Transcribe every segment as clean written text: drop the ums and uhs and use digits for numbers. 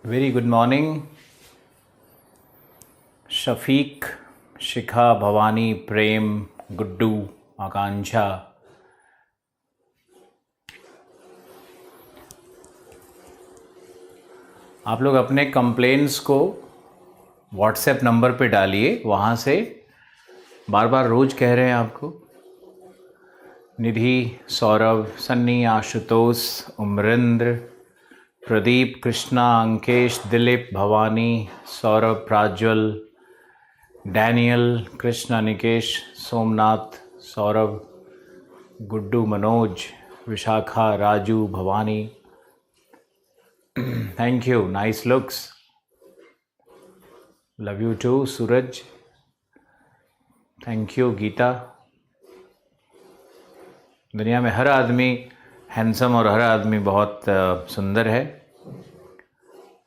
Very good morning Shafiq, शिखा, भवानी, प्रेम, गुड्डू, आकांक्षा। आप लोग अपने कंप्लेंट्स को व्हाट्सएप नंबर पे डालिए, वहाँ से बार बार रोज़ कह रहे हैं आपको। Nidhi, Saurabh, Sunny, Ashutosh, Umrindra, Pradeep, Krishna, Ankesh, Dilip, Bhavani, Saurabh, Prajwal, Daniel, Krishna, Nikesh, Somnath, Saurabh, Guddu, Manoj, Vishakha, Raju, Bhavani. Thank you, nice looks, love you too. Suraj, thank you. Geeta, दुनिया में हर आदमी हैंडसम और हर आदमी बहुत सुंदर है।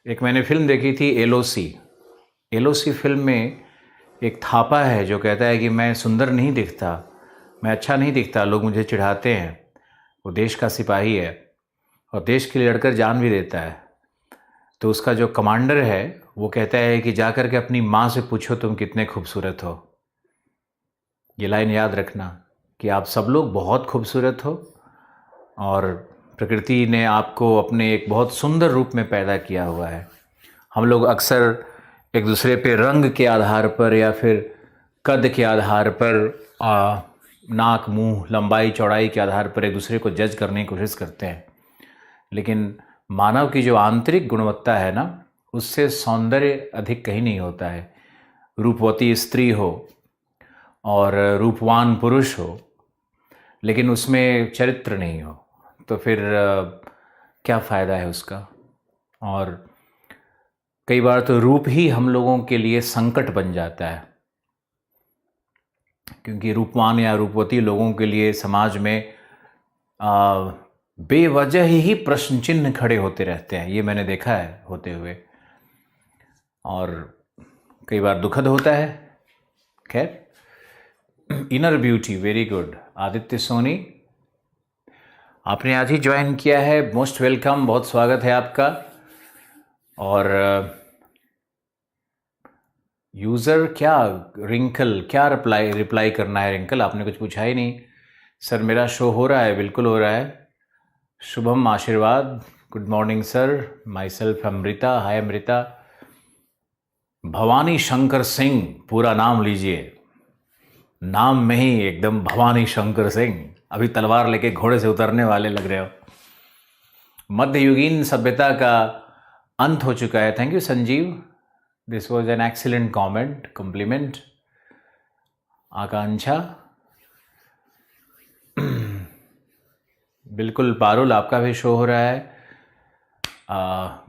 एक मैंने फिल्म देखी थी एलओसी फिल्म में एक थापा है जो कहता है कि मैं सुंदर नहीं दिखता, मैं अच्छा नहीं दिखता, लोग मुझे चिढ़ाते हैं। वो देश का सिपाही है और देश के लिए लड़कर जान भी देता है। तो उसका जो कमांडर है वो कहता है कि जा कर के अपनी माँ से पूछो तुम कितने खूबसूरत हो। ये लाइन याद रखना कि आप सब लोग बहुत खूबसूरत हो और प्रकृति ने आपको अपने एक बहुत सुंदर रूप में पैदा किया हुआ है। हम लोग अक्सर एक दूसरे पे रंग के आधार पर या फिर कद के आधार पर, नाक, मुंह, लंबाई, चौड़ाई के आधार पर एक दूसरे को जज करने की कोशिश करते हैं। लेकिन मानव की जो आंतरिक गुणवत्ता है ना, उससे सौंदर्य अधिक कहीं नहीं होता है। रूपवती स्त्री हो और रूपवान पुरुष हो, लेकिन उसमें चरित्र नहीं हो, तो फिर क्या फ़ायदा है उसका। और कई बार तो रूप ही हम लोगों के लिए संकट बन जाता है, क्योंकि रूपवान या रूपवती लोगों के लिए समाज में बेवजह ही प्रश्न चिन्ह खड़े होते रहते हैं। ये मैंने देखा है होते हुए, और कई बार दुखद होता है। खैर, inner beauty, very good. Aditya Soni, आपने आज ही ज्वाइन किया है, मोस्ट वेलकम, बहुत स्वागत है आपका। और यूज़र क्या रिंकल, क्या रिप्लाई करना है रिंकल? आपने कुछ पूछा ही नहीं। सर मेरा शो हो रहा है, बिल्कुल हो रहा है। शुभम, आशीर्वाद, good morning sir. Myself Amrita, hi Amrita. Bhavani Shankar Singh, पूरा नाम लीजिए, नाम में ही एकदम भवानी शंकर सिंह। अभी तलवार लेके घोड़े से उतरने वाले लग रहे हो। मध्ययुगीन सभ्यता का अंत हो चुका है। Thank you Sanjeev, this was an excellent comment, compliment. Akanksha, बिल्कुल पारुल, आपका भी शो हो रहा है।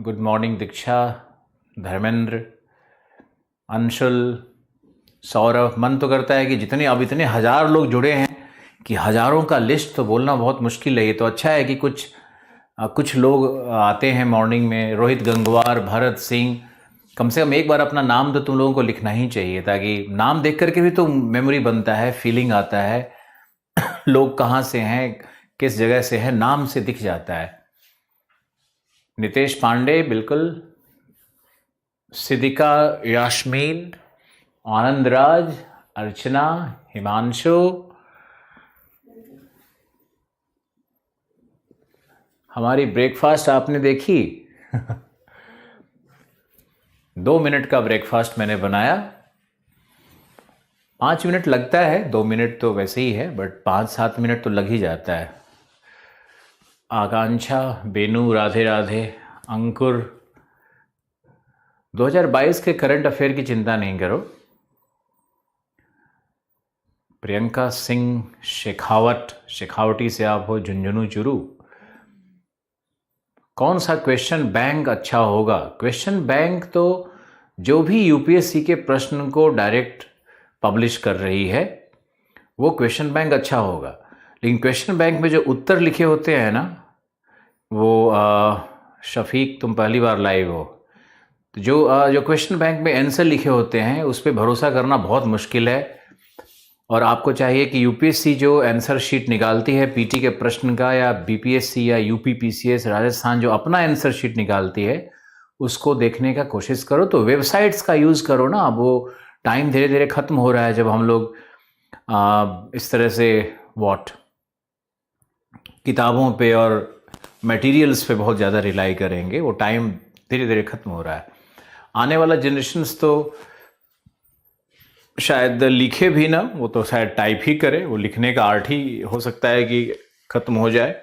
Good morning Deeksha, Dharmendra, Anshul, Saurabh. मन तो करता है कि अब इतने हजार लोग जुड़े हैं कि हजारों का लिस्ट तो बोलना बहुत मुश्किल है। ये तो अच्छा है कि कुछ लोग आते हैं मॉर्निंग में। रोहित गंगवार, भरत सिंह, कम से कम एक बार अपना नाम तो तुम लोगों को लिखना ही चाहिए, ताकि नाम देख करके भी तो मेमोरी बनता है, फीलिंग आता है लोग कहाँ से हैं, किस जगह से हैं, नाम से दिख जाता है। नितेश पांडे, बिल्कुल। सिद्धिका, यास्मीन, आनंद राज, अर्चना, हिमांशु। हमारी ब्रेकफास्ट आपने देखी? 2 मिनट का ब्रेकफास्ट मैंने बनाया। 5 मिनट लगता है, 2 मिनट तो वैसे ही है, बट 5-7 मिनट तो लग ही जाता है। आकांक्षा, बेनू, राधे राधे। अंकुर, 2022 के करंट अफेयर की चिंता नहीं करो। प्रियंका सिंह शेखावटी से आप हो, झुंझुनू चुरू। कौन सा क्वेश्चन बैंक अच्छा होगा? क्वेश्चन बैंक तो जो भी यूपीएससी के प्रश्न को डायरेक्ट पब्लिश कर रही है वो क्वेश्चन बैंक अच्छा होगा। लेकिन क्वेश्चन बैंक में जो उत्तर लिखे होते हैं ना, वो शफीक, तुम पहली बार लाइव हो, तो जो क्वेश्चन बैंक में आंसर लिखे होते हैं उस पर भरोसा करना बहुत मुश्किल है। और आपको चाहिए कि यूपीएससी जो आंसर शीट निकालती है पीटी के प्रश्न का, या बीपीएससी या यूपीपीसीएस राजस्थान जो अपना आंसर शीट निकालती है, उसको देखने का कोशिश करो। तो वेबसाइट्स का यूज़ करो ना। अब वो टाइम धीरे धीरे ख़त्म हो रहा है जब हम लोग इस तरह से किताबों पे और मटेरियल्स पे बहुत ज़्यादा रिलाई करेंगे। वो टाइम धीरे धीरे ख़त्म हो रहा है। आने वाला जनरेशन्स तो शायद लिखे भी ना, वो तो शायद टाइप ही करे। वो लिखने का आर्ट ही हो सकता है कि ख़त्म हो जाए।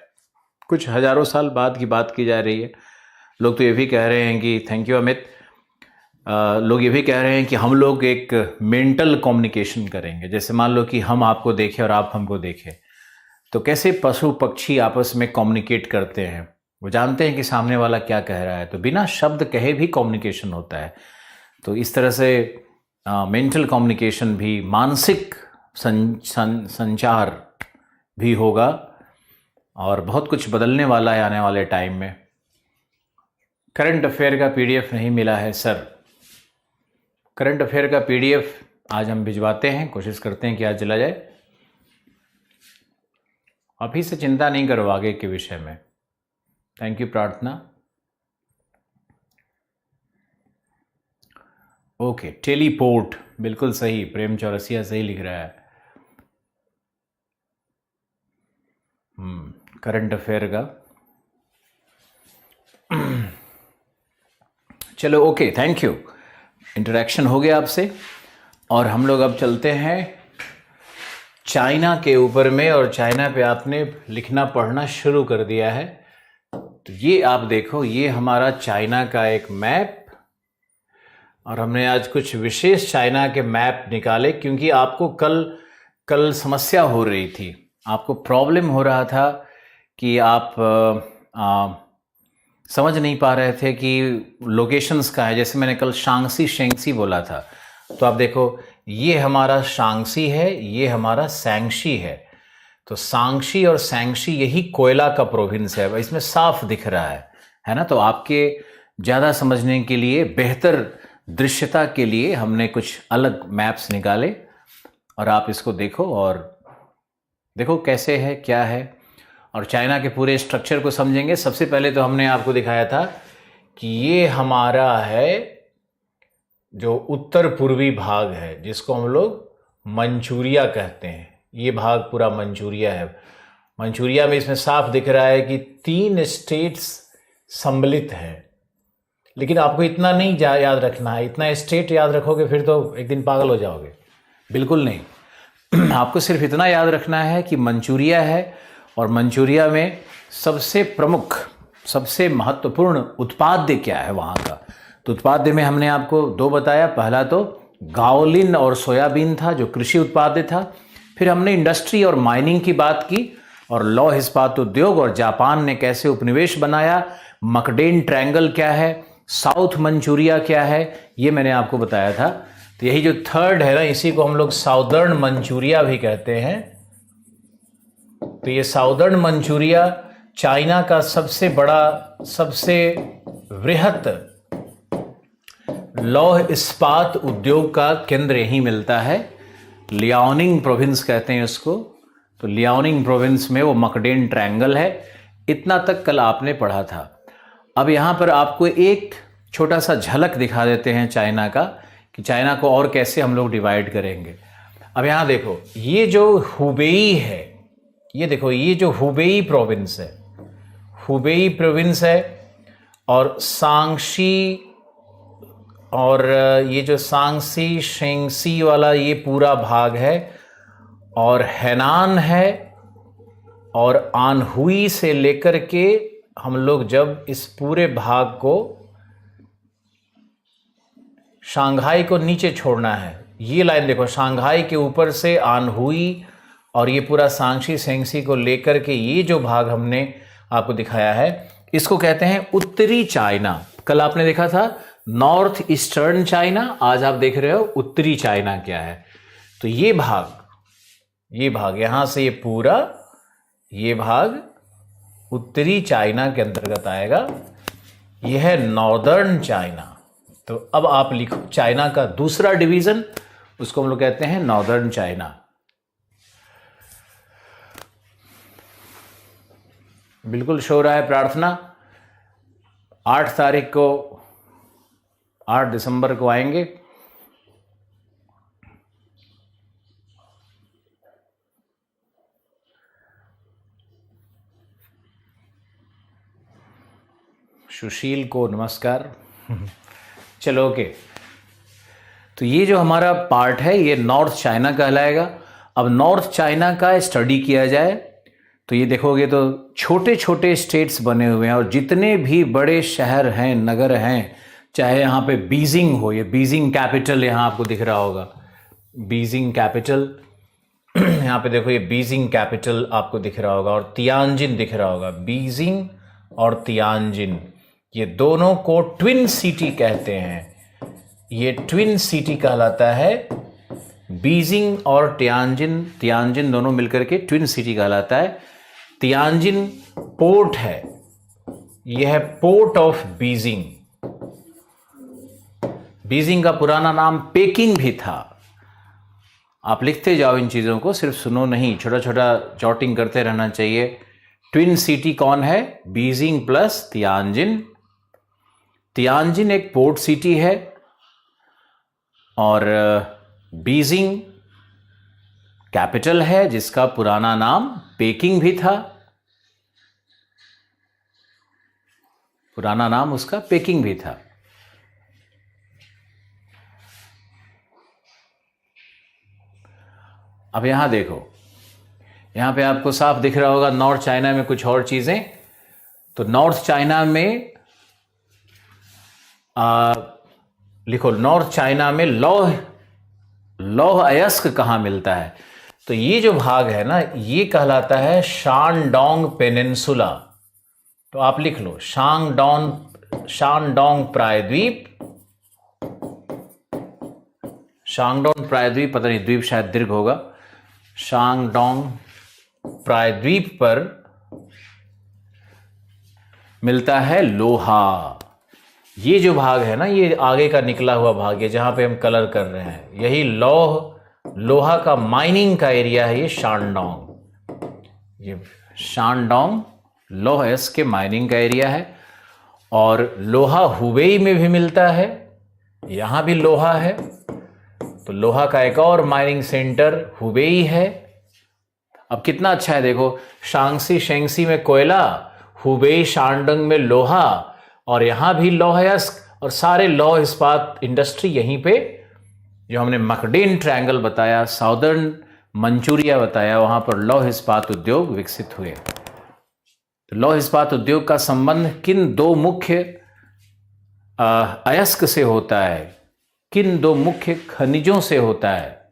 कुछ हज़ारों साल बाद की बात की जा रही है। लोग तो ये भी कह रहे हैं कि, थैंक यू अमित, लोग ये भी कह रहे हैं कि हम लोग एक मेंटल कम्युनिकेशन करेंगे। जैसे मान लो कि हम आपको देखें और आप हमको देखें, तो कैसे पशु पक्षी आपस में कम्युनिकेट करते हैं। वो जानते हैं कि सामने वाला क्या कह रहा है, तो बिना शब्द कहे भी कम्युनिकेशन होता है। तो इस तरह से मेंटल कम्युनिकेशन भी, मानसिक संचार भी होगा और बहुत कुछ बदलने वाला है आने वाले टाइम में। करंट अफेयर का पीडीएफ नहीं मिला है सर। करंट अफेयर का पीडीएफ आज हम भिजवाते हैं, कोशिश करते हैं कि आज चला जाए। अभी से चिंता नहीं करो आगे के विषय में। थैंक यू प्रार्थना। ओके, टेलीपोर्ट, बिल्कुल सही। प्रेम चौरसिया सही लिख रहा है। करंट अफेयर का चलो, ओके, थैंक यू। इंटरेक्शन हो गया आपसे और हम लोग अब चलते हैं चाइना के ऊपर में। और चाइना पे आपने लिखना पढ़ना शुरू कर दिया है। तो ये आप देखो, ये हमारा चाइना का एक मैप। और हमने आज कुछ विशेष चाइना के मैप निकाले क्योंकि आपको कल समस्या हो रही थी। आपको प्रॉब्लम हो रहा था कि आप समझ नहीं पा रहे थे कि लोकेशंस का है। जैसे मैंने कल शांग्सी शेंगसी बोला था, तो आप देखो, ये हमारा शांग्सी है, ये हमारा सैंगशी है। तो सांगशी और सैंगशी यही कोयला का प्रोविंस है। इसमें साफ दिख रहा है ना। तो आपके ज़्यादा समझने के लिए, बेहतर दृश्यता के लिए हमने कुछ अलग मैप्स निकाले और आप इसको देखो और देखो कैसे है, क्या है। और चाइना के पूरे स्ट्रक्चर को समझेंगे। सबसे पहले तो हमने आपको दिखाया था कि ये हमारा है जो उत्तर पूर्वी भाग है, जिसको हम लोग मंचूरिया कहते हैं। ये भाग पूरा मंचूरिया है। मंचूरिया में इसमें साफ दिख रहा है कि 3 स्टेट्स सम्मिलित हैं। लेकिन आपको इतना नहीं याद रखना है। इतना स्टेट याद रखोगे फिर तो एक दिन पागल हो जाओगे। बिल्कुल नहीं। आपको सिर्फ इतना याद रखना है कि मंचूरिया है और मंचूरिया में सबसे प्रमुख, सबसे महत्वपूर्ण उत्पाद्य क्या है वहाँ का। तो उत्पाद्य में हमने आपको 2 बताया। पहला तो गाओलिन और सोयाबीन था, जो कृषि उत्पाद्य था। फिर हमने इंडस्ट्री और माइनिंग की बात की और लौह इस्पात उद्योग और जापान ने कैसे उपनिवेश बनाया। मकडेन ट्रायंगल क्या है, साउथ मंचूरिया क्या है, ये मैंने आपको बताया था। तो यही जो थर्ड है ना, इसी को हम लोग साउदर्न मंचूरिया भी कहते हैं। तो ये साउदर्न मंचूरिया चाइना का सबसे बड़ा, सबसे वृहत लौह इस्पात उद्योग का केंद्र यहीं मिलता है। लियाओनिंग प्रोविंस कहते हैं उसको। तो लियाओनिंग प्रोविंस में वो मकडेन ट्रायंगल है। इतना तक कल आपने पढ़ा था। अब यहाँ पर आपको एक छोटा सा झलक दिखा देते हैं चाइना का, कि चाइना को और कैसे हम लोग डिवाइड करेंगे। अब यहाँ देखो, ये जो हुबेई है, ये देखो, ये जो हुबेई प्रोविंस है, हुबेई प्रोविंस है। और सांगशी और ये जो सांगसी शेंगसी वाला ये पूरा भाग है। और हैनान है। और आनहुई से लेकर के हम लोग जब इस पूरे भाग को, शंघाई को नीचे छोड़ना है, ये लाइन देखो, शंघाई के ऊपर से आनहुई और ये पूरा सांगशी शेंगसी को लेकर के ये जो भाग हमने आपको दिखाया है, इसको कहते हैं उत्तरी चाइना। कल आपने देखा था नॉर्थ ईस्टर्न चाइना, आज आप देख रहे हो उत्तरी चाइना क्या है। तो ये भाग यहां से ये पूरा, ये भाग उत्तरी चाइना के अंतर्गत आएगा। यह है नॉर्दर्न चाइना। तो अब आप लिखो चाइना का दूसरा डिवीजन, उसको हम लोग कहते हैं नॉर्दर्न चाइना। बिल्कुल शो रहा है प्रार्थना। 8 तारीख को 8 दिसंबर को आएंगे। सुशील को नमस्कार। चलो ओके, तो ये जो हमारा पार्ट है ये नॉर्थ चाइना कहलाएगा। अब नॉर्थ चाइना का स्टडी किया जाए तो ये देखोगे तो छोटे छोटे स्टेट्स बने हुए हैं, और जितने भी बड़े शहर हैं, नगर हैं, चाहे यहाँ पे बीजिंग हो, ये बीजिंग कैपिटल यहाँ आपको दिख रहा होगा, बीजिंग कैपिटल यहाँ पे देखो, ये बीजिंग कैपिटल आपको दिख रहा होगा, और तियानजिन दिख रहा होगा। बीजिंग और तियानजिन ये दोनों को ट्विन सिटी कहते हैं। ये ट्विन सिटी कहलाता है। बीजिंग और तियानजिन दोनों मिलकर के ट्विन सिटी कहलाता है। तियानजिन पोर्ट है, यह है पोर्ट ऑफ बीजिंग। बीजिंग का पुराना नाम पेकिंग भी था। आप लिखते जाओ इन चीज़ों को, सिर्फ सुनो नहीं, छोटा छोटा जॉटिंग करते रहना चाहिए। ट्विन सिटी कौन है? Beijing plus Tianjin. तियानजिन एक पोर्ट सिटी है और बीजिंग कैपिटल है जिसका पुराना नाम पेकिंग भी था। पुराना नाम उसका पेकिंग भी था। अब यहां देखो, यहां पे आपको साफ दिख रहा होगा नॉर्थ चाइना में कुछ और चीजें। तो नॉर्थ चाइना में लिखो, नॉर्थ चाइना में लौह अयस्क कहाँ मिलता है? तो ये जो भाग है ना, ये कहलाता है शानडोंग पेनिनसुला। तो आप लिख लो शानडोंग प्रायद्वीप। शांगडोंग प्रायद्वीप, पता नहीं द्वीप शायद दीर्घ होगा। शांगडोंग प्रायद्वीप पर मिलता है लोहा। ये जो भाग है ना, ये आगे का निकला हुआ भाग है जहां पे हम कलर कर रहे हैं, यही लोहा का माइनिंग का एरिया है। ये शानडोंग, ये शानडोंग लौह अयस्क के माइनिंग का एरिया है। और लोहा हुबेई में भी मिलता है, यहां भी लोहा है। तो लोहा का एक और माइनिंग सेंटर हुबेई है। अब कितना अच्छा है देखो, शांगसी शेंगसी में कोयला, हुबेई शानडोंग में लोहा, और यहां भी लौह अयस्क, और सारे लौह इस्पात इंडस्ट्री यहीं पे, जो हमने मकडेन ट्रायंगल बताया, साउदर्न मंचूरिया बताया, वहां पर लौह इस्पात उद्योग विकसित हुए। तो लौह इस्पात उद्योग का संबंध किन दो मुख्य अयस्क से होता है, किन दो मुख्य खनिजों से होता है?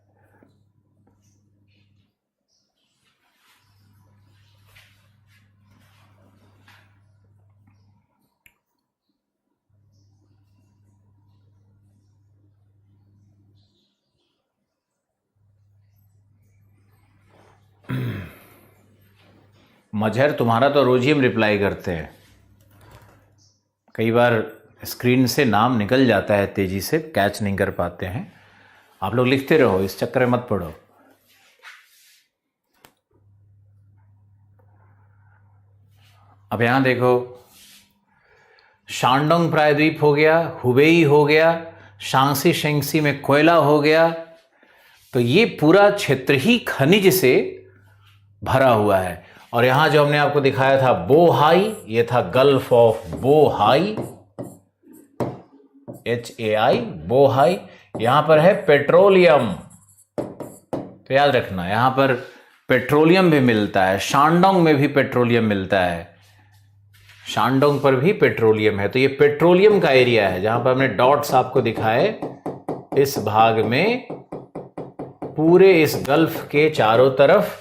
मजहर, तुम्हारा तो रोज ही हम रिप्लाई करते हैं, कई बार स्क्रीन से नाम निकल जाता है, तेजी से कैच नहीं कर पाते हैं। आप लोग लिखते रहो, इस चक्कर में मत पड़ो। अब यहां देखो, शानडोंग प्रायद्वीप हो गया, हुबेई हो गया, शांगसी शेंगसी में कोयला हो गया। तो ये पूरा क्षेत्र ही खनिज से भरा हुआ है। और यहां जो हमने आपको दिखाया था बोहाई, ये था gulf of Bohai, HAI, Bohai. यहां पर है पेट्रोलियम, तो याद रखना यहां पर पेट्रोलियम भी मिलता है। शानडोंग में भी पेट्रोलियम मिलता है, शानडोंग पर भी पेट्रोलियम है। तो ये पेट्रोलियम का एरिया है जहां पर हमने डॉट्स आपको दिखाए। इस भाग में पूरे इस गल्फ के चारों तरफ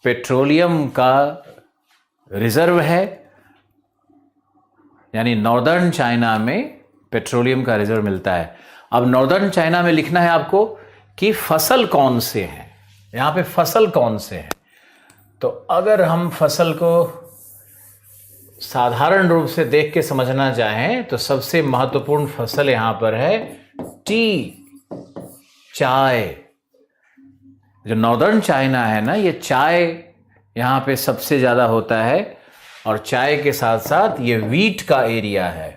पेट्रोलियम का रिजर्व है, यानी नॉर्दर्न चाइना में पेट्रोलियम का रिजर्व मिलता है। अब नॉर्दर्न चाइना में लिखना है आपको कि फसल कौन से हैं, यहां पे फसल कौन से हैं। तो अगर हम फसल को साधारण रूप से देख के समझना चाहें तो सबसे महत्वपूर्ण फसल यहां पर है टी, चाय। जो नॉर्दर्न चाइना है ना, ये चाय यहाँ पे सबसे ज़्यादा होता है, और चाय के साथ साथ ये वीट का एरिया है।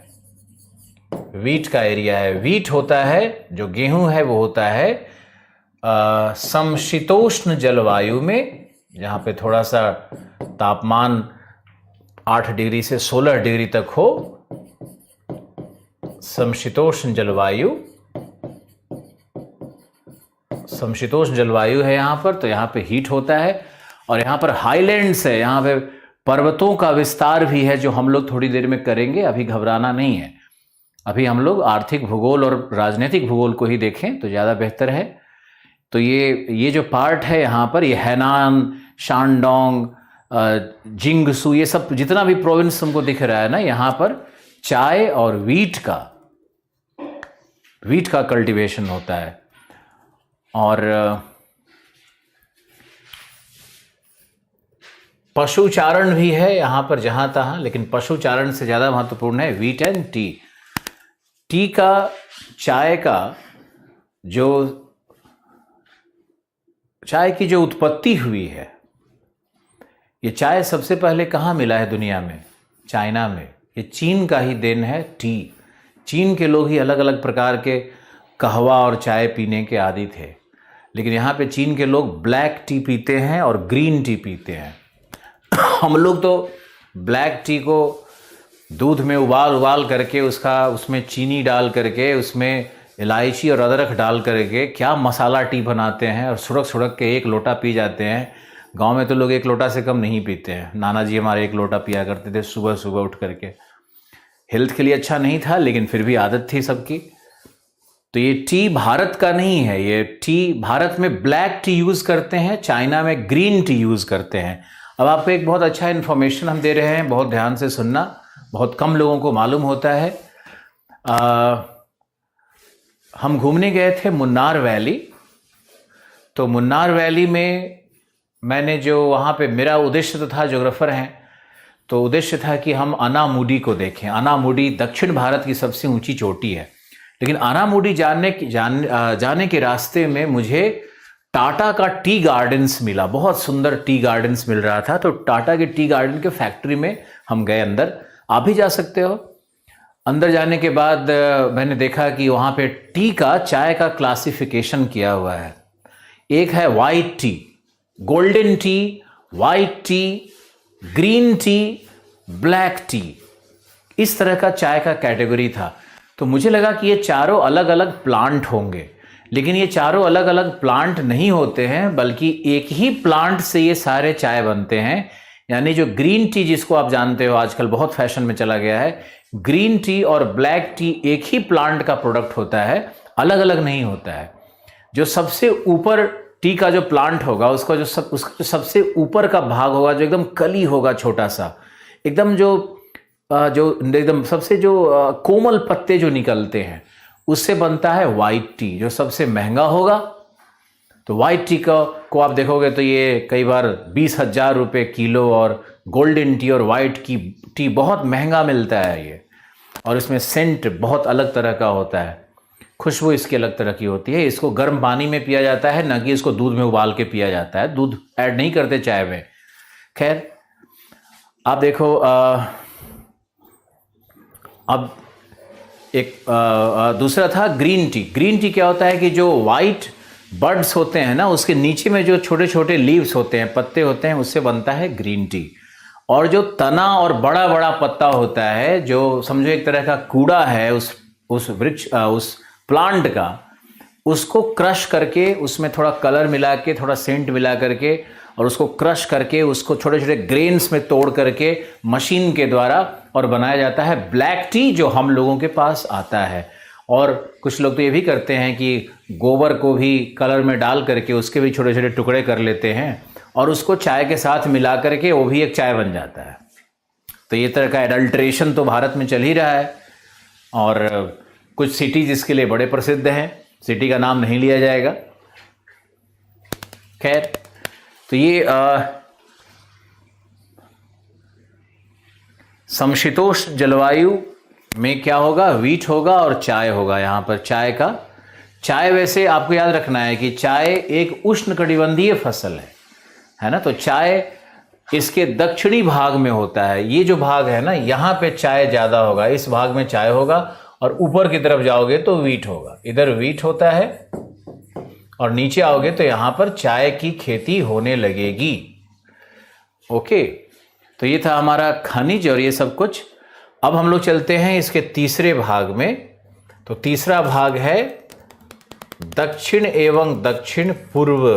वीट का एरिया है। वीट होता है, जो गेहूं है वो होता है समशीतोष्ण जलवायु में, जहाँ पे थोड़ा सा तापमान 8 डिग्री से 16 डिग्री तक हो। समशीतोष्ण जलवायु, समशीतोष्ण जलवायु है यहाँ पर, तो यहाँ पे हीट होता है। और यहाँ पर हाईलैंड्स है, यहाँ पे पर्वतों का विस्तार भी है, जो हम लोग थोड़ी देर में करेंगे, अभी घबराना नहीं है। अभी हम लोग आर्थिक भूगोल और राजनीतिक भूगोल को ही देखें तो ज़्यादा बेहतर है। तो ये जो पार्ट है यहाँ पर, ये हैनान, शानडोंग, जिंगसू, ये सब जितना भी प्रोविंस हमको दिख रहा है ना, यहाँ पर चाय और वीट का कल्टीवेशन होता है। और पशुचारण भी है यहाँ पर जहाँ तहाँ, लेकिन पशुचारण से ज़्यादा महत्वपूर्ण है वीट एंड टी। टी का, चाय की जो उत्पत्ति हुई है, ये चाय सबसे पहले कहाँ मिला है दुनिया में? चाइना में। ये चीन का ही देन है टी। चीन के लोग ही अलग अलग प्रकार के कहवा और चाय पीने के आदी थे, लेकिन यहाँ पे चीन के लोग ब्लैक टी पीते हैं और ग्रीन टी पीते हैं। हम लोग तो ब्लैक टी को दूध में उबाल करके उसमें चीनी डाल करके, उसमें इलायची और अदरक डाल करके क्या मसाला टी बनाते हैं और सुड़क के 1 लोटा पी जाते हैं। गांव में तो लोग 1 लोटा से कम नहीं पीते हैं। नाना जी हमारे 1 लोटा पिया करते थे सुबह सुबह उठ करके। हेल्थ के लिए अच्छा नहीं था, लेकिन फिर भी आदत थी सबकी। तो ये टी भारत का नहीं है। ये टी, भारत में ब्लैक टी यूज़ करते हैं, चाइना में ग्रीन टी यूज़ करते हैं। अब आपको एक बहुत अच्छा इन्फॉर्मेशन हम दे रहे हैं, बहुत ध्यान से सुनना, बहुत कम लोगों को मालूम होता है। हम घूमने गए थे मुन्नार वैली। तो मुन्नार वैली में मैंने जो वहाँ पे, मेरा उद्देश्य तो था, ज्योग्राफर हैं तो उद्देश्य था कि हम अनामुडी को देखें। अनामुडी दक्षिण भारत की सबसे ऊंची चोटी है, लेकिन अनामुडी जाने के रास्ते में मुझे टाटा का टी गार्डन्स मिला। बहुत सुंदर टी गार्डन्स मिल रहा था। तो टाटा के टी गार्डन के फैक्ट्री में हम गए अंदर। आप भी जा सकते हो। अंदर जाने के बाद मैंने देखा कि वहाँ पे टी का, चाय का क्लासिफिकेशन किया हुआ है। एक है white T, golden tea, white T, green tea, black T. इस तरह का चाय का कैटेगरी था। तो मुझे लगा कि ये चारों अलग अलग प्लांट होंगे, लेकिन ये चारों अलग अलग प्लांट नहीं होते हैं, बल्कि एक ही प्लांट से ये सारे चाय बनते हैं। यानी जो ग्रीन टी, जिसको आप जानते हो आजकल बहुत फैशन में चला गया है, ग्रीन टी और ब्लैक टी एक ही प्लांट का प्रोडक्ट होता है, अलग अलग नहीं होता है। जो सबसे ऊपर टी का जो प्लांट होगा, उसका जो सबसे ऊपर का भाग होगा, जो एकदम कली होगा छोटा सा, एकदम जो एकदम सबसे जो कोमल पत्ते जो निकलते हैं, उससे बनता है वाइट टी, जो सबसे महंगा होगा। तो वाइट टी को आप देखोगे तो ये कई बार 20,000 रुपये किलो, और गोल्डन टी और वाइट की टी बहुत महंगा मिलता है ये। और इसमें सेंट बहुत अलग तरह का होता है, खुशबू इसकी अलग तरह की होती है। इसको गर्म पानी में पिया जाता है, ना कि इसको दूध में उबाल के पिया जाता है। दूध ऐड नहीं करते चाय में। खैर, आप देखो, अब एक दूसरा था ग्रीन टी। ग्रीन टी क्या होता है कि जो वाइट बर्ड्स होते हैं ना, उसके नीचे में जो छोटे छोटे लीव्स होते हैं, पत्ते होते हैं, उससे बनता है ग्रीन टी। और जो तना और बड़ा बड़ा पत्ता होता है, जो समझो एक तरह का कूड़ा है उस वृक्ष, उस प्लांट का, उसको क्रश करके, उसमें थोड़ा कलर मिला के, थोड़ा सेंट मिला करके, और उसको क्रश करके, उसको छोटे छोटे ग्रेन्स में तोड़ करके मशीन के द्वारा और बनाया जाता है ब्लैक टी, जो हम लोगों के पास आता है। और कुछ लोग तो ये भी करते हैं कि गोबर को भी कलर में डाल करके उसके भी छोटे छोटे टुकड़े कर लेते हैं और उसको चाय के साथ मिला करके वो भी एक चाय बन जाता है। तो ये तरह का एडल्ट्रेशन तो भारत में चल ही रहा है। और कुछ सिटीज इसके लिए बड़े प्रसिद्ध हैं, सिटी का नाम नहीं लिया जाएगा। खैर, तो ये समशीतोष्ण जलवायु में क्या होगा, वीट होगा और चाय होगा। यहाँ पर चाय वैसे आपको याद रखना है कि चाय एक उष्णकटिबंधीय फसल है ना। तो चाय इसके दक्षिणी भाग में होता है। ये जो भाग है ना, यहाँ पे चाय ज़्यादा होगा, इस भाग में चाय होगा। और ऊपर की तरफ जाओगे तो वीट होगा। इधर वीट होता है और नीचे आओगे तो यहां पर चाय की खेती होने लगेगी। ओके, तो ये था हमारा खनिज और ये सब कुछ। अब हम लोग चलते हैं इसके तीसरे भाग में। तो तीसरा भाग है दक्षिण एवं दक्षिण पूर्व।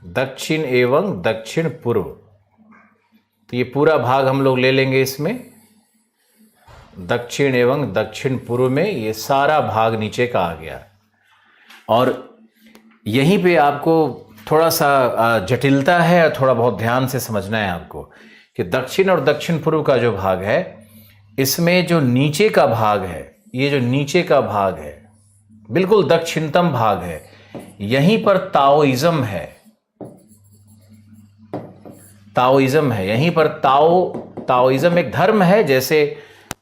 दक्षिण एवं दक्षिण पूर्व, तो ये पूरा भाग हम लोग ले लेंगे इसमें। दक्षिण एवं दक्षिण पूर्व में ये सारा भाग नीचे का आ गया। और यहीं पे आपको थोड़ा सा जटिलता है और थोड़ा बहुत ध्यान से समझना है आपको कि दक्षिण और दक्षिण पूर्व का जो भाग है, इसमें जो नीचे का भाग है, ये जो नीचे का भाग है बिल्कुल दक्षिणतम भाग है, यहीं पर ताओइज्म है। ताओइज्म है यहीं पर। ताओइज्म एक धर्म है,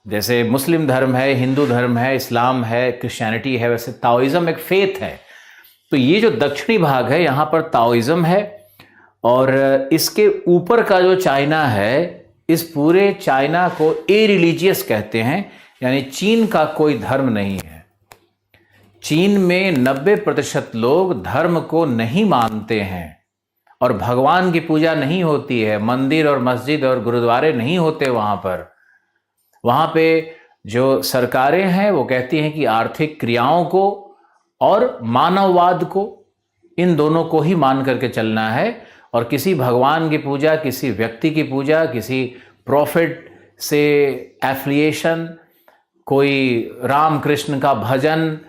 जैसे मुस्लिम धर्म है, हिंदू धर्म है, इस्लाम है, क्रिश्चियनिटी है, वैसे ताओइज्म एक फेथ है। तो ये जो दक्षिणी भाग है यहां पर ताओइज्म है। और इसके ऊपर का जो चाइना है, इस पूरे चाइना को ए रिलीजियस कहते हैं, यानी चीन का कोई धर्म नहीं है। चीन में 90% लोग धर्म को नहीं मानते हैं और भगवान की पूजा नहीं होती है। मंदिर और मस्जिद और गुरुद्वारे नहीं होते वहां पर। वहां पे जो सरकारें हैं वो कहती हैं कि आर्थिक क्रियाओं को और मानववाद को, इन दोनों को ही मान करके चलना है। और किसी भगवान की पूजा, किसी व्यक्ति की पूजा, किसी प्रॉफिट से एफिलिएशन, कोई राम कृष्ण का भजन,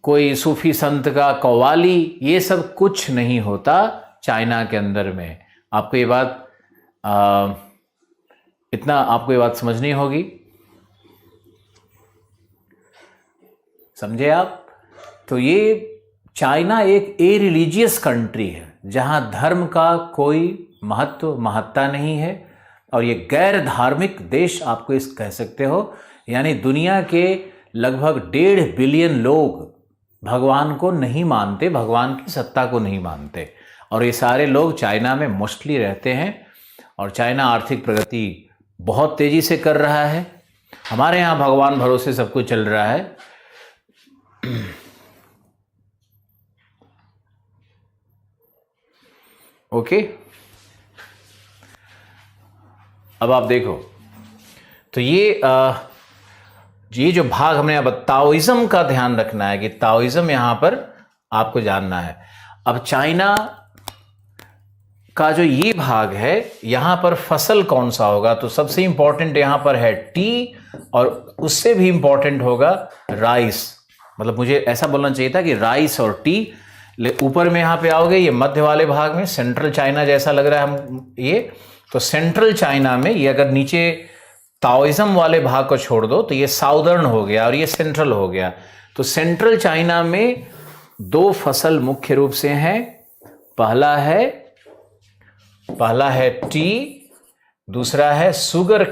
कोई सूफी संत का कव्वाली, ये सब कुछ नहीं होता चाइना के अंदर में। आपको ये बात आपको ये बात समझनी होगी। समझे आप? तो ये चाइना एक ए रिलीजियस कंट्री है जहां धर्म का कोई महत्ता नहीं है। और ये गैर धार्मिक देश आपको इस कह सकते हो। यानी दुनिया के लगभग 1.5 बिलियन लोग भगवान को नहीं मानते, भगवान की सत्ता को नहीं मानते। और ये सारे लोग चाइना में मोस्टली रहते हैं। और चाइना आर्थिक प्रगति बहुत तेजी से कर रहा है। हमारे यहाँ भगवान भरोसे सब कुछ चल रहा है। ओके, अब आप देखो तो ये जो भाग हमने अब ताओइज्म का ध्यान रखना है कि ताओइज्म यहां पर आपको जानना है। अब चाइना का जो ये भाग है, यहां पर फसल कौन सा होगा? तो सबसे इंपॉर्टेंट यहां पर है टी, और उससे भी इंपॉर्टेंट होगा राइस। मतलब मुझे ऐसा बोलना चाहिए था कि राइस और टी। ऊपर में यहां पे आओगे, ये मध्य वाले भाग में सेंट्रल चाइना जैसा लग रहा है हम ये। तो सेंट्रल चाइना में ये अगर नीचे ताओइज्म वाले भाग को छोड़ दो तो ये साउदर्न हो गया और ये सेंट्रल हो गया। तो सेंट्रल चाइना में 2 फसल मुख्य रूप से हैं। पहला है टी, दूसरा है शुगर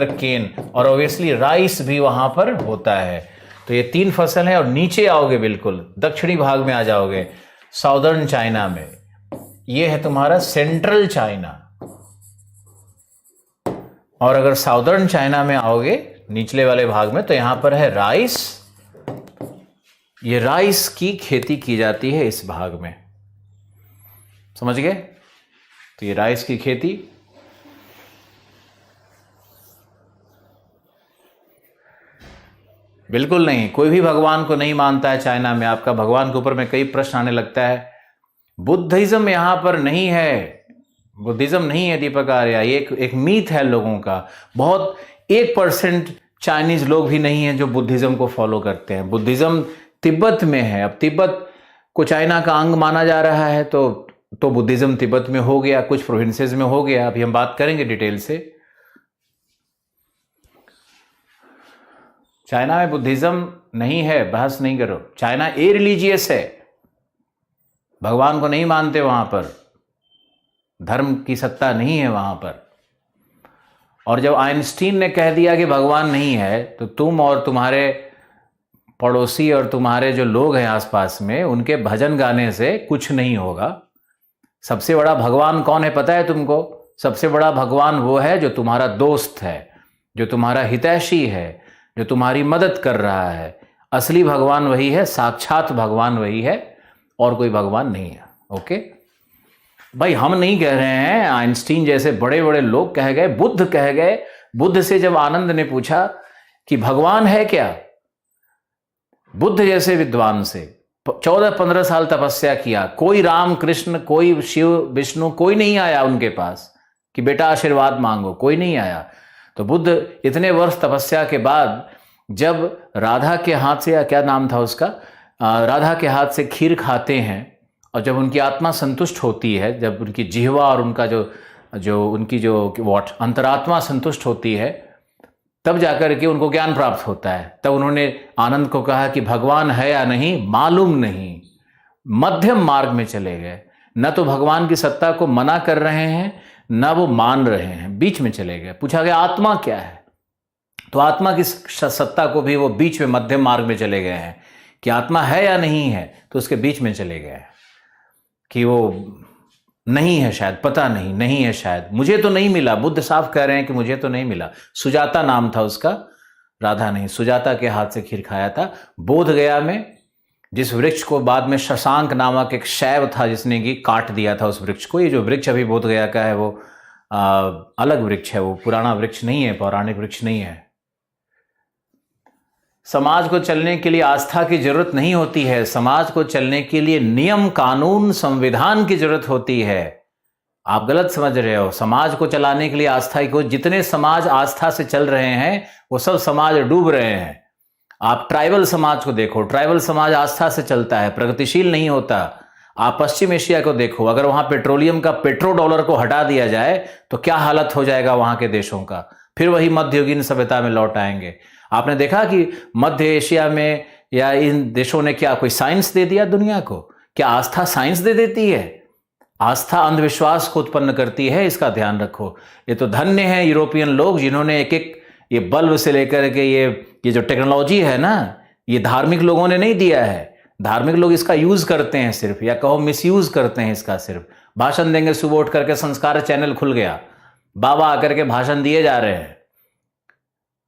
केन, और ऑब्वियसली राइस भी वहां पर होता है। तो ये 3 फसल हैं। और नीचे आओगे, बिल्कुल दक्षिणी भाग में आ जाओगे, साउदर्न चाइना में, ये है तुम्हारा सेंट्रल चाइना। और अगर साउदर्न चाइना में आओगे निचले वाले भाग में, तो यहां पर है राइस। ये राइस की खेती की जाती है इस भाग में। समझ गए? तो ये राइस की खेती। बिल्कुल नहीं, कोई भी भगवान को नहीं मानता है चाइना में। आपका भगवान के ऊपर में कई प्रश्न आने लगता है। बुद्धिज्म यहां पर नहीं है, बुद्धिज्म नहीं है दीपक आर्या। ये एक मीथ है लोगों का। बहुत 1% चाइनीज लोग भी नहीं है जो बुद्धिज्म को फॉलो करते हैं। बुद्धिज्म तिब्बत में है। अब तिब्बत को चाइना का अंग माना जा रहा है, तो बुद्धिज्म तिब्बत में हो गया, कुछ प्रोविंसेस में हो गया। अभी हम बात करेंगे डिटेल से। चाइना में बुद्धिज्म नहीं है, बहस नहीं करो। चाइना ए रिलीजियस है, भगवान को नहीं मानते वहां पर, धर्म की सत्ता नहीं है वहां पर। और जब आइंस्टीन ने कह दिया कि भगवान नहीं है, तो तुम और तुम्हारे पड़ोसी और तुम्हारे जो लोग हैं आसपास में, उनके भजन गाने से कुछ नहीं होगा। सबसे बड़ा भगवान कौन है पता है तुमको? सबसे बड़ा भगवान वो है जो तुम्हारा दोस्त है, जो तुम्हारा हितैषी है, जो तुम्हारी मदद कर रहा है, असली भगवान वही है, साक्षात भगवान वही है, और कोई भगवान नहीं है। ओके भाई, हम नहीं कह रहे हैं, आइंस्टीन जैसे बड़े बड़े लोग कह गए, बुद्ध कह गए। बुद्ध से जब आनंद ने पूछा कि भगवान है क्या, बुद्ध जैसे विद्वान से 14-15 साल तपस्या किया, कोई राम कृष्ण, कोई शिव विष्णु, कोई नहीं आया उनके पास कि बेटा आशीर्वाद मांगो, कोई नहीं आया। तो बुद्ध इतने वर्ष तपस्या के बाद जब राधा के हाथ से, या क्या नाम था उसका, राधा के हाथ से खीर खाते हैं, और जब उनकी आत्मा संतुष्ट होती है, जब उनकी जिह्वा और उनका उनकी अंतरात्मा संतुष्ट होती है, तब जाकर के उनको ज्ञान प्राप्त होता है। तब उन्होंने आनंद को कहा कि भगवान है या नहीं मालूम नहीं, मध्यम मार्ग में चले गए। न तो भगवान की सत्ता को मना कर रहे हैं, न वो मान रहे हैं, बीच में चले गए। पूछा गया आत्मा क्या है, तो आत्मा की सत्ता को भी वो बीच में मध्यम मार्ग में चले गए हैं कि आत्मा है या नहीं है, तो उसके बीच में चले गए कि वो नहीं है शायद, पता नहीं, नहीं है शायद, मुझे तो नहीं मिला। बुद्ध साफ कह रहे हैं कि मुझे तो नहीं मिला। सुजाता नाम था उसका, राधा नहीं, सुजाता के हाथ से खीर खाया था। बोध गया में जिस वृक्ष को बाद में शशांक नामक एक शैव था जिसने कि काट दिया था उस वृक्ष को। ये जो वृक्ष अभी बोध गया का है वो अलग वृक्ष है, वो पुराना वृक्ष नहीं है, पौराणिक वृक्ष नहीं है। समाज को चलने के लिए आस्था की जरूरत नहीं होती है, समाज को चलने के लिए नियम कानून संविधान की जरूरत होती है। आप गलत समझ रहे हो। समाज को चलाने के लिए आस्था को, जितने समाज आस्था से चल रहे हैं वो सब समाज डूब रहे हैं। आप ट्राइबल समाज को देखो, ट्राइबल समाज आस्था से चलता है, प्रगतिशील नहीं होता। आप पश्चिम एशिया को देखो, अगर वहां पेट्रोलियम का पेट्रो डॉलर को हटा दिया जाए तो क्या हालत हो जाएगा वहां के देशों का, फिर वही मध्ययुगीन सभ्यता में लौट आएंगे। आपने देखा कि मध्य एशिया में या इन देशों ने क्या कोई साइंस दे दिया दुनिया को? क्या आस्था साइंस दे देती है? आस्था अंधविश्वास को उत्पन्न करती है, इसका ध्यान रखो। ये तो धन्य है यूरोपियन लोग जिन्होंने एक एक ये बल्ब से लेकर के ये जो टेक्नोलॉजी है ना, ये धार्मिक लोगों ने नहीं दिया है। धार्मिक लोग इसका यूज करते हैं सिर्फ, या कहो मिसयूज करते हैं इसका सिर्फ। भाषण देंगे, सुबह उठ करके संस्कार चैनल खुल गया, बाबा आकर के भाषण दिए जा रहे हैं।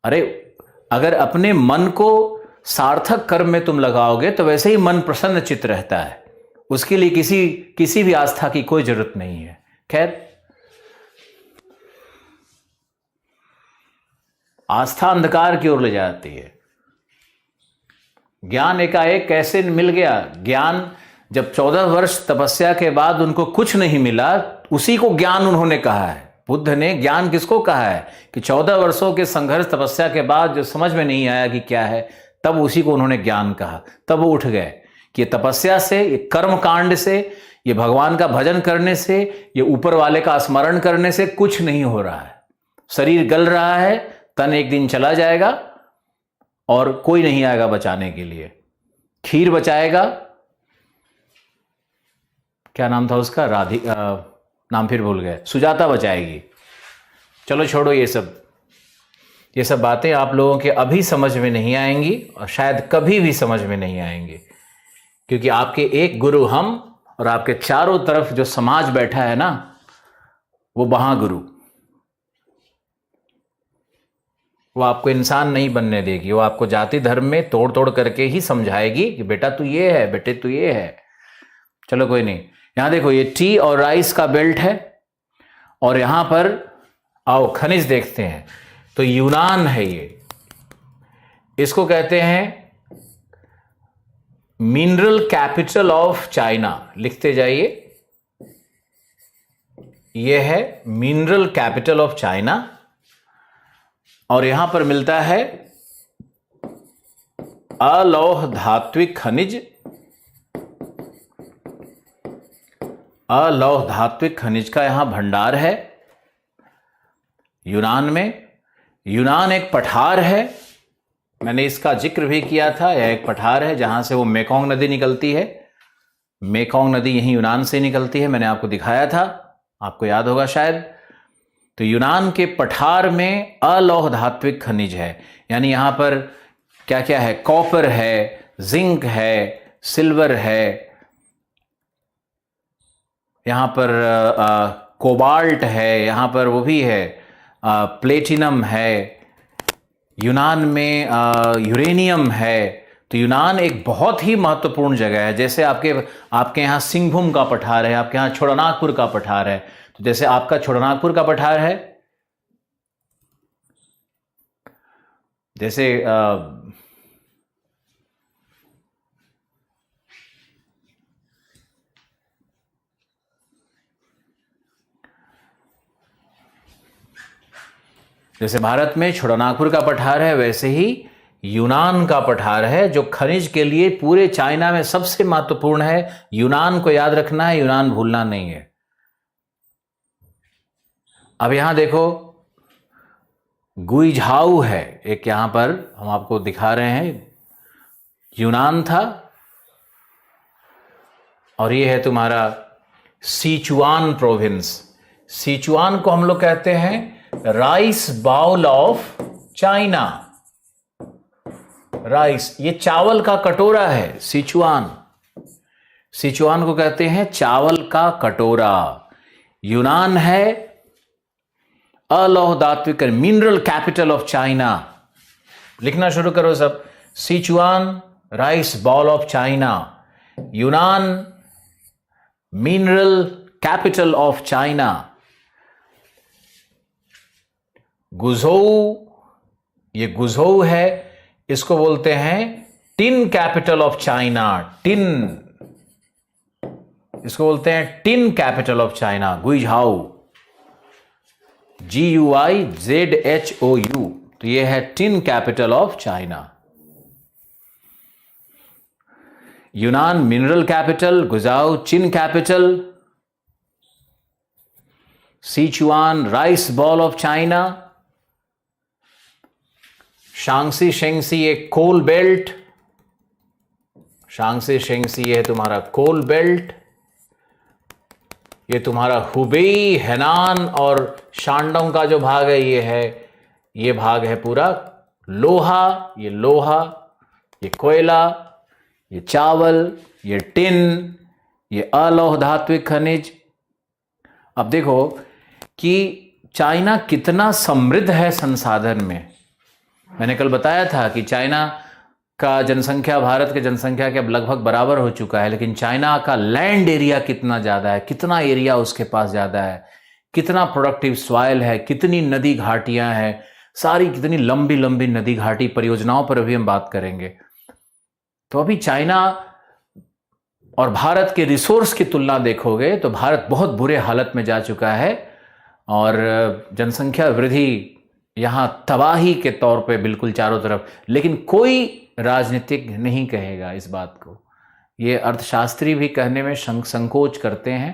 अरे अगर अपने मन को सार्थक कर्म में तुम लगाओगे तो वैसे ही मन प्रसन्न चित्त रहता है। उसके लिए किसी भी आस्था की कोई जरूरत नहीं है। खैर, आस्था अंधकार की ओर ले जाती है। ज्ञान एकाएक कैसे मिल गया? ज्ञान जब 14 वर्ष तपस्या के बाद उनको कुछ नहीं मिला, उसी को ज्ञान उन्होंने कहा है। बुद्ध ने ज्ञान किसको कहा है कि 14 वर्षों के संघर्ष तपस्या के बाद जो समझ में नहीं आया कि क्या है, तब उसी को उन्होंने ज्ञान कहा। तब वो उठ गए कि ये तपस्या से, ये कर्म कांड से, ये भगवान का भजन करने से, ये ऊपर वाले का स्मरण करने से कुछ नहीं हो रहा है। शरीर गल रहा है, तन एक दिन चला जाएगा और कोई नहीं आएगा बचाने के लिए। खीर बचाएगा, क्या नाम था उसका, नाम फिर भूल गए, सुजाता बचाएगी। चलो छोड़ो ये सब बातें आप लोगों के अभी समझ में नहीं आएंगी और शायद कभी भी समझ में नहीं आएंगी, क्योंकि आपके एक गुरु हम और आपके चारों तरफ जो समाज बैठा है ना, वो महागुरु, वो आपको इंसान नहीं बनने देगी। वो आपको जाति धर्म में तोड़ तोड़ करके ही समझाएगी कि बेटा तू ये है, बेटे तू ये है। चलो कोई नहीं। यहां देखो, ये टी और राइस का बेल्ट है, और यहां पर आओ खनिज देखते हैं। तो यूनान है ये, इसको कहते हैं मिनरल कैपिटल ऑफ चाइना। लिखते जाइए, ये है मिनरल कैपिटल ऑफ चाइना। और यहां पर मिलता है अलौह धात्विक खनिज। अलौह धात्विक खनिज का यहां भंडार है यूनान में। यूनान एक पठार है, मैंने इसका जिक्र भी किया था। यह एक पठार है जहां से वो मेकोंग नदी निकलती है। मेकोंग नदी यहीं यूनान से निकलती है, मैंने आपको दिखाया था, आपको याद होगा शायद। तो यूनान के पठार में अलौह धात्विक खनिज है, यानी यहां पर क्या क्या है, कॉपर है, जिंक है, सिल्वर है, यहां पर कोबाल्ट है, यहां पर वो भी है, प्लेटिनम है, यूनान में यूरेनियम है। तो यूनान एक बहुत ही महत्वपूर्ण जगह है। जैसे आपके यहाँ सिंहभूम का पठार है, आपके यहाँ छोटानागपुर का पठार है। तो जैसे आपका छोटानागपुर का पठार है, जैसे जैसे भारत में छोटानागपुर का पठार है, वैसे ही यूनान का पठार है, जो खनिज के लिए पूरे चाइना में सबसे महत्वपूर्ण है। यूनान को याद रखना है, यूनान भूलना नहीं है। अब यहां देखो, गुइझाऊ है एक, यहां पर हम आपको दिखा रहे हैं, यूनान था। और ये है तुम्हारा सिचुआन प्रोविंस। सिचुआन को हम लोग कहते हैं rice bowl of China. Rice, ये चावल का कटोरा है। सिचुआन को कहते हैं चावल का कटोरा। यूनान है अलौह धात्विक मिनरल कैपिटल ऑफ चाइना। लिखना शुरू करो सब। Sichuan rice bowl of China, Yunnan mineral capital of China. Guizhou, ये गुझोऊ है, इसको बोलते हैं tin capital of China. Tin, इसको बोलते हैं tin capital of China, Guizhou. GUIZHOU। तो ये है tin capital of China. Yunnan mineral capital, Guizhou tin capital, Sichuan rice bowl of China, Shanxi Shanxi एक कोल बेल्ट। शांगसी शेंगसी है तुम्हारा कोल बेल्ट। ये तुम्हारा हुबेई, हेनान और शांडोंग का जो भाग है, ये भाग है पूरा लोहा। ये लोहा, ये कोयला, ये चावल, ये टिन, ये अलौह धात्विक खनिज। अब देखो कि चाइना कितना समृद्ध है संसाधन में। मैंने कल बताया था कि चाइना का जनसंख्या भारत के जनसंख्या के अब लगभग बराबर हो चुका है, लेकिन चाइना का लैंड एरिया कितना ज़्यादा है, कितना एरिया उसके पास ज़्यादा है, कितना प्रोडक्टिव सॉइल है, कितनी नदी घाटियां हैं, सारी कितनी लंबी लंबी नदी घाटी परियोजनाओं पर अभी हम बात करेंगे। तो अभी चाइना और भारत के रिसोर्स की तुलना देखोगे तो भारत बहुत बुरे हालत में जा चुका है और जनसंख्या वृद्धि यहाँ तबाही के तौर पे बिल्कुल चारों तरफ। लेकिन कोई राजनीतिक नहीं कहेगा इस बात को। ये अर्थशास्त्री भी कहने में संकोच करते हैं।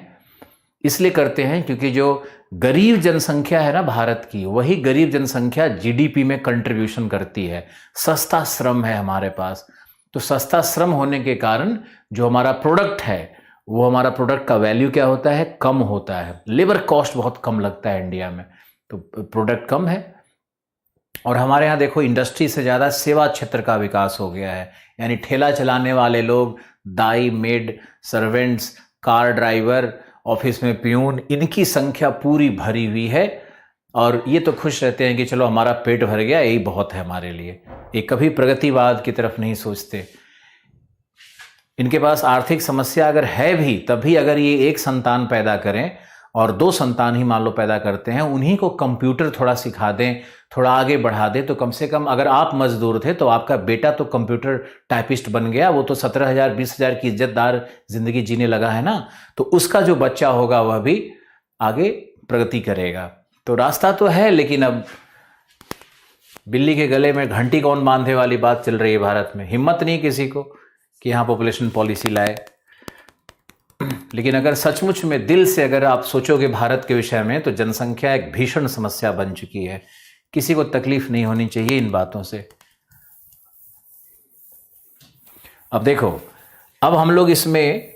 इसलिए करते हैं क्योंकि जो गरीब जनसंख्या है ना भारत की, वही गरीब जनसंख्या जीडीपी में कंट्रीब्यूशन करती है। सस्ता श्रम है हमारे पास, तो सस्ता श्रम होने के कारण जो हमारा प्रोडक्ट है, वो हमारा प्रोडक्ट का वैल्यू क्या होता है, कम होता है। लेबर कॉस्ट बहुत कम लगता है इंडिया में, तो प्रोडक्ट कम है। और हमारे यहाँ देखो इंडस्ट्री से ज़्यादा सेवा क्षेत्र का विकास हो गया है। यानी ठेला चलाने वाले लोग, दाई, maid, servants, car driver, office में प्यून, इनकी संख्या पूरी भरी हुई है। और ये तो खुश रहते हैं कि चलो हमारा पेट भर गया, यही बहुत है हमारे लिए। ये कभी प्रगतिवाद की तरफ नहीं सोचते। इनके पास आर्थिक समस्या अगर है भी, तभी अगर ये एक संतान पैदा करें और 2 संतान ही मान लो पैदा करते हैं, उन्हीं को कंप्यूटर थोड़ा सिखा दें, थोड़ा आगे बढ़ा दें, तो कम से कम अगर आप मजदूर थे तो आपका बेटा तो कंप्यूटर टाइपिस्ट बन गया, वो तो 17,000 20,000 की इज्जतदार जिंदगी जीने लगा है ना, तो उसका जो बच्चा होगा वह भी आगे प्रगति करेगा। तो रास्ता तो है, लेकिन अब बिल्ली के गले में घंटी कौन बांधे वाली बात चल रही है भारत में। हिम्मत नहीं किसी को कि यहाँ पॉपुलेशन पॉलिसी लाए। लेकिन अगर सचमुच में दिल से अगर आप सोचोगे भारत के विषय में, तो जनसंख्या एक भीषण समस्या बन चुकी है। किसी को तकलीफ नहीं होनी चाहिए इन बातों से। अब देखो, अब हम लोग इसमें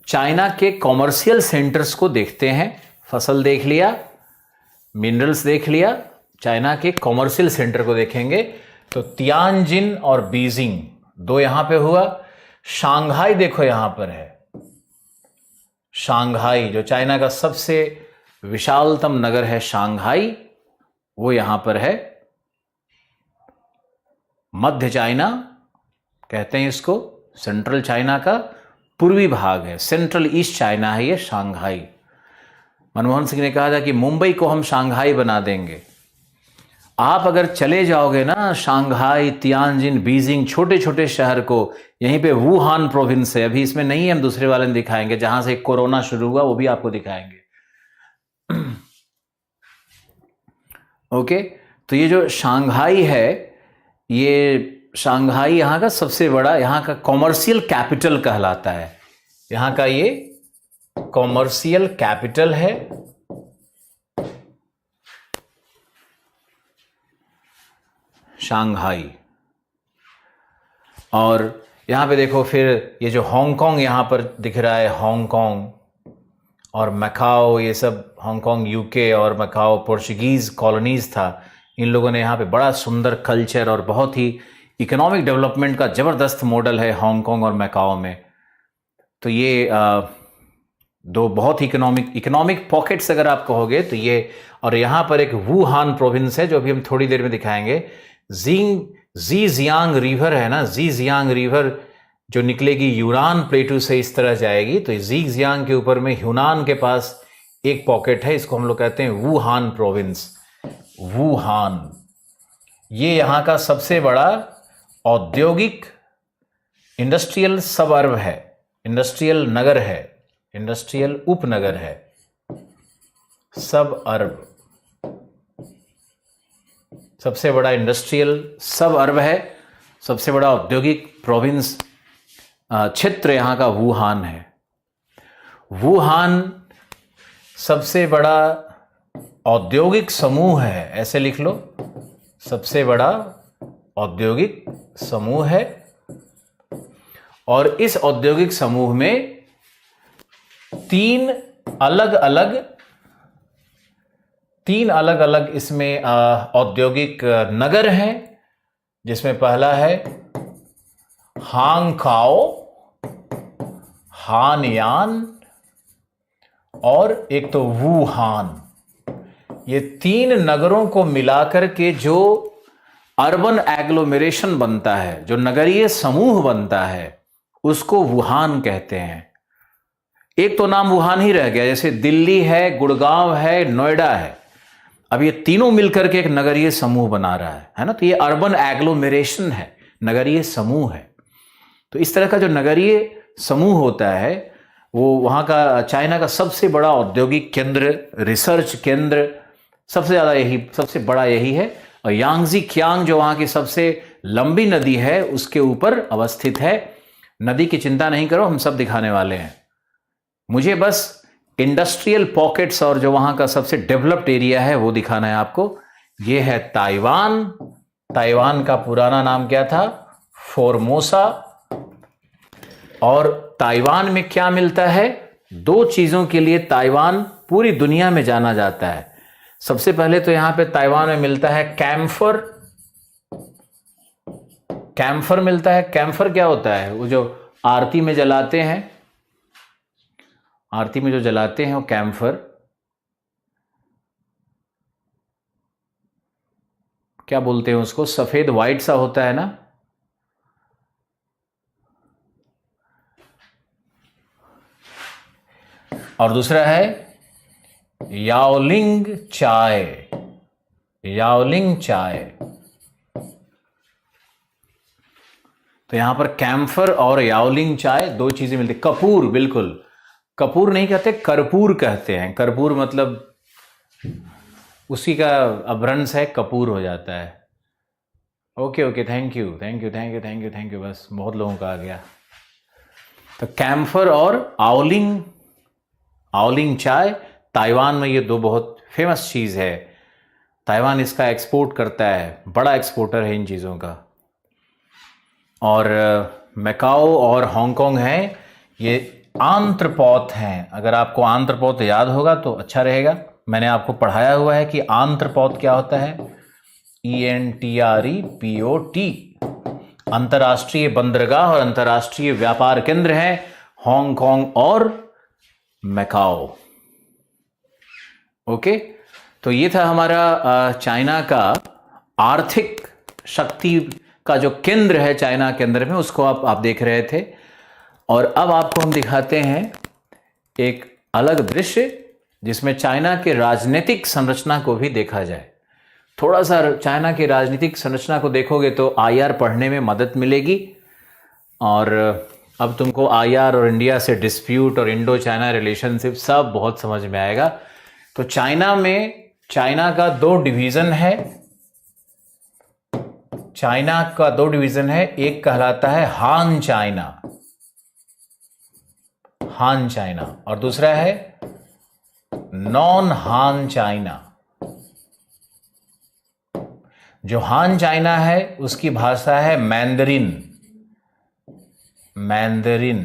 चाइना के कॉमर्शियल सेंटर्स को देखते हैं। फसल देख लिया, मिनरल्स देख लिया, चाइना के कॉमर्शियल सेंटर को देखेंगे। तो तियानजिन और बीजिंग 2 यहां पे हुआ। शांघाई देखो यहां पर है, शांघाई जो चाइना का सबसे विशालतम नगर है, शांघाई, वो यहां पर है। मध्य चाइना कहते हैं इसको, सेंट्रल चाइना का पूर्वी भाग है, सेंट्रल ईस्ट चाइना है ये शंघाई। मनमोहन सिंह ने कहा था कि मुंबई को हम शंघाई बना देंगे। आप अगर चले जाओगे ना शंघाई, तियानजिन, बीजिंग, छोटे छोटे शहर को, यहीं पे वुहान प्रोविंस है, अभी इसमें नहीं है, हम दूसरे वाले में दिखाएंगे, जहां से कोरोना शुरू हुआ वो भी आपको दिखाएंगे। ओके, तो ये जो शंघाई है, ये शंघाई यहाँ का सबसे बड़ा, यहाँ का कॉमर्शियल कैपिटल कहलाता है। यहाँ का ये कॉमर्शियल कैपिटल है। शंघाई। और यहाँ पे देखो फिर ये जो हांगकांग यहाँ पर दिख रहा है, हांगकांग और मैकाओ, ये सब हांगकांग यूके और मैकाओ पोर्चुगीज़ कॉलोनीज़ था। इन लोगों ने यहाँ पे बड़ा सुंदर कल्चर और बहुत ही इकोनॉमिक डेवलपमेंट का ज़बरदस्त मॉडल है हांगकांग और मैकाओ में। तो ये दो बहुत इकोनॉमिक पॉकेट्स अगर आप कहोगे तो ये, और यहाँ पर एक वुहान प्रोविंस है जो अभी हम थोड़ी देर में दिखाएंगे। ज़ीजियांग रिवर है ना, ज़ीजियांग रिवर जो निकलेगी यूनान प्लेटू से इस तरह जाएगी, तो ज़ीजियांग के ऊपर में यूनान के पास एक पॉकेट है, इसको हम लोग कहते हैं वुहान प्रोविंस। वुहान ये यहाँ का सबसे बड़ा औद्योगिक इंडस्ट्रियल सबअर्ब है, इंडस्ट्रियल नगर है, इंडस्ट्रियल उपनगर है, सबअर्ब, सबसे बड़ा इंडस्ट्रियल सबअर्ब है, सबसे बड़ा औद्योगिक प्रोविंस क्षेत्र यहाँ का वुहान है। वुहान सबसे बड़ा औद्योगिक समूह है, ऐसे लिख लो, सबसे बड़ा औद्योगिक समूह है। और इस औद्योगिक समूह में तीन अलग अलग इसमें औद्योगिक नगर हैं, जिसमें पहला है हांगकाओ, हानयान और एक तो वुहान। ये तीन नगरों को मिलाकर के जो अर्बन एग्लोमेरेशन बनता है, जो नगरीय समूह बनता है, उसको वुहान कहते हैं। एक तो नाम वुहान ही रह गया, जैसे दिल्ली है, गुड़गांव है, नोएडा है, अब ये तीनों मिलकर के एक नगरीय समूह बना रहा है ना, तो ये अर्बन एग्लोमेरेशन है, नगरीय समूह है। तो इस तरह का जो नगरीय समूह होता है वो वहाँ का चाइना का सबसे बड़ा औद्योगिक केंद्र, रिसर्च केंद्र, सबसे बड़ा यही है। और यांगजी कियांग जो वहाँ की सबसे लंबी नदी है उसके ऊपर अवस्थित है। नदी की चिंता नहीं करो, हम सब दिखाने वाले हैं। मुझे बस इंडस्ट्रियल पॉकेट्स और जो वहाँ का सबसे डेवलप्ड एरिया है वो दिखाना है आपको। ये है ताइवान। ताइवान का पुराना नाम क्या था? फोर्मोसा। और ताइवान में क्या मिलता है? दो चीजों के लिए ताइवान पूरी दुनिया में जाना जाता है। सबसे पहले तो यहां पे ताइवान में मिलता है कैम्फर। कैम्फर मिलता है। कैम्फर क्या होता है? वो जो आरती में जलाते हैं, आरती में जो जलाते हैं वो कैम्फर। क्या बोलते हैं उसको? सफेद व्हाइट सा होता है ना। और दूसरा है याओलिंग चाय। याओलिंग चाय। तो यहां पर कैम्फर और याओलिंग चाय दो चीजें मिलती। कपूर, बिल्कुल कपूर नहीं कहते, कर्पूर कहते हैं। कर्पूर मतलब उसी का अपभ्रंश है, कपूर हो जाता है। Okay okay, thank you thank you thank you thank you thank you. बस बहुत लोगों का आ गया। तो कैम्फर और आओलिंग, आओलिंग चाय, ताइवान में ये दो बहुत फेमस चीज़ है। ताइवान इसका एक्सपोर्ट करता है, बड़ा एक्सपोर्टर है इन चीज़ों का। और मैकाओ और हांगकांग है, ये आंत्रपौत हैं। अगर आपको आंत्रपौत याद होगा तो अच्छा रहेगा। मैंने आपको पढ़ाया हुआ है कि आंत्रपौत क्या होता है। ENTREPOT। अंतर्राष्ट्रीय बंदरगाह और अंतर्राष्ट्रीय व्यापार केंद्र है हांगकांग और मैकाओ। ओके, तो ये था हमारा चाइना का आर्थिक शक्ति का जो केंद्र है चाइना के अंदर में, उसको आप देख रहे थे। और अब आपको हम दिखाते हैं एक अलग दृश्य जिसमें चाइना के राजनीतिक संरचना को भी देखा जाए। थोड़ा सा चाइना की राजनीतिक संरचना को देखोगे तो आईआर पढ़ने में मदद मिलेगी, और अब तुमको आईआर और इंडिया से डिस्प्यूट और इंडो चाइना रिलेशनशिप सब बहुत समझ में आएगा। तो चाइना में चाइना का दो डिवीज़न है, चाइना का दो डिवीज़न है। एक कहलाता है हान चाइना, हान चाइना, और दूसरा है नॉन हान चाइना। जो हान चाइना है उसकी भाषा है मैंडरिन, मैंडरिन।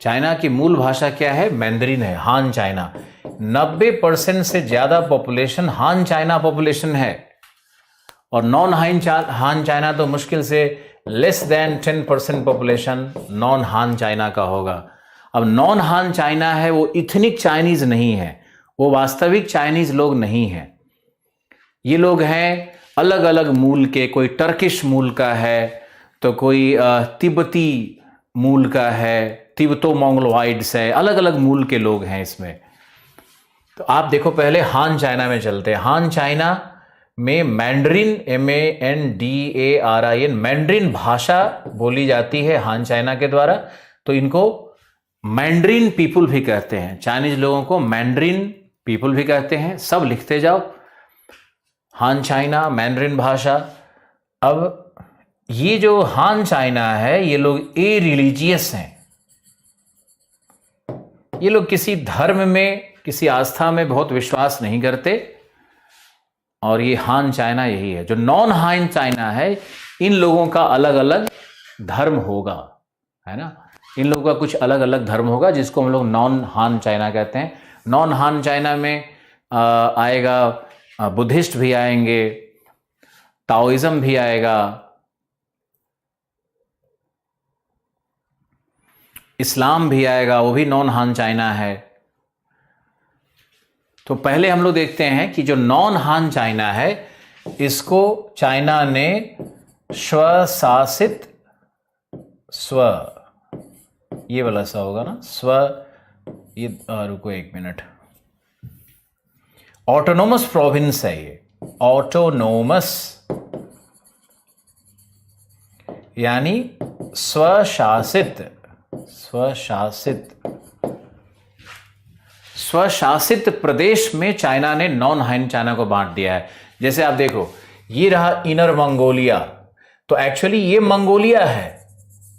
चाइना की मूल भाषा क्या है? मैंडरिन है, हान चाइना। 90% से ज़्यादा पॉपुलेशन हान चाइना पॉपुलेशन है, और नॉन हान चाइना तो मुश्किल से लेस देन 10% पॉपुलेशन नॉन हान चाइना का होगा। अब नॉन हान चाइना है वो इथनिक चाइनीज़ नहीं है, वो वास्तविक चाइनीज़ लोग नहीं हैं। ये लोग हैं अलग अलग मूल के, कोई टर्किश मूल का है तो कोई तिब्बती मूल का है, तिब्बतो मंगोलॉइड्स है, अलग अलग मूल के लोग हैं इसमें। तो आप देखो पहले हान चाइना में चलते हैं। हान चाइना में मैंडरिन, MANDARIN, मैंडरिन भाषा बोली जाती है हान चाइना के द्वारा। तो इनको मैंडरिन पीपुल भी कहते हैं, चाइनीज लोगों को मैंडरिन पीपुल भी कहते हैं। सब लिखते जाओ, हान चाइना, मैंडरिन भाषा। अब ये जो हान चाइना है ये लोग ए रिलीजियस हैं, ये लोग किसी धर्म में, किसी आस्था में बहुत विश्वास नहीं करते, और ये हान चाइना यही है। जो नॉन हान चाइना है इन लोगों का अलग अलग धर्म होगा, है ना, इन लोगों का कुछ अलग अलग धर्म होगा जिसको हम लोग नॉन हान चाइना कहते हैं। नॉन हान चाइना में आएगा बुद्धिस्ट भी आएंगे, ताओइज्म भी आएगा, इस्लाम भी आएगा, वो भी नॉन हान चाइना है। तो पहले हम लोग देखते हैं कि जो नॉन हान चाइना है इसको चाइना ने स्वशासित, स्व ये वाला सा होगा ना, स्व, ये रुको एक मिनट, ऑटोनोमस प्रोविंस है ये, ऑटोनोमस यानी स्वशासित, स्वशासित, स्वशासित प्रदेश में चाइना ने नॉन हान चाइना को बांट दिया है। जैसे आप देखो ये रहा इनर मंगोलिया, तो एक्चुअली ये मंगोलिया है,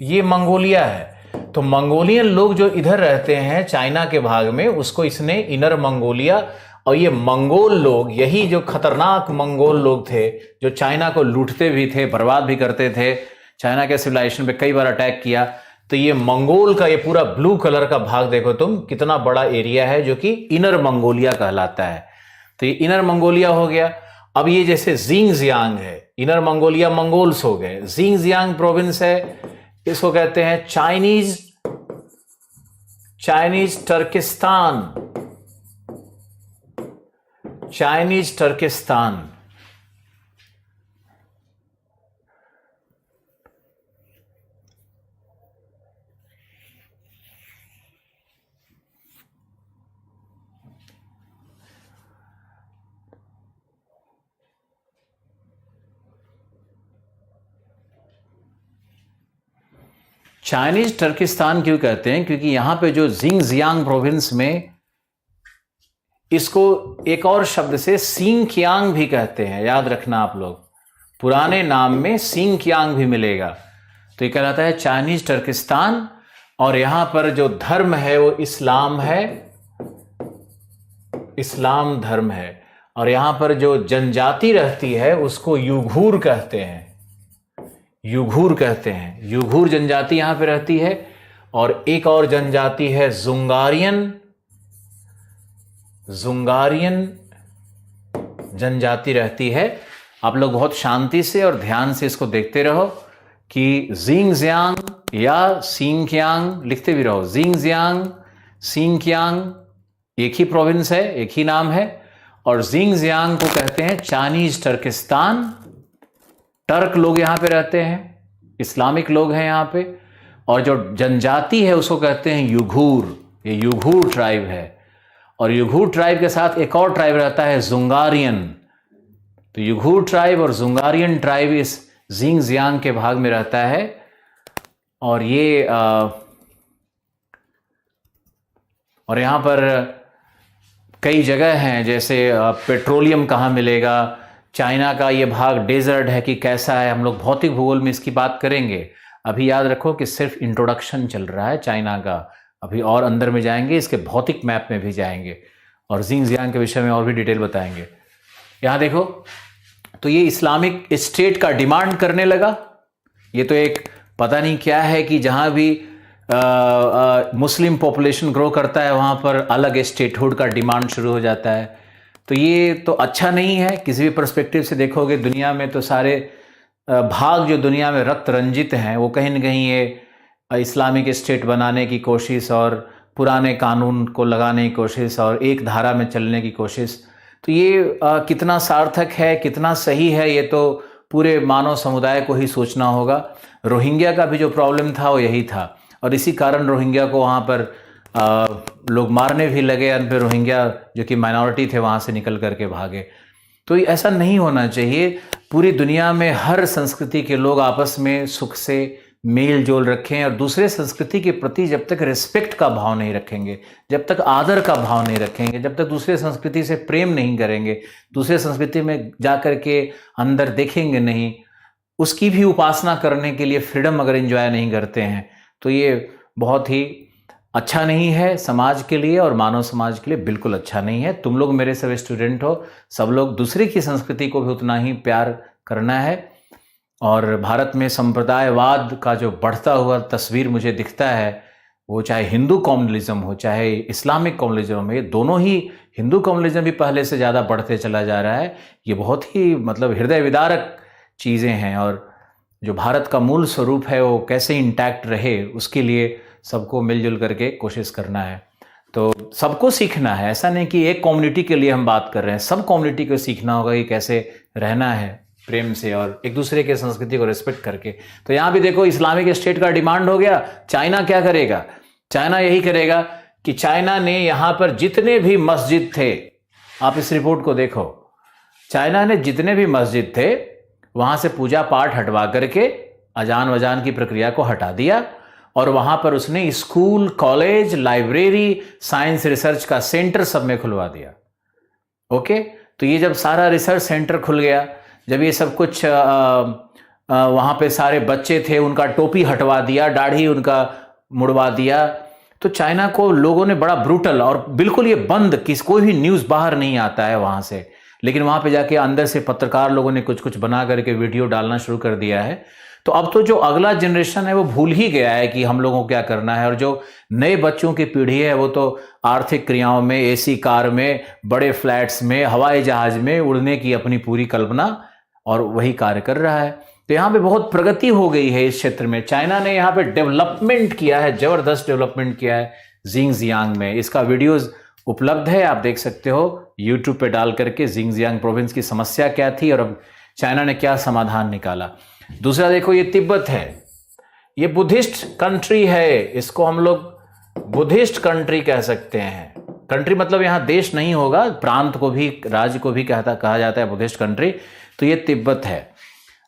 ये मंगोलिया है। तो मंगोलियन लोग जो इधर रहते हैं चाइना के भाग में, उसको इसने इनर मंगोलिया, और ये मंगोल लोग, यही जो खतरनाक मंगोल लोग थे जो चाइना को लूटते भी थे, बर्बाद भी करते थे, चाइना के सिविलाइजेशन पे कई बार अटैक किया। तो ये मंगोल का ये पूरा ब्लू कलर का भाग देखो तुम, कितना बड़ा एरिया है जो कि इनर मंगोलिया कहलाता है। तो ये इनर मंगोलिया हो गया। अब ये जैसे जिंगजियांग है, इनर मंगोलिया मंगोल्स हो गए, जिंगजियांग प्रोविंस है, इसको कहते हैं चाइनीज टर्किस्तान, चाइनीज टर्किस्तान। चाइनीज टर्किस्तान क्यों कहते हैं? क्योंकि यहां पे जो जिंगजियांग प्रोविंस में, इसको एक और शब्द से सिंकियांग भी कहते हैं, याद रखना आप लोग, पुराने नाम में सिंकियांग भी मिलेगा। तो ये कहलाता है चाइनीज टर्किस्तान। और यहां पर जो धर्म है वो इस्लाम है, इस्लाम धर्म है। और यहां पर जो जनजाति रहती है उसको युघूर कहते हैं, युघूर कहते हैं, युघूर जनजाति यहां पे रहती है। और एक और जनजाति है जुंगारियन, जुंगारियन जनजाति रहती है। आप लोग बहुत शांति से और ध्यान से इसको देखते रहो कि जिंगजियांग या सिंकियांग लिखते भी रहो, जिंगजियांग, सिंकियांग एक ही प्रोविंस है, एक ही नाम है। और जिंगजियांग को कहते हैं चाइनीज टर्किस्तान। टर्क लोग यहाँ पे रहते हैं, इस्लामिक लोग हैं यहाँ पे। और जो जनजाति है उसको कहते हैं युघूर, ये युघूर ट्राइब है। और युघूर ट्राइब के साथ एक और ट्राइब रहता है जुंगारियन। तो युघूर ट्राइब और जुंगारियन ट्राइब इस जिंगजियांग के भाग में रहता है। और ये और यहाँ पर कई जगह हैं, जैसे पेट्रोलियम कहाँ मिलेगा, चाइना का ये भाग डेजर्ट है कि कैसा है, हम लोग भौतिक भूगोल में इसकी बात करेंगे। अभी याद रखो कि सिर्फ इंट्रोडक्शन चल रहा है चाइना का, अभी और अंदर में जाएंगे, इसके भौतिक मैप में भी जाएंगे और जिंगजियांग के विषय में और भी डिटेल बताएंगे। यहाँ देखो, तो ये इस्लामिक स्टेट का डिमांड करने लगा। ये तो एक पता नहीं क्या है कि जहाँ भी मुस्लिम पॉपुलेशन ग्रो करता है वहाँ पर अलग स्टेटहुड का डिमांड शुरू हो जाता है। तो ये तो अच्छा नहीं है किसी भी पर्सपेक्टिव से देखोगे। दुनिया में तो सारे भाग जो दुनिया में रक्त रंजित हैं वो कहीं न कहीं ये इस्लामिक स्टेट बनाने की कोशिश और पुराने कानून को लगाने की कोशिश और एक धारा में चलने की कोशिश, तो ये कितना सार्थक है, कितना सही है, ये तो पूरे मानव समुदाय को ही सोचना होगा। रोहिंग्या का भी जो प्रॉब्लम था वो यही था और इसी कारण रोहिंग्या को वहाँ पर लोग मारने भी लगे। और फिर रोहिंग्या जो कि माइनॉरिटी थे वहाँ से निकल करके भागे। तो ऐसा नहीं होना चाहिए। पूरी दुनिया में हर संस्कृति के लोग आपस में सुख से मेल जोल रखें और दूसरे संस्कृति के प्रति जब तक रिस्पेक्ट का भाव नहीं रखेंगे, जब तक आदर का भाव नहीं रखेंगे, जब तक दूसरे संस्कृति से प्रेम नहीं करेंगे, दूसरे संस्कृति में जा कर के अंदर देखेंगे नहीं, उसकी भी उपासना करने के लिए फ्रीडम अगर एंजॉय नहीं करते हैं, तो ये बहुत ही अच्छा नहीं है समाज के लिए और मानव समाज के लिए बिल्कुल अच्छा नहीं है। तुम लोग मेरे सब स्टूडेंट हो, सब लोग दूसरे की संस्कृति को भी उतना ही प्यार करना है। और भारत में संप्रदायवाद का जो बढ़ता हुआ तस्वीर मुझे दिखता है, वो चाहे हिंदू कम्युनलिज्म हो चाहे इस्लामिक कम्युनलिज्म हो, ये दोनों ही, हिंदू कम्युनलिज्म भी पहले से ज़्यादा बढ़ते चला जा रहा है। ये बहुत ही मतलब हृदय विदारक चीज़ें हैं और जो भारत का मूल स्वरूप है वो कैसे इंटैक्ट रहे उसके लिए सबको मिलजुल करके कोशिश करना है। तो सबको सीखना है, ऐसा नहीं कि एक कम्युनिटी के लिए हम बात कर रहे हैं, सब कम्युनिटी को सीखना होगा कि कैसे रहना है प्रेम से और एक दूसरे के संस्कृति को रिस्पेक्ट करके। तो यहाँ भी देखो इस्लामिक स्टेट का डिमांड हो गया। चाइना क्या करेगा? चाइना यही करेगा कि चाइना ने यहाँ पर जितने भी मस्जिद थे, आप इस रिपोर्ट को देखो, चाइना ने जितने भी मस्जिद थे वहाँ से पूजा पाठ हटवा करके अजान वजान की प्रक्रिया को हटा दिया और वहाँ पर उसने school, college, library, science research का सेंटर सब में खुलवा दिया। ओके, तो ये जब सारा रिसर्च सेंटर खुल गया, जब ये सब कुछ वहाँ पे सारे बच्चे थे उनका टोपी हटवा दिया, दाढ़ी उनका मुड़वा दिया, तो चाइना को लोगों ने बड़ा ब्रूटल और बिल्कुल ये बंद कि कोई भी न्यूज़ बाहर नहीं आता है वहाँ से, लेकिन वहाँ पे जाके अंदर से पत्रकार लोगों ने कुछ कुछ बना करके वीडियो डालना शुरू कर दिया है। तो अब तो जो अगला जनरेशन है वो भूल ही गया है कि हम लोगों को क्या करना है और जो नए बच्चों की पीढ़ी है वो तो आर्थिक क्रियाओं में, एसी कार में, बड़े फ्लैट्स में, हवाई जहाज में उड़ने की अपनी पूरी कल्पना और वही कार्य कर रहा है। तो यहाँ पे बहुत प्रगति हो गई है इस क्षेत्र में। चाइना ने यहाँ पे डेवलपमेंट किया है, जबरदस्त डेवलपमेंट किया है जिंगजियांग में। इसका वीडियोज उपलब्ध है, आप देख सकते हो यूट्यूब पे डाल करके जिंगजियांग प्रोविंस की समस्या क्या थी और अब चाइना ने क्या समाधान निकाला। दूसरा देखो, ये तिब्बत है, ये बुद्धिस्ट कंट्री है, इसको हम लोग बुद्धिस्ट कंट्री कह सकते हैं। कंट्री मतलब यहाँ देश नहीं होगा, प्रांत को भी, राज्य को भी कहा जाता है बुद्धिस्ट कंट्री। तो ये तिब्बत है।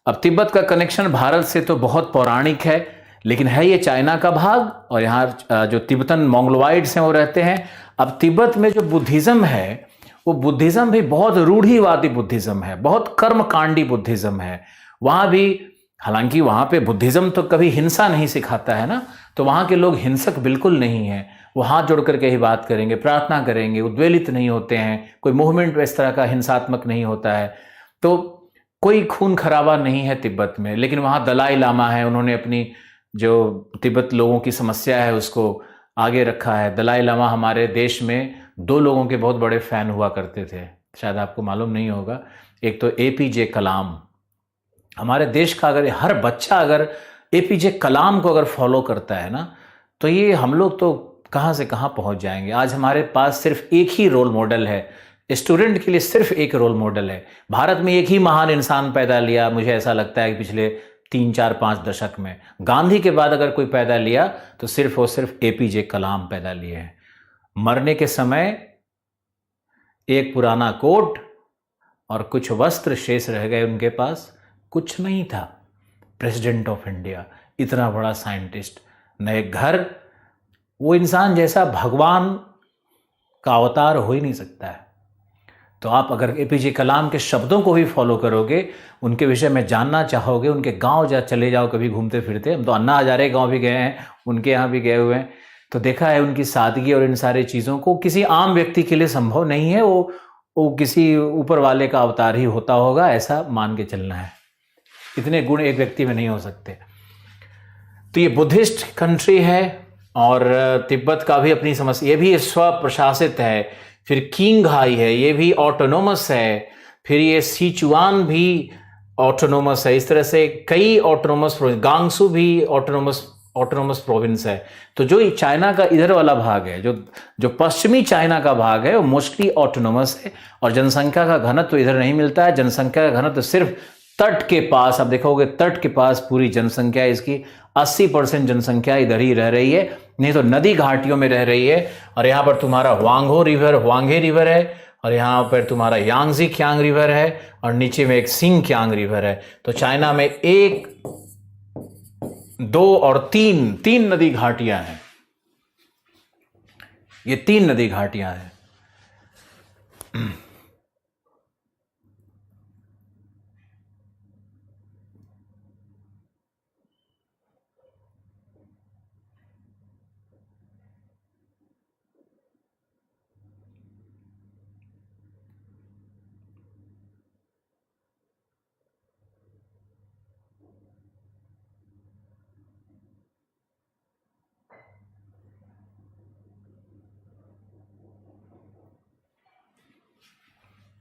अब तिब्बत का कनेक्शन भारत से तो बहुत पौराणिक है, लेकिन है ये चाइना का भाग और यहाँ जो तिब्बतन मोंगलोइड्स हैं वो रहते हैं। अब तिब्बत में जो बुद्धिज्म है वो बुद्धिज्म भी बहुत रूढ़िवादी बुद्धिज्म है, बहुत कर्मकांडी बुद्धिज्म है। वहाँ भी, हालांकि वहाँ पे बुद्धिज्म तो कभी हिंसा नहीं सिखाता है ना, तो वहाँ के लोग हिंसक बिल्कुल नहीं हैं। वो हाथ जोड़ करके ही बात करेंगे, प्रार्थना करेंगे, उद्वेलित नहीं होते हैं, कोई मूवमेंट इस तरह का हिंसात्मक नहीं होता है। तो कोई खून खराबा नहीं है तिब्बत में। लेकिन वहाँ दलाई लामा है, उन्होंने अपनी जो तिब्बत लोगों की समस्या है उसको आगे रखा है। दलाई लामा हमारे देश में 2 लोगों के बहुत बड़े फैन हुआ करते थे, शायद आपको मालूम नहीं होगा। एक तो APJ कलाम, हमारे देश का अगर हर बच्चा अगर APJ कलाम को अगर फॉलो करता है ना, तो ये हम लोग तो कहाँ से कहाँ पहुँच जाएंगे। आज हमारे पास सिर्फ एक ही रोल मॉडल है स्टूडेंट के लिए सिर्फ एक रोल मॉडल है। भारत में एक ही महान इंसान पैदा लिया, मुझे ऐसा लगता है कि पिछले 3 4 5 दशक में, गांधी के बाद अगर कोई पैदा लिया तो सिर्फ और सिर्फ एपीजे कलाम पैदा लिए हैं। मरने के समय एक पुराना कोट और कुछ वस्त्र शेष रह गए उनके पास, कुछ नहीं था। प्रेसिडेंट ऑफ इंडिया, इतना बड़ा साइंटिस्ट, न एक घर, वो इंसान जैसा भगवान का अवतार हो ही नहीं सकता है। तो आप अगर एपीजे कलाम के शब्दों को भी फॉलो करोगे, उनके विषय में जानना चाहोगे, उनके गांव चले जाओ कभी घूमते फिरते, हम तो अन्ना हजारे गांव भी गए हैं, उनके यहाँ भी गए हुए हैं, तो देखा है उनकी सादगी और इन सारी चीज़ों को किसी आम व्यक्ति के लिए संभव नहीं है। वो किसी ऊपर वाले का अवतार ही होता होगा, ऐसा मान के चलना है। इतने गुण एक व्यक्ति में नहीं हो सकते। तो ये बुद्धिस्ट कंट्री है और तिब्बत का भी अपनी समस्या, ये भी स्व प्रशासित है। फिर किंगहाई है, ये भी ऑटोनोमस है। फिर ये सिचुआन भी ऑटोनोमस है। इस तरह से कई ऑटोनोमस, गांगसू भी ऑटोनोमस प्रोविंस है। तो जो चाइना का इधर वाला भाग है, जो पश्चिमी चाइना का भाग है, वो मोस्टली ऑटोनोमस है। और जनसंख्या का घनत्व तो इधर नहीं मिलता है। जनसंख्या का घनत्व तो सिर्फ तट के पास, आप देखोगे तट के पास पूरी जनसंख्या, इसकी 80% जनसंख्या इधर ही रह रही है, नहीं तो नदी घाटियों में रह रही है। और यहाँ पर तुम्हारा वांगे रिवर है, और यहाँ पर तुम्हारा यांगजी क्यांग रिवर है, और नीचे में एक सिंग क्यांग रिवर है। तो चाइना में 1, 2 और 3 नदी घाटियां हैं। ये 3 नदी घाटियां हैं।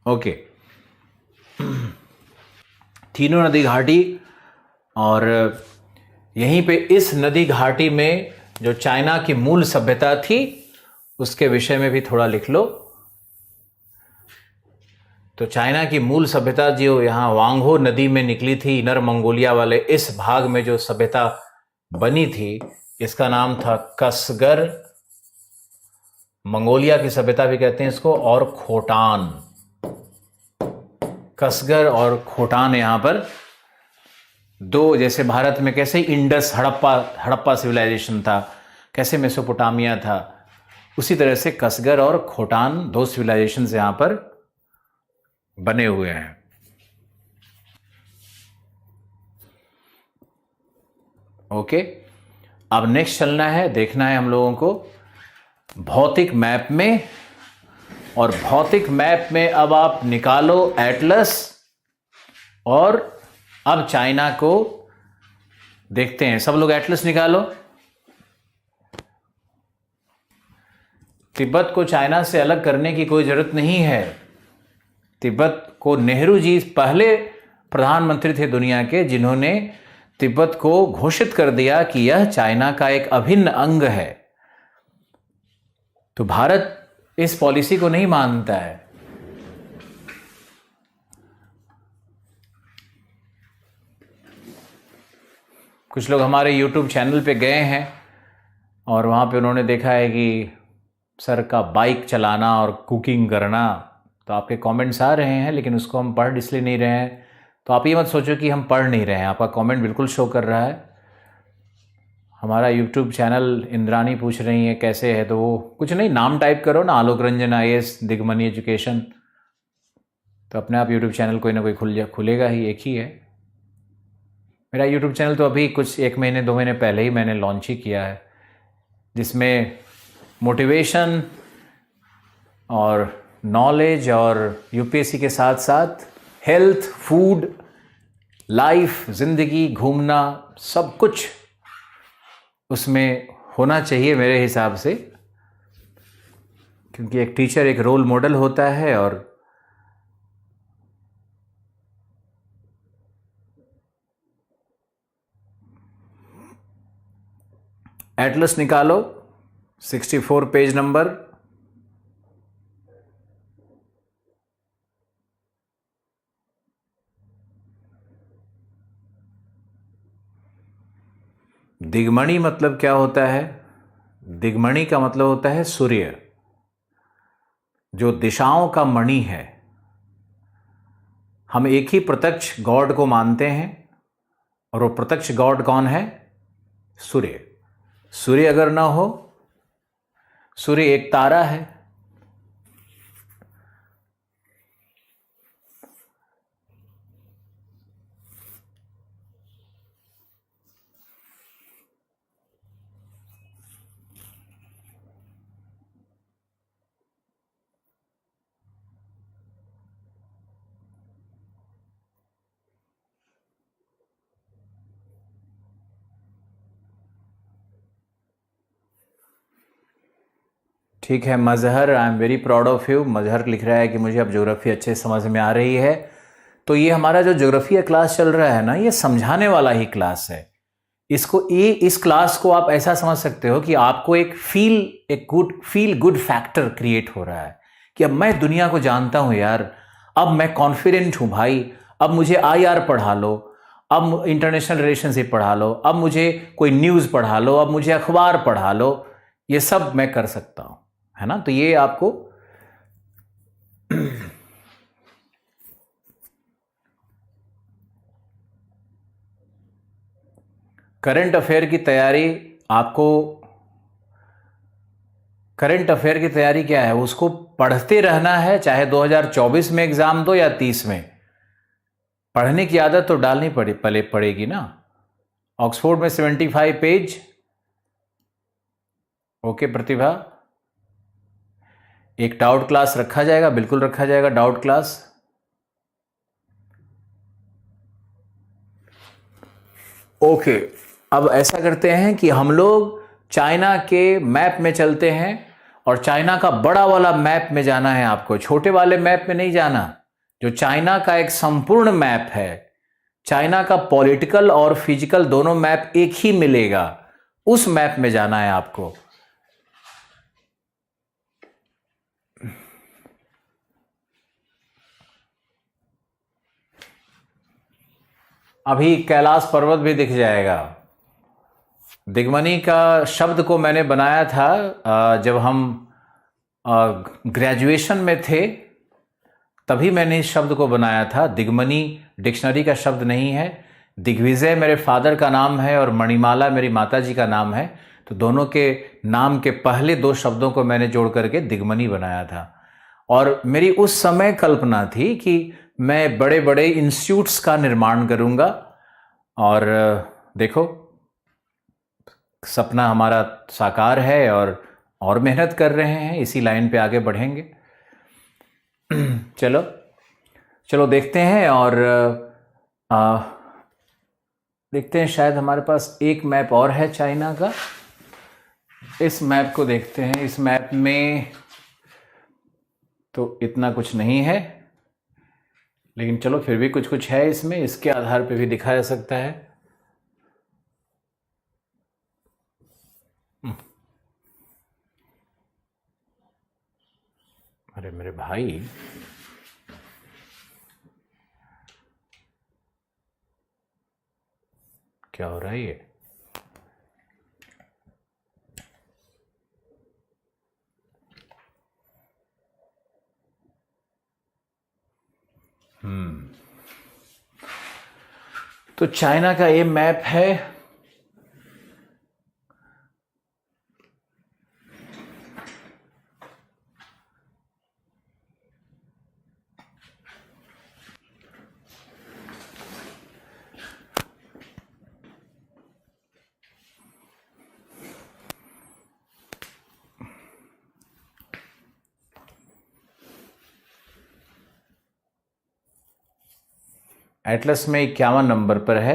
ओके, तीनों नदी घाटी, और यहीं पे इस नदी घाटी में जो चाइना की मूल सभ्यता थी उसके विषय में भी थोड़ा लिख लो। तो चाइना की मूल सभ्यता जो यहाँ वांगहो नदी में निकली थी, इनर मंगोलिया वाले इस भाग में जो सभ्यता बनी थी, इसका नाम था कसगर। मंगोलिया की सभ्यता भी कहते हैं इसको, और खोटान। कसगर और खोटान यहाँ पर 2, जैसे भारत में कैसे इंडस हड़प्पा सिविलाइजेशन था, कैसे मेसोपोटामिया था, उसी तरह से कसगर और खोटान 2 सिविलाइजेशन यहाँ पर बने हुए हैं। ओके, अब नेक्स्ट चलना है, देखना है हम लोगों को भौतिक मैप में। और भौतिक मैप में अब आप निकालो एटलस, और अब चाइना को देखते हैं। सब लोग एटलस निकालो। तिब्बत को चाइना से अलग करने की कोई जरूरत नहीं है। तिब्बत को नेहरू जी पहले प्रधानमंत्री थे दुनिया के, जिन्होंने तिब्बत को घोषित कर दिया कि यह चाइना का एक अभिन्न अंग है। तो भारत इस पॉलिसी को नहीं मानता है। कुछ लोग हमारे YouTube चैनल पे गए हैं और वहाँ पे उन्होंने देखा है कि सर का बाइक चलाना और कुकिंग करना, तो आपके कमेंट्स आ रहे हैं, लेकिन उसको हम पढ़ इसलिए नहीं रहे हैं। तो आप ये मत सोचो कि हम पढ़ नहीं रहे हैं, आपका कमेंट बिल्कुल शो कर रहा है। हमारा YouTube चैनल, इंद्रानी पूछ रही है कैसे है, तो वो कुछ नहीं, नाम टाइप करो ना, आलोक रंजन IAS दिगमनी एजुकेशन, तो अपने आप YouTube चैनल कोई ना कोई खुलेगा ही, एक ही है। मेरा YouTube चैनल तो अभी कुछ 1 महीने 2 महीने पहले ही मैंने लॉन्च ही किया है, जिसमें मोटिवेशन और नॉलेज और UPSC के साथ साथ हेल्थ, फूड, लाइफ, ज़िंदगी, घूमना, सब कुछ उसमें होना चाहिए मेरे हिसाब से, क्योंकि एक टीचर एक रोल मॉडल होता है। और एटलस निकालो, 64 पेज नंबर। दिग्मणि मतलब क्या होता है? दिग्मणि का मतलब होता है सूर्य, जो दिशाओं का मणि है। हम एक ही प्रत्यक्ष गॉड को मानते हैं, और वो प्रत्यक्ष गॉड कौन है? सूर्य। सूर्य अगर ना हो, सूर्य एक तारा है। ठीक है Mazhar, I am very proud of you. Mazhar लिख रहा है कि मुझे अब ज्योग्राफी अच्छे समझ में आ रही है। तो ये हमारा जो ज्योग्राफी का क्लास चल रहा है ना, ये समझाने वाला ही क्लास है। इस क्लास को आप ऐसा समझ सकते हो कि आपको एक फील गुड फैक्टर क्रिएट हो रहा है कि अब मैं दुनिया को जानता हूं यार, अब मैं कॉन्फिडेंट हूं भाई, अब मुझे IR पढ़ा लो, अब इंटरनेशनल रिलेशनशिप पढ़ा लो, अब मुझे कोई न्यूज़ पढ़ा लो, अब मुझे अखबार पढ़ा लो, ये सब मैं कर सकता हूं, है ना। तो ये आपको करंट अफेयर की तैयारी, आपको करंट अफेयर की तैयारी क्या है, उसको पढ़ते रहना है, चाहे 2024 में एग्जाम दो या 30 में। पढ़ने की आदत तो डालनी पड़ेगी ना। ऑक्सफोर्ड में 75 पेज। ओके प्रतिभा, एक डाउट क्लास रखा जाएगा, बिल्कुल रखा जाएगा डाउट क्लास। ओके, अब ऐसा करते हैं कि हम लोग चाइना के मैप में चलते हैं, और चाइना का बड़ा वाला मैप में जाना है आपको, छोटे वाले मैप में नहीं जाना। जो चाइना का एक संपूर्ण मैप है, चाइना का पॉलिटिकल और फिजिकल दोनों मैप एक ही मिलेगा, उस मैप में जाना है आपको। अभी कैलाश पर्वत भी दिख जाएगा। दिग्मणि का शब्द को मैंने बनाया था जब हम ग्रेजुएशन में थे, तभी मैंने इस शब्द को बनाया था। दिग्मणि डिक्शनरी का शब्द नहीं है। दिग्विजय मेरे फादर का नाम है और मणिमाला मेरी माताजी का नाम है, तो दोनों के नाम के पहले 2 शब्दों को मैंने जोड़ करके दिग्मणि बनाया था। और मेरी उस समय कल्पना थी कि मैं बड़े बड़े इंस्टीट्यूट्स का निर्माण करूंगा, और देखो सपना हमारा साकार है, और मेहनत कर रहे हैं, इसी लाइन पे आगे बढ़ेंगे। चलो चलो देखते हैं, और देखते हैं, शायद हमारे पास एक मैप और है चाइना का। इस मैप को देखते हैं। इस मैप में तो इतना कुछ नहीं है, लेकिन चलो फिर भी कुछ कुछ है इसमें, इसके आधार पे भी दिखाया जा सकता है। अरे मेरे भाई, क्या हो रहा है ये? तो चाइना का ये मैप है। एटलस में 51 नंबर पर है।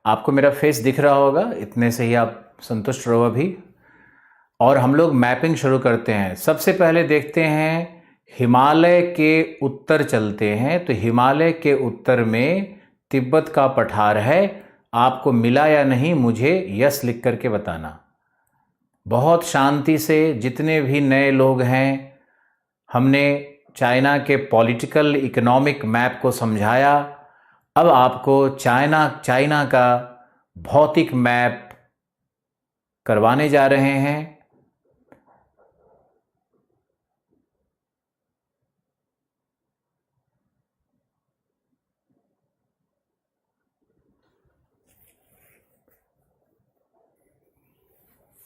आपको मेरा फेस दिख रहा होगा, इतने से ही आप संतुष्ट रहो अभी। और हम लोग मैपिंग शुरू करते हैं। सबसे पहले देखते हैं, हिमालय के उत्तर चलते हैं। तो हिमालय के उत्तर में तिब्बत का पठार है। आपको मिला या नहीं मुझे यस लिख करके बताना। बहुत शांति से, जितने भी नए लोग हैं, हमने चाइना के पॉलिटिकल इकोनॉमिक मैप को समझाया। अब आपको चाइना का भौतिक मैप करवाने जा रहे हैं।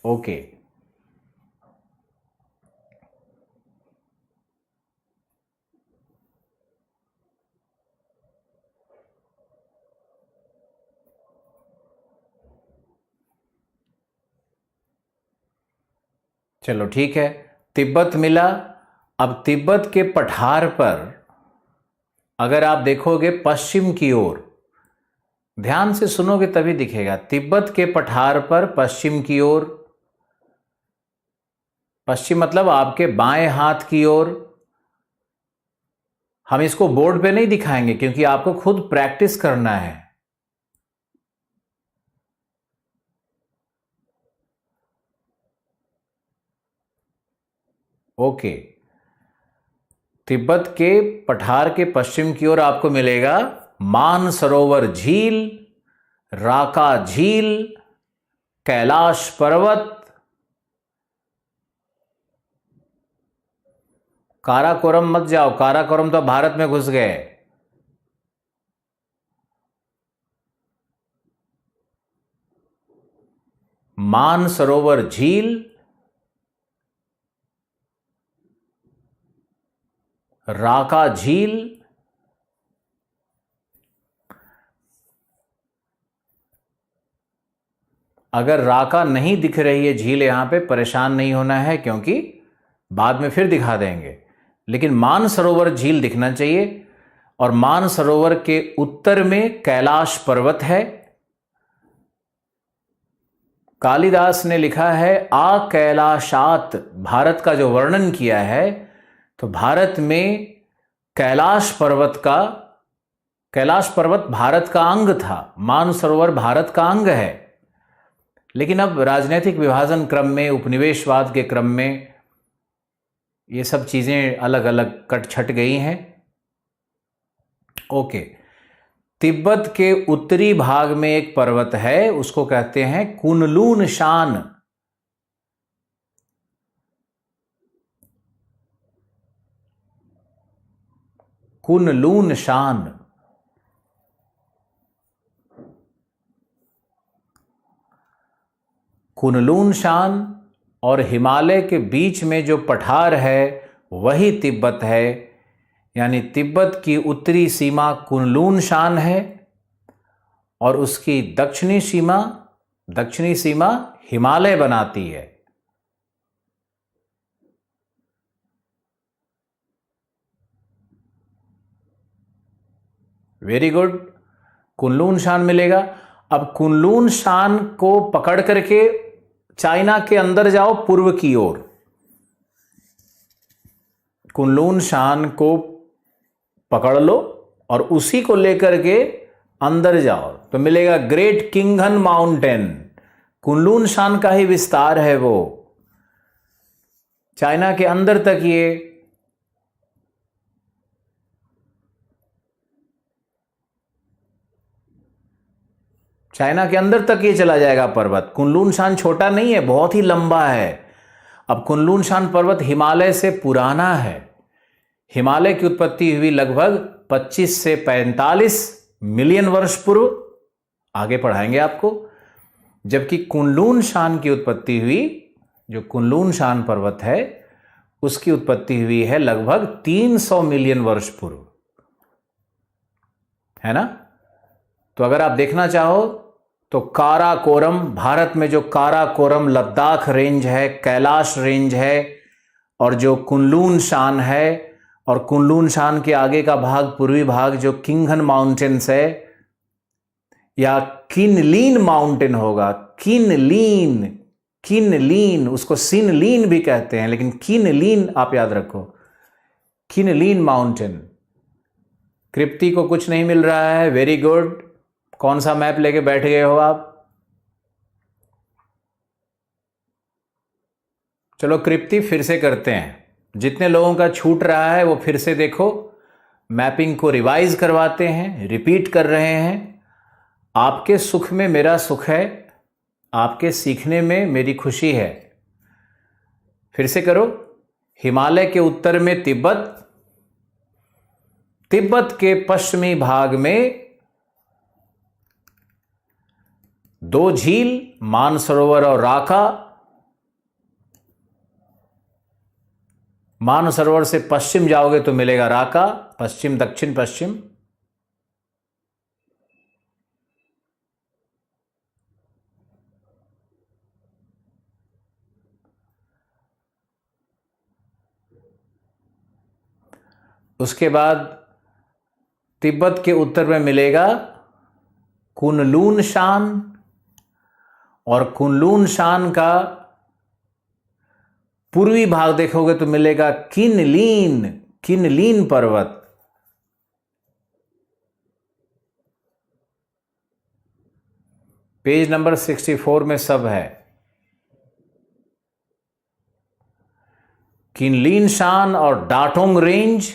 ओके, चलो ठीक है, तिब्बत मिला। अब तिब्बत के पठार पर अगर आप देखोगे पश्चिम की ओर, ध्यान से सुनोगे तभी दिखेगा, तिब्बत के पठार पर पश्चिम की ओर, पश्चिम मतलब आपके बाएं हाथ की ओर। हम इसको बोर्ड पे नहीं दिखाएंगे क्योंकि आपको खुद प्रैक्टिस करना है। ओके, तिब्बत के पठार के पश्चिम की ओर आपको मिलेगा मानसरोवर झील, राका झील, कैलाश पर्वत, काराकोरम मत जाओ, काराकोरम तो भारत में घुस गए। मानसरोवर झील, राका झील, अगर राका नहीं दिख रही है झील यहां पे, परेशान नहीं होना है क्योंकि बाद में फिर दिखा देंगे, लेकिन मानसरोवर झील दिखना चाहिए। और मानसरोवर के उत्तर में कैलाश पर्वत है। कालिदास ने लिखा है आ कैलाशात, भारत का जो वर्णन किया है, तो भारत में कैलाश पर्वत भारत का अंग था, मानसरोवर भारत का अंग है। लेकिन अब राजनीतिक विभाजन क्रम में, उपनिवेशवाद के क्रम में ये सब चीजें अलग अलग कट छट गई हैं। ओके, तिब्बत के उत्तरी भाग में एक पर्वत है, उसको कहते हैं कुनलून शान। कुनलून शान, कुनलून शान और हिमालय के बीच में जो पठार है वही तिब्बत है। यानी तिब्बत की उत्तरी सीमा कुनलून शान है और उसकी दक्षिणी सीमा हिमालय बनाती है। वेरी गुड, कुनलून शान मिलेगा। अब कुनलून शान को पकड़ करके चाइना के अंदर जाओ, पूर्व की ओर। कुनलून शान को पकड़ लो और उसी को लेकर के अंदर जाओ तो मिलेगा ग्रेट किंगहन माउंटेन। कुनलून शान का ही विस्तार है वो, चाइना के अंदर तक ये चाइना के अंदर तक ये चला जाएगा पर्वत। कुनलून शान छोटा नहीं है, बहुत ही लंबा है। अब कुनलून शान पर्वत हिमालय से पुराना है। हिमालय की उत्पत्ति हुई लगभग 25 से 45 मिलियन वर्ष पूर्व, आगे पढ़ाएंगे आपको। जबकि कुनलून शान की उत्पत्ति हुई, जो कुनलून शान पर्वत है उसकी उत्पत्ति हुई है लगभग 300 मिलियन वर्ष पूर्व, है ना। तो अगर आप देखना चाहो तो काराकोरम, भारत में जो काराकोरम लद्दाख रेंज है, कैलाश रेंज है, और जो कुनलून शान है, और कुनलून शान के आगे का भाग, पूर्वी भाग जो किंगहन माउंटेन्स है या किनलीन माउंटेन होगा, किनलीन, उसको सिनलीन भी कहते हैं, लेकिन किनलीन आप याद रखो, किनलीन माउंटेन। कृप्ति को कुछ नहीं मिल रहा है, वेरी गुड। कौन सा मैप लेके बैठ गए हो आप? चलो कृप्ति फिर से करते हैं, जितने लोगों का छूट रहा है वो फिर से देखो, मैपिंग को रिवाइज करवाते हैं, रिपीट कर रहे हैं। आपके सुख में मेरा सुख है, आपके सीखने में मेरी खुशी है। फिर से करो। हिमालय के उत्तर में तिब्बत, तिब्बत के पश्चिमी भाग में 2 झील, मानसरोवर और राका। मानसरोवर से पश्चिम जाओगे तो मिलेगा राका, पश्चिम दक्षिण पश्चिम। उसके बाद तिब्बत के उत्तर में मिलेगा कुनलून शान, और कुनलून शान का पूर्वी भाग देखोगे तो मिलेगा किनलीन, किनलीन पर्वत। पेज नंबर 64 में सब है। किनलीन शान और डाटोंग रेंज।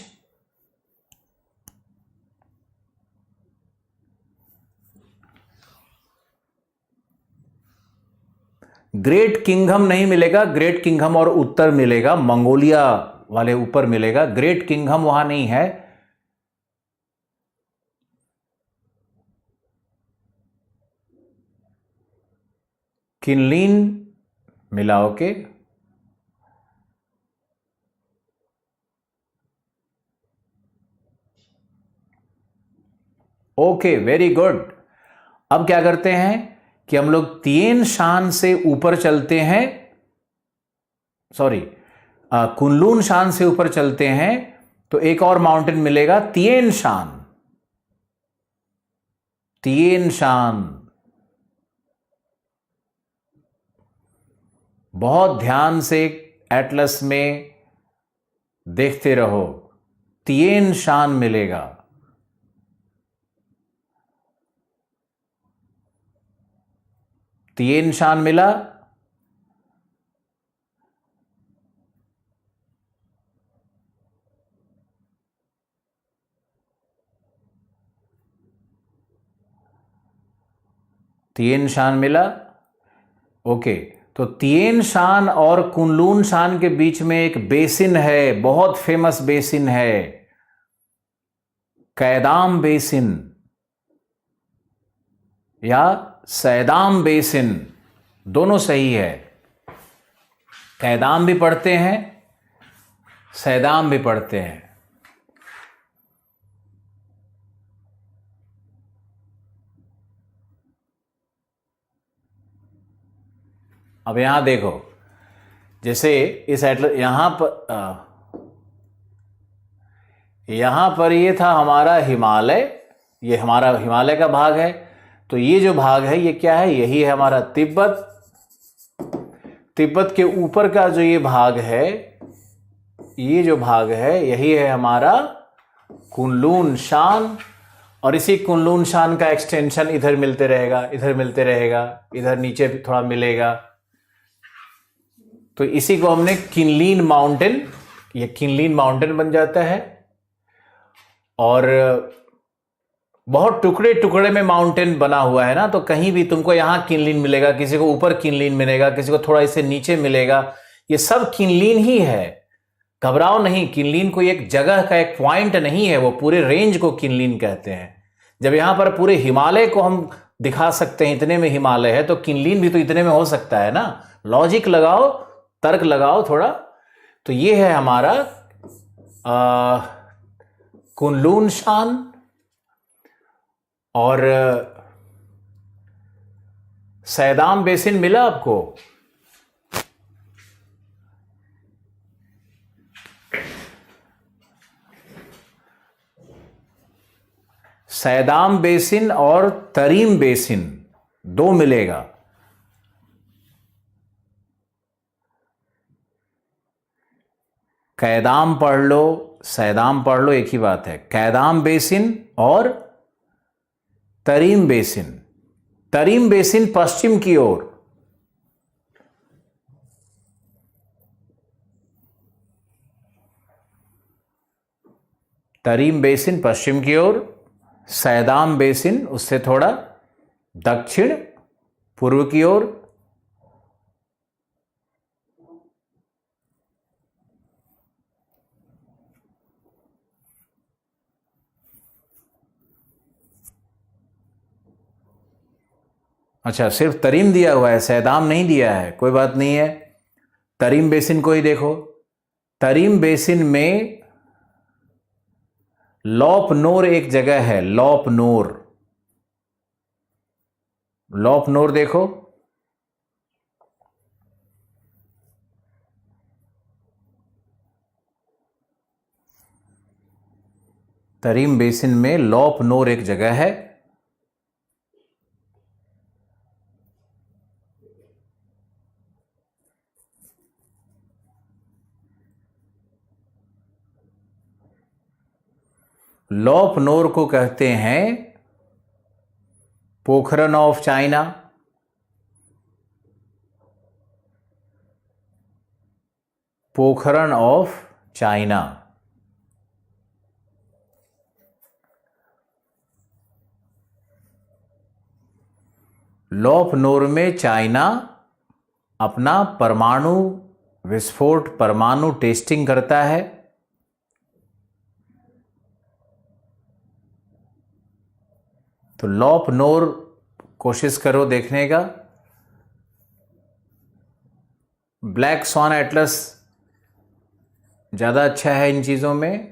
ग्रेट किंगडम नहीं मिलेगा, ग्रेट किंगडम और उत्तर मिलेगा, मंगोलिया वाले ऊपर मिलेगा, ग्रेट किंगडम वहां नहीं है। किनलीन मिलाओ के ओके, वेरी गुड। अब क्या करते हैं कि हम लोग तिएन शान से ऊपर चलते हैं, सॉरी कुनलून शान से ऊपर चलते हैं तो एक और माउंटेन मिलेगा तिएन शान, तिएन शान। बहुत ध्यान से एटलस में देखते रहो, तिएन शान मिलेगा। तिएन शान मिला। तिएन शान मिला। ओके, तो तिएन शान और कुनलून शान के बीच में एक बेसिन है, बहुत फेमस बेसिन है, कैदाम बेसिन या सैदाम बेसिन, दोनों सही है। कैदाम भी पढ़ते हैं, सैदाम भी पढ़ते हैं। अब यहां देखो, जैसे इस एटलस यहां पर ये था हमारा हिमालय, ये हमारा हिमालय का भाग है। तो ये जो भाग है ये क्या है, यही है हमारा तिब्बत। तिब्बत के ऊपर का जो ये भाग है, ये जो भाग है यही है हमारा कुनलून शान, और इसी कुनलून शान का एक्सटेंशन इधर मिलते रहेगा, इधर मिलते रहेगा, इधर नीचे भी थोड़ा मिलेगा। तो इसी को हमने किनलीन माउंटेन, ये किनलीन माउंटेन बन जाता है। और बहुत टुकड़े टुकड़े में माउंटेन बना हुआ है ना, तो कहीं भी तुमको यहां किनलीन मिलेगा, किसी को ऊपर किनलीन मिलेगा, किसी को थोड़ा इससे नीचे मिलेगा, ये सब किनलीन ही है। घबराओ नहीं, किनलीन कोई एक जगह का एक पॉइंट नहीं है, वो पूरे रेंज को किनलीन कहते हैं। जब यहां पर पूरे हिमालय को हम दिखा सकते हैं, इतने में हिमालय है, तो किनलीन भी तो इतने में हो सकता है ना। लॉजिक लगाओ, तर्क लगाओ थोड़ा। तो ये है हमारा कुनलून शान। और सैदाम बेसिन मिला आपको? सैदाम बेसिन और तरीम बेसिन दो मिलेगा। कैदाम पढ़ लो, सैदाम पढ़ लो, एक ही बात है। कैदाम बेसिन और तरीम बेसिन। तरीम बेसिन पश्चिम की ओर, तरीम बेसिन पश्चिम की ओर, सैदाम बेसिन उससे थोड़ा दक्षिण पूर्व की ओर, अच्छा, सिर्फ तरीम दिया हुआ है, सैदाम नहीं दिया है, कोई बात नहीं है। तरीम बेसिन को ही देखो। तरीम बेसिन में लौपनोर एक जगह है, लौपनोर। लौपनोर देखो। तरीम बेसिन में लौपनोर एक जगह है। लौपनोर को कहते हैं Pokhran of China. Pokhran of China. Lop Nur में चाइना अपना परमाणु विस्फोट, परमाणु टेस्टिंग करता है। तो लौपनोर कोशिश करो देखने का। ब्लैक स्वान एटलस ज़्यादा अच्छा है इन चीज़ों में।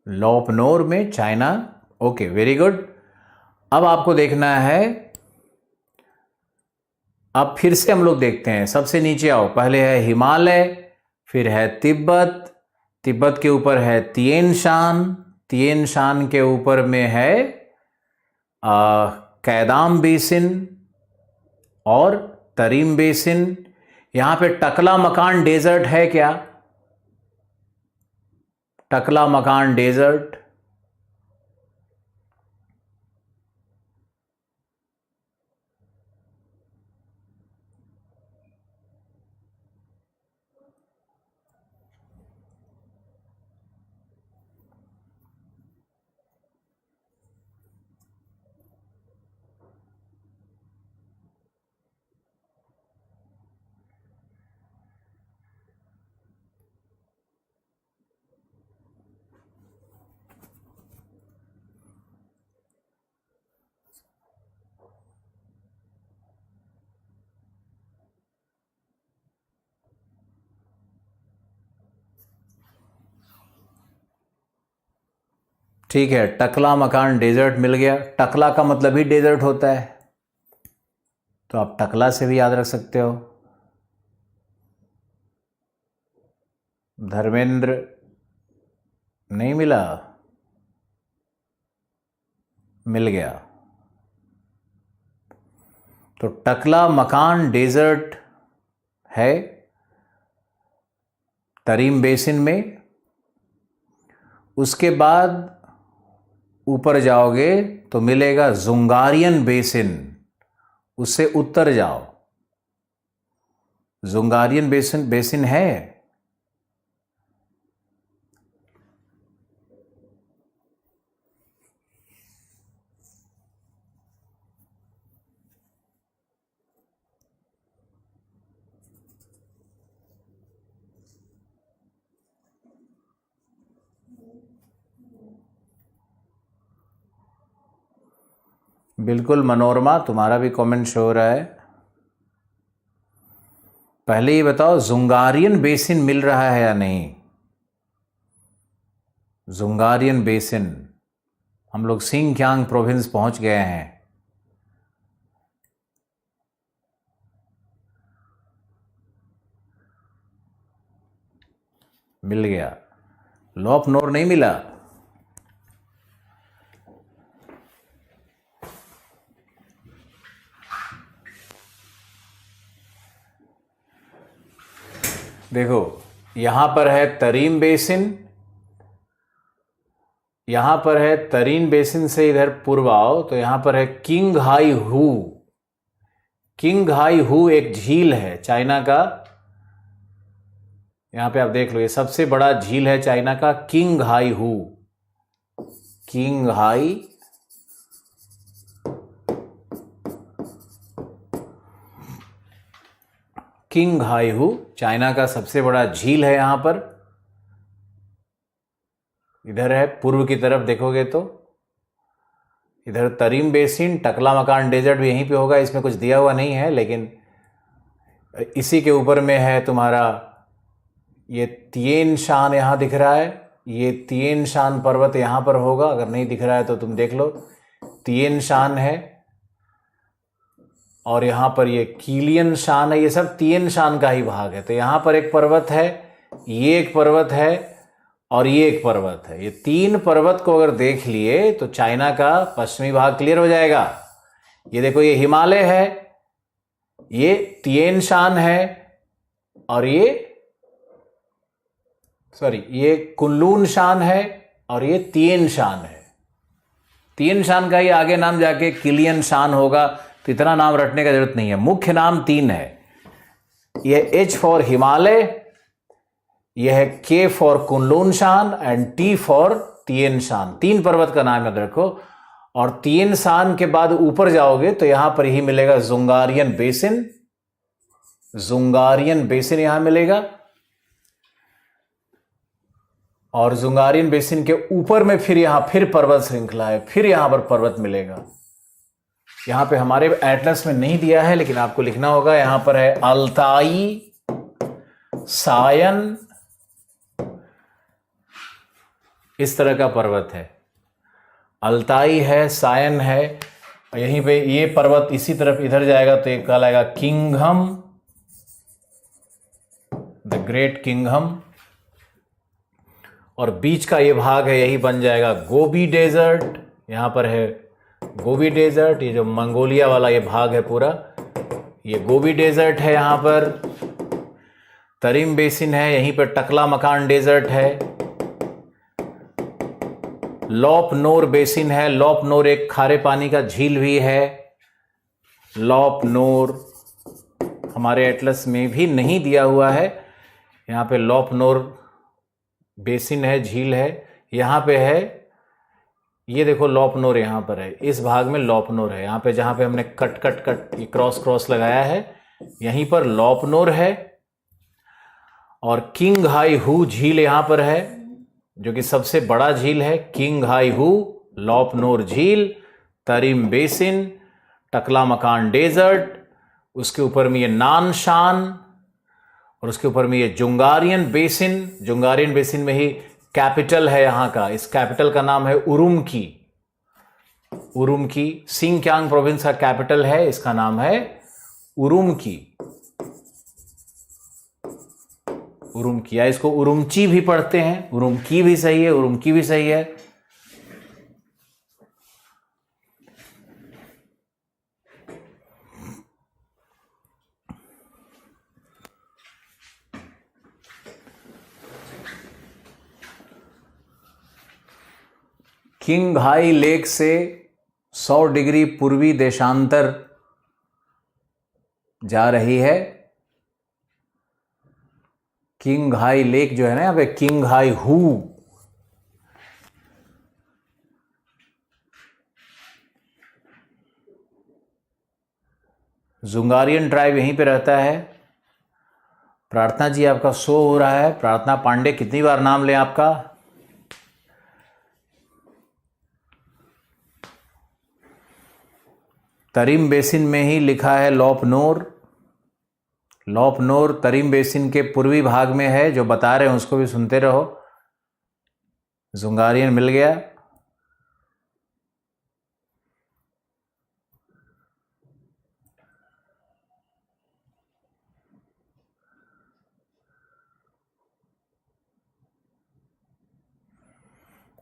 लौपनोर में चाइना। Okay, very good. अब आपको देखना है, अब फिर से हम लोग देखते हैं, सबसे नीचे आओ। पहले है हिमालय, फिर है तिब्बत, तिब्बत के ऊपर है तिएन शान, तिएन शान के ऊपर में है कैदाम बेसिन और तरीम बेसिन। यहां पे टकला मकान डेजर्ट है क्या? टकला मकान डेजर्ट। ठीक है, टकला मकान डेजर्ट मिल गया। टकला का मतलब ही डेजर्ट होता है, तो आप टकला से भी याद रख सकते हो। धर्मेंद्र नहीं मिला? मिल गया। तो टकला मकान डेजर्ट है तरीम बेसिन में। उसके बाद ऊपर जाओगे तो मिलेगा जुंगारियन बेसिन, उससे उत्तर जाओ। जुंगारियन बेसिन बेसिन है। बिल्कुल मनोरमा, तुम्हारा भी कमेंट शो हो रहा है। पहले ये बताओ जुंगारियन बेसिन मिल रहा है या नहीं? जुंगारियन बेसिन, हम लोग सिंकियांग प्रोविंस पहुंच गए हैं। मिल गया। लौपनोर नहीं मिला? देखो, यहां पर है तरीम बेसिन, यहां पर है तरीन बेसिन से इधर पूर्व आओ तो यहां पर है किंग हाई हू। किंग हाई हू एक झील है चाइना का। यहां पे आप देख लो, ये सबसे बड़ा झील है चाइना का, किंग हाई हू। किंग हाई किंगहाई चाइना का सबसे बड़ा झील है यहाँ पर, इधर है पूर्व की तरफ देखोगे तो। इधर तरीम बेसिन, टकलामकान डेजर्ट भी यहीं पे होगा, इसमें कुछ दिया हुआ नहीं है, लेकिन इसी के ऊपर में है तुम्हारा ये तिएन शान, यहाँ दिख रहा है, ये तिएन शान पर्वत यहाँ पर होगा, अगर नहीं दिख रहा है तो तुम देख लो, तिएन शान है। और यहाँ पर ये कीलियन शान है, ये सब तिएन शान का ही भाग है। तो यहाँ पर एक पर्वत है, ये एक पर्वत है और ये एक पर्वत है। ये तीन पर्वत को अगर देख लिए तो चाइना का पश्चिमी भाग क्लियर हो जाएगा। ये देखो, ये हिमालय है, ये तिएन शान है और ये कुनलुन शान है और ये तिएन शान है। तिएन शान का ही आगे नाम जाके किलियन शान होगा, तो इतना नाम रटने का जरूरत नहीं है। मुख्य नाम तीन है, ये H फॉर हिमालय, यह है K फॉर कुनलुन शान एंड T फॉर तिएन शान। तीन पर्वत का नाम याद रखो। और तिएन शान के बाद ऊपर जाओगे तो यहां पर ही मिलेगा जुंगारियन बेसिन, जुंगारियन बेसिन यहां मिलेगा। और जुंगारियन बेसिन के ऊपर में फिर यहां फिर पर्वत श्रृंखला है, फिर यहां पर पर्वत मिलेगा। यहां पे हमारे एटलस में नहीं दिया है, लेकिन आपको लिखना होगा। यहां पर है अल्ताई, सायन, इस तरह का पर्वत है। अल्ताई है, सायन है, यहीं पे ये पर्वत इसी तरफ इधर जाएगा तो एक कहलाएगा किंघम, द ग्रेट किंघम। और बीच का ये भाग है, यही बन जाएगा गोबी डेजर्ट। यहां पर है गोबी डेजर्ट, ये जो मंगोलिया वाला ये भाग है पूरा, ये गोबी डेजर्ट है। यहां पर तरीम बेसिन है, यहीं पर टकलामकान डेजर्ट है। लॉप नोर बेसिन है, लॉप नोर एक खारे पानी का झील भी है। लॉप नोर हमारे एटलस में भी नहीं दिया हुआ है। यहाँ पे लॉप नोर बेसिन है, झील है, यहाँ पे है, ये देखो लॉप नोर यहाँ पर है, इस भाग में लॉप नोर है। यहाँ पे जहाँ पे हमने कट कट कट ये क्रॉस क्रॉस लगाया है, यहीं पर लॉप नोर है। और किंगहाई झील यहाँ पर है, जो कि सबसे बड़ा झील है। किंगहाई लॉप नोर झील, तरीम बेसिन, टकलामकान डेजर्ट, उसके ऊपर में ये नानशान, और उसके ऊपर में ये जुंगारियन बेसिन। जुंगारियन बेसिन में ही कैपिटल है यहाँ का, इस कैपिटल का नाम है उरुमकी। उरुमकी सिंकियांग प्रोविंस का कैपिटल है, इसका नाम है उरुमकी। उरुमकी, या इसको उरुमची भी पढ़ते हैं, उरुमकी भी सही है, उरुमकी भी सही है। किंगहाई लेक से 100 डिग्री पूर्वी देशांतर जा रही है। किंगहाई लेक जो है ना, यहाँ पे किंगहाई जुंगारियन ट्राइब यहीं पे रहता है। प्रार्थना जी आपका शो हो रहा है। प्रार्थना पांडे, कितनी बार नाम लें आपका? तरीम बेसिन में ही लिखा है लॉप नोर। लॉप नोर तरीम बेसिन के पूर्वी भाग में है, जो बता रहे हैं उसको भी सुनते रहो। जुंगारियन मिल गया।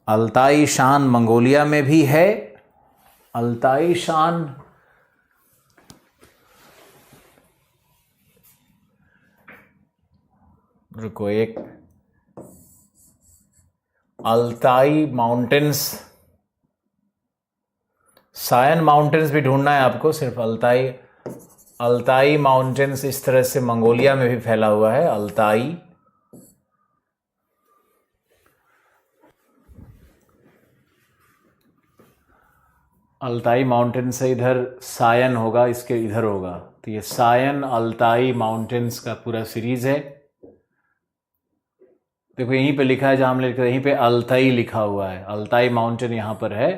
अल्ताई शान मंगोलिया में भी है। अल्ताई शान रुको, एक अल्ताई माउंटेन्स, सायन माउंटेन्स भी ढूंढना है आपको, सिर्फ अल्ताई। अल्ताई माउंटेन्स इस तरह से मंगोलिया में भी फैला हुआ है। अल्ताई, अल्ताई माउंटेन से इधर सायन होगा, इसके इधर होगा, तो ये सायन अल्ताई माउंटेन्स का पूरा सीरीज है। देखो यहीं पे लिखा है, जहां हम लिखा है यहीं पे अल्ताई लिखा हुआ है, अल्ताई माउंटेन यहां पर है।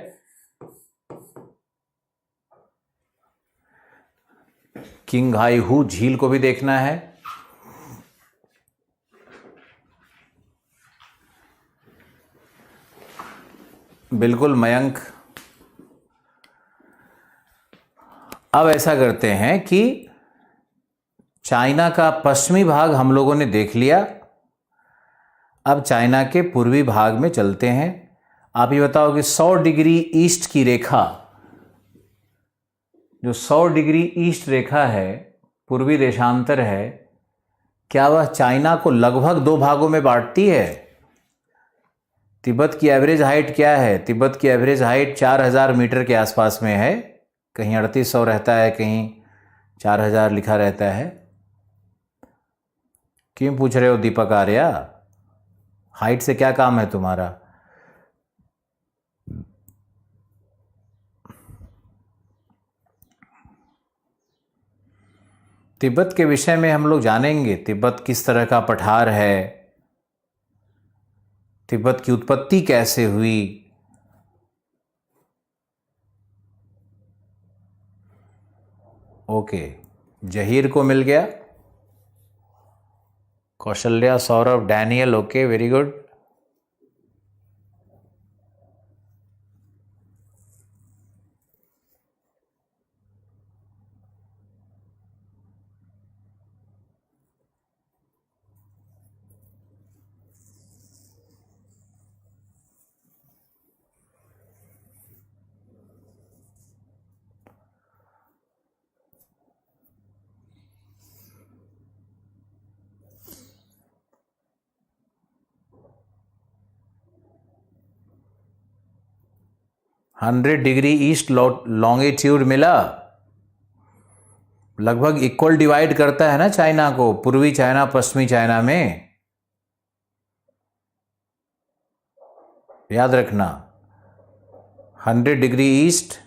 किंगहाई झील को भी देखना है। बिल्कुल मयंक। अब ऐसा करते हैं कि चाइना का पश्चिमी भाग हम लोगों ने देख लिया, अब चाइना के पूर्वी भाग में चलते हैं। आप ये बताओ कि 100 डिग्री ईस्ट की रेखा, जो 100 डिग्री ईस्ट रेखा है, पूर्वी देशांतर है, क्या वह चाइना को लगभग 2 भागों में बांटती है? तिब्बत की एवरेज हाइट क्या है? तिब्बत की एवरेज हाइट 4000 मीटर के आसपास में है, कहीं 3800 रहता है, कहीं 4000 लिखा रहता है। क्यों पूछ रहे हो दीपक आर्या? हाइट से क्या काम है तुम्हारा? तिब्बत के विषय में हम लोग जानेंगे, तिब्बत किस तरह का पठार है, तिब्बत की उत्पत्ति कैसे हुई। ओके, जहीर को मिल गया, Kaushalya, Saurabh, Daniel, okay very good. Hundred degree east longitude मिला, लगभग इक्वल डिवाइड करता है ना चाइना को, पूर्वी चाइना पश्चिमी चाइना में, याद रखना। 100 डिग्री ईस्ट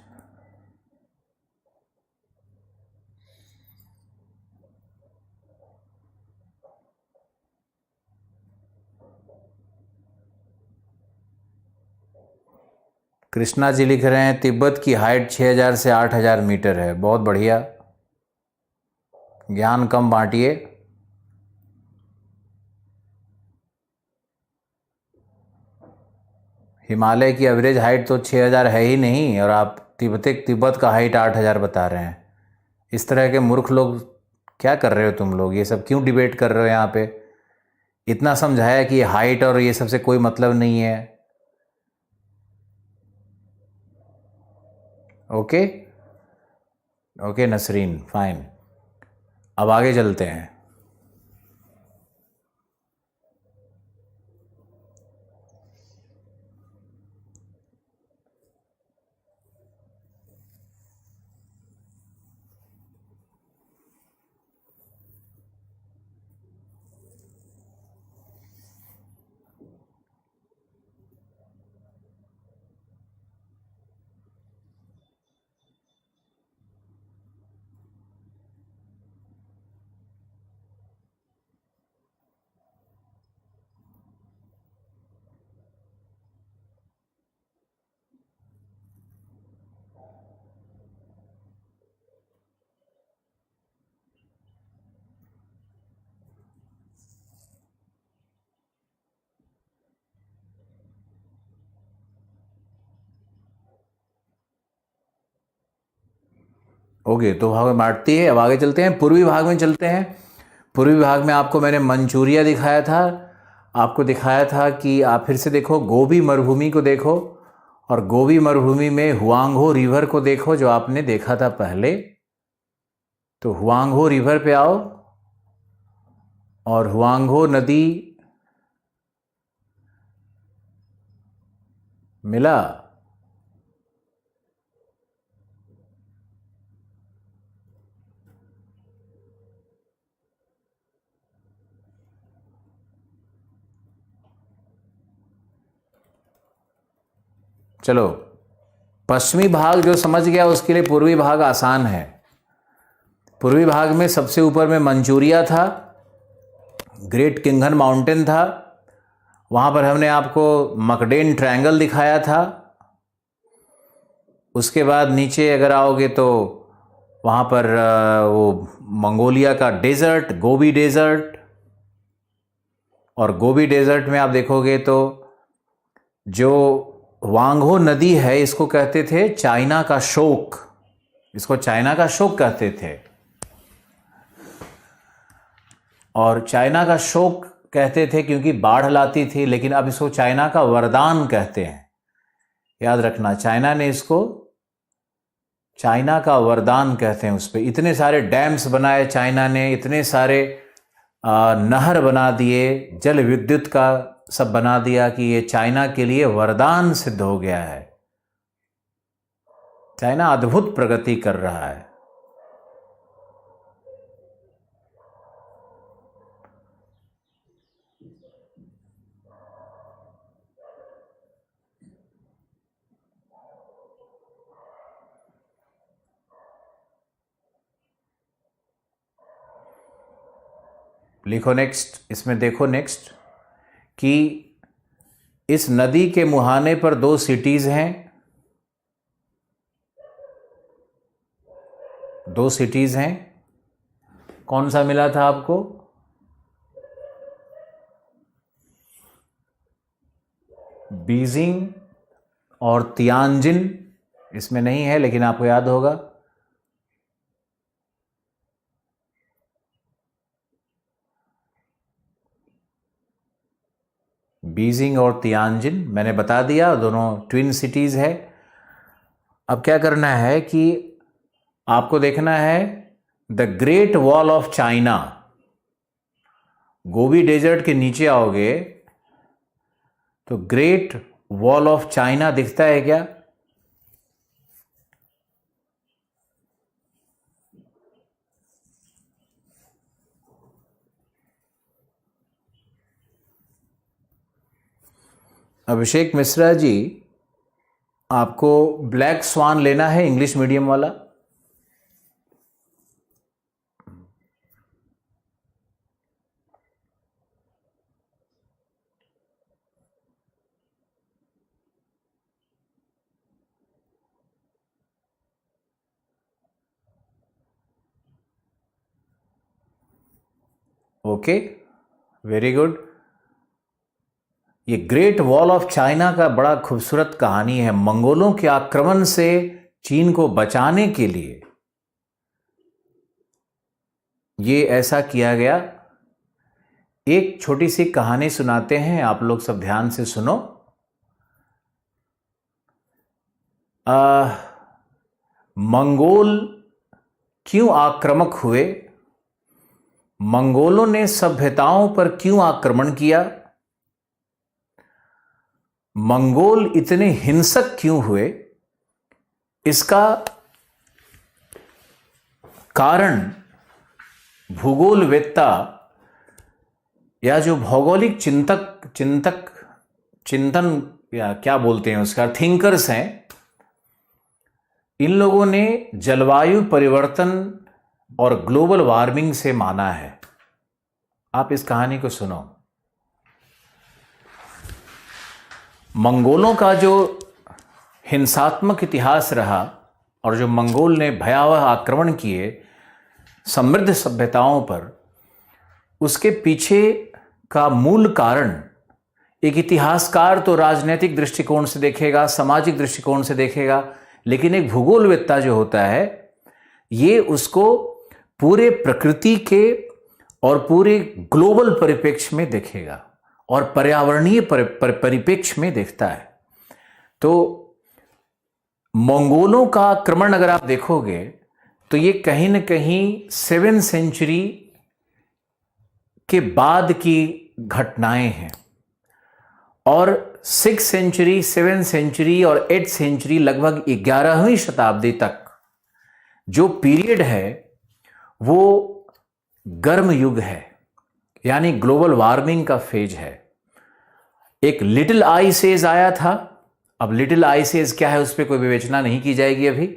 कृष्णा जी लिख रहे हैं तिब्बत की हाइट 6000 से 8000 मीटर है, बहुत बढ़िया, ज्ञान कम बांटिए। हिमालय की एवरेज हाइट तो 6000 है ही नहीं, और आप तिब्बत का हाइट 8000 बता रहे हैं। इस तरह के मूर्ख लोग क्या कर रहे हो तुम लोग? ये सब क्यों डिबेट कर रहे हो यहाँ पे? इतना समझाया कि हाइट और ये सबसे कोई मतलब नहीं है। Okay okay Nasreen, fine. अब आगे चलते हैं। ओके, तो भाग में बांटती है। अब आगे चलते हैं, पूर्वी भाग में चलते हैं। पूर्वी भाग में आपको मैंने मंचूरिया दिखाया था, आपको दिखाया था कि आप फिर से देखो, गोबी मरुभूमि को देखो, और गोबी मरुभूमि में हुआंगहो रिवर को देखो, जो आपने देखा था पहले। तो हुआंगहो रिवर पे आओ, और हुआंगहो नदी मिला। चलो पश्चिमी भाग जो समझ गया उसके लिए पूर्वी भाग आसान है। पूर्वी भाग में सबसे ऊपर में मंचूरिया था, ग्रेट किंगन माउंटेन था, वहाँ पर हमने आपको मकडेन ट्रायंगल दिखाया था। उसके बाद नीचे अगर आओगे तो वहाँ पर वो मंगोलिया का डेजर्ट, गोबी डेजर्ट, और गोबी डेजर्ट में आप देखोगे तो जो वांगहो नदी है इसको कहते थे चाइना का शोक, इसको चाइना का शोक कहते थे। और चाइना का शोक कहते थे क्योंकि बाढ़ लाती थी, लेकिन अब इसको चाइना का वरदान कहते हैं। याद रखना, चाइना ने इसको चाइना का वरदान कहते हैं। उस पर इतने सारे डैम्स बनाए चाइना ने, इतने सारे नहर बना दिए, जल विद्युत का सब बना दिया कि ये चाइना के लिए वरदान सिद्ध हो गया है। चाइना अद्भुत प्रगति कर रहा है। लिखो नेक्स्ट, इसमें देखो नेक्स्ट कि इस नदी के मुहाने पर 2 सिटीज हैं, 2 सिटीज हैं। कौन सा मिला था आपको? बीजिंग और तियानजिन इसमें नहीं है, लेकिन आपको याद होगा। बीजिंग और तियानजिन मैंने बता दिया, दोनों ट्विन सिटीज है। अब क्या करना है कि आपको देखना है the great wall of China. Gobi desert के नीचे आओगे तो ग्रेट वॉल ऑफ चाइना दिखता है क्या? अभिषेक मिश्रा जी, आपको ब्लैक स्वान लेना है इंग्लिश मीडियम वाला? Okay, very good. ये ग्रेट वॉल ऑफ चाइना का बड़ा खूबसूरत कहानी है। मंगोलों के आक्रमण से चीन को बचाने के लिए ये ऐसा किया गया। एक छोटी सी कहानी सुनाते हैं, आप लोग सब ध्यान से सुनो। मंगोल क्यों आक्रामक हुए? मंगोलों ने सभ्यताओं पर क्यों आक्रमण किया? मंगोल इतने हिंसक क्यों हुए? इसका कारण भूगोलवेत्ता या जो भौगोलिक चिंतन या क्या बोलते हैं उसका, थिंकर्स हैं, इन लोगों ने जलवायु परिवर्तन और ग्लोबल वार्मिंग से माना है। आप इस कहानी को सुनो। मंगोलों का जो हिंसात्मक इतिहास रहा और जो मंगोल ने भयावह आक्रमण किए समृद्ध सभ्यताओं पर, उसके पीछे का मूल कारण एक इतिहासकार तो राजनीतिक दृष्टिकोण से देखेगा, सामाजिक दृष्टिकोण से देखेगा, लेकिन एक भूगोलवेत्ता जो होता है ये उसको पूरे प्रकृति के और पूरे ग्लोबल परिप्रेक्ष्य में देखेगा और पर्यावरणीय परिप्रेक्ष्य में देखता है। तो मंगोलों का आक्रमण अगर आप देखोगे तो ये कहीं न कहीं 7th सेंचुरी के बाद की घटनाएं हैं, और 6th सेंचुरी, 7th सेंचुरी और 8th सेंचुरी, लगभग 11वीं शताब्दी तक जो पीरियड है वो गर्म युग है, यानी ग्लोबल वार्मिंग का फेज है। एक लिटिल आइस एज आया था अब लिटिल आइस एज क्या है उस पर कोई विवेचना नहीं की जाएगी अभी,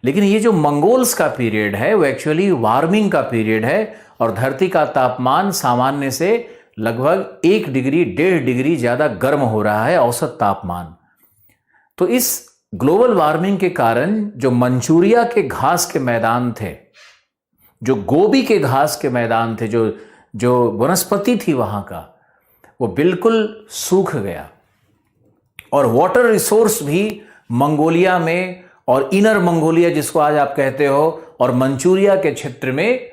लेकिन ये जो मंगोल्स का पीरियड है वो एक्चुअली वार्मिंग का पीरियड है और धरती का तापमान सामान्य से लगभग 1 डिग्री 1.5 डिग्री ज़्यादा गर्म हो रहा है औसत तापमान। तो इस ग्लोबल वार्मिंग के कारण जो मंचूरिया के घास के मैदान थे, जो गोबी के घास के मैदान थे, जो वनस्पति थी वहाँ का, वो बिल्कुल सूख गया। और वाटर रिसोर्स भी मंगोलिया में और इनर मंगोलिया जिसको आज आप कहते हो और मंचूरिया के क्षेत्र में,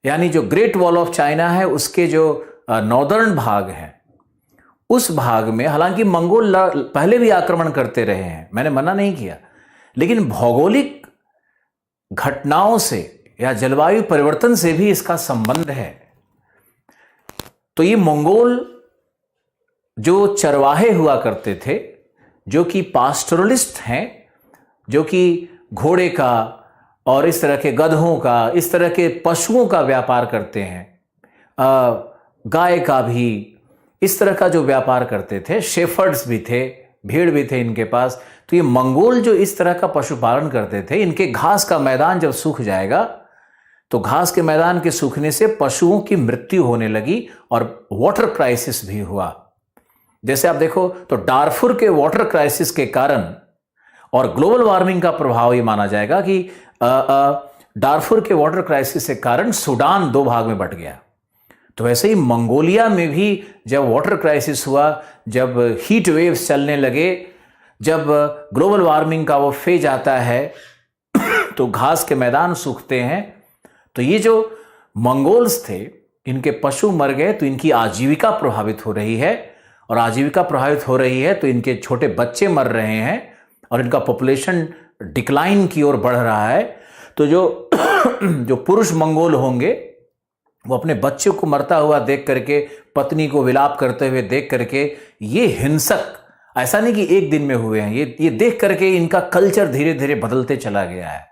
यानी जो ग्रेट वॉल ऑफ चाइना है उसके जो नॉर्दर्न भाग है उस भाग में, हालांकि मंगोल पहले भी आक्रमण करते रहे हैं, मैंने मना नहीं किया, लेकिन भौगोलिक घटनाओं से या जलवायु परिवर्तन से भी इसका संबंध है। तो ये मंगोल जो चरवाहे हुआ करते थे, जो कि पास्टोरलिस्ट हैं, जो कि घोड़े का और इस तरह के गधों का, इस तरह के पशुओं का व्यापार करते हैं, गाय का भी इस तरह का जो व्यापार करते थे, शेफर्ड्स भी थे, भेड़ भी थे इनके पास। तो ये मंगोल जो इस तरह का पशुपालन करते थे, इनके घास का मैदान जब सूख जाएगा तो घास के मैदान के सूखने से पशुओं की मृत्यु होने लगी और वाटर क्राइसिस भी हुआ। जैसे आप देखो तो डार्फुर के वाटर क्राइसिस के कारण और ग्लोबल वार्मिंग का प्रभाव ये माना जाएगा कि डार्फुर के वाटर क्राइसिस के कारण सूडान 2 भाग में बंट गया। तो वैसे ही मंगोलिया में भी जब वाटर क्राइसिस हुआ, जब हीट वेव्स चलने लगे, जब ग्लोबल वार्मिंग का वो फेज आता है तो घास के मैदान सूखते हैं। तो ये जो मंगोल्स थे, इनके पशु मर गए तो इनकी आजीविका प्रभावित हो रही है, और आजीविका प्रभावित हो रही है तो इनके छोटे बच्चे मर रहे हैं और इनका पॉपुलेशन डिक्लाइन की ओर बढ़ रहा है। तो जो पुरुष मंगोल होंगे वो अपने बच्चे को मरता हुआ देख करके, पत्नी को विलाप करते हुए देख करके, ये हिंसक, ऐसा नहीं कि एक दिन में हुए हैं, ये देख करके इनका कल्चर धीरे धीरे बदलते चला गया है।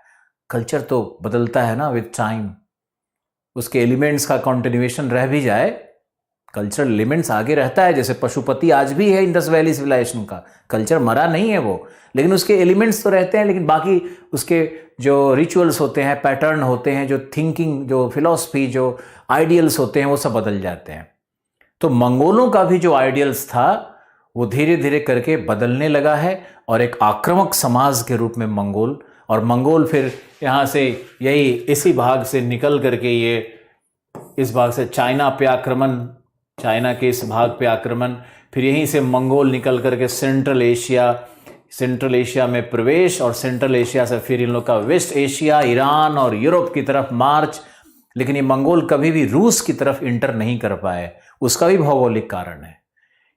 कल्चर तो बदलता है ना विद टाइम, उसके एलिमेंट्स का कंटिन्यूएशन रह भी जाए, कल्चरल एलिमेंट्स आगे रहता है। जैसे पशुपति आज भी है इंडस वैली सिविलाइजेशन का, कल्चर मरा नहीं है वो, लेकिन उसके एलिमेंट्स तो रहते हैं, लेकिन बाकी उसके जो रिचुअल्स होते हैं, पैटर्न होते हैं, जो थिंकिंग, जो फिलॉसफी, जो आइडियल्स होते हैं, वो सब बदल जाते हैं। तो मंगोलों का भी जो आइडियल्स था वो धीरे धीरे करके बदलने लगा है और एक आक्रामक समाज के रूप में मंगोल फिर यहाँ से यही इसी भाग से निकल करके ये इस भाग से चाइना पे आक्रमण, चाइना के इस भाग पे आक्रमण, फिर यहीं से मंगोल निकल करके सेंट्रल एशिया में प्रवेश, और सेंट्रल एशिया से फिर इन लोग का वेस्ट एशिया, ईरान और यूरोप की तरफ मार्च। लेकिन ये मंगोल कभी भी रूस की तरफ इंटर नहीं कर पाए। उसका भी भौगोलिक कारण है,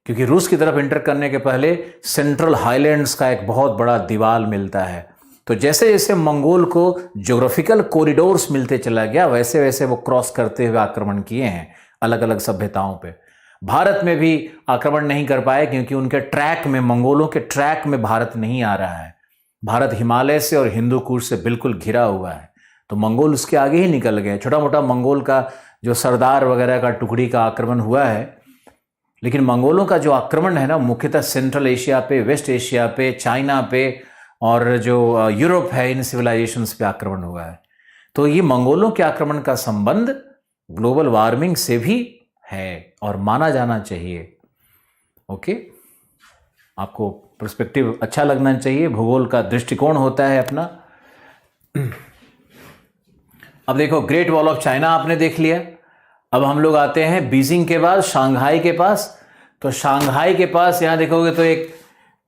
क्योंकि रूस की तरफ इंटर करने के पहले सेंट्रल हाईलैंड्स का एक बहुत बड़ा दीवार मिलता है। तो जैसे जैसे मंगोल को ज्योग्राफिकल कॉरिडोर्स मिलते चला गया, वैसे वैसे वो क्रॉस करते हुए आक्रमण किए हैं अलग अलग सभ्यताओं पे। भारत में भी आक्रमण नहीं कर पाए क्योंकि उनके ट्रैक में, मंगोलों के ट्रैक में भारत नहीं आ रहा है। भारत हिमालय से और हिंदू कुश से बिल्कुल घिरा हुआ है, तो मंगोल उसके आगे ही निकल गए। छोटा मोटा मंगोल का जो सरदार वगैरह का टुकड़ी का आक्रमण हुआ है, लेकिन मंगोलों का जो आक्रमण है ना, मुख्यतः सेंट्रल एशिया पे, वेस्ट एशिया पे, चाइना पे और जो यूरोप है, इन सिविलाइजेशंस पे आक्रमण हुआ है। तो ये मंगोलों के आक्रमण का संबंध ग्लोबल वार्मिंग से भी है और माना जाना चाहिए। ओके, आपको पर्सपेक्टिव अच्छा लगना चाहिए, भूगोल का दृष्टिकोण होता है अपना। अब देखो, ग्रेट वॉल ऑफ चाइना आपने देख लिया। अब हम लोग आते हैं बीजिंग के बाद शंघाई के पास। तो शंघाई के पास यहाँ देखोगे तो एक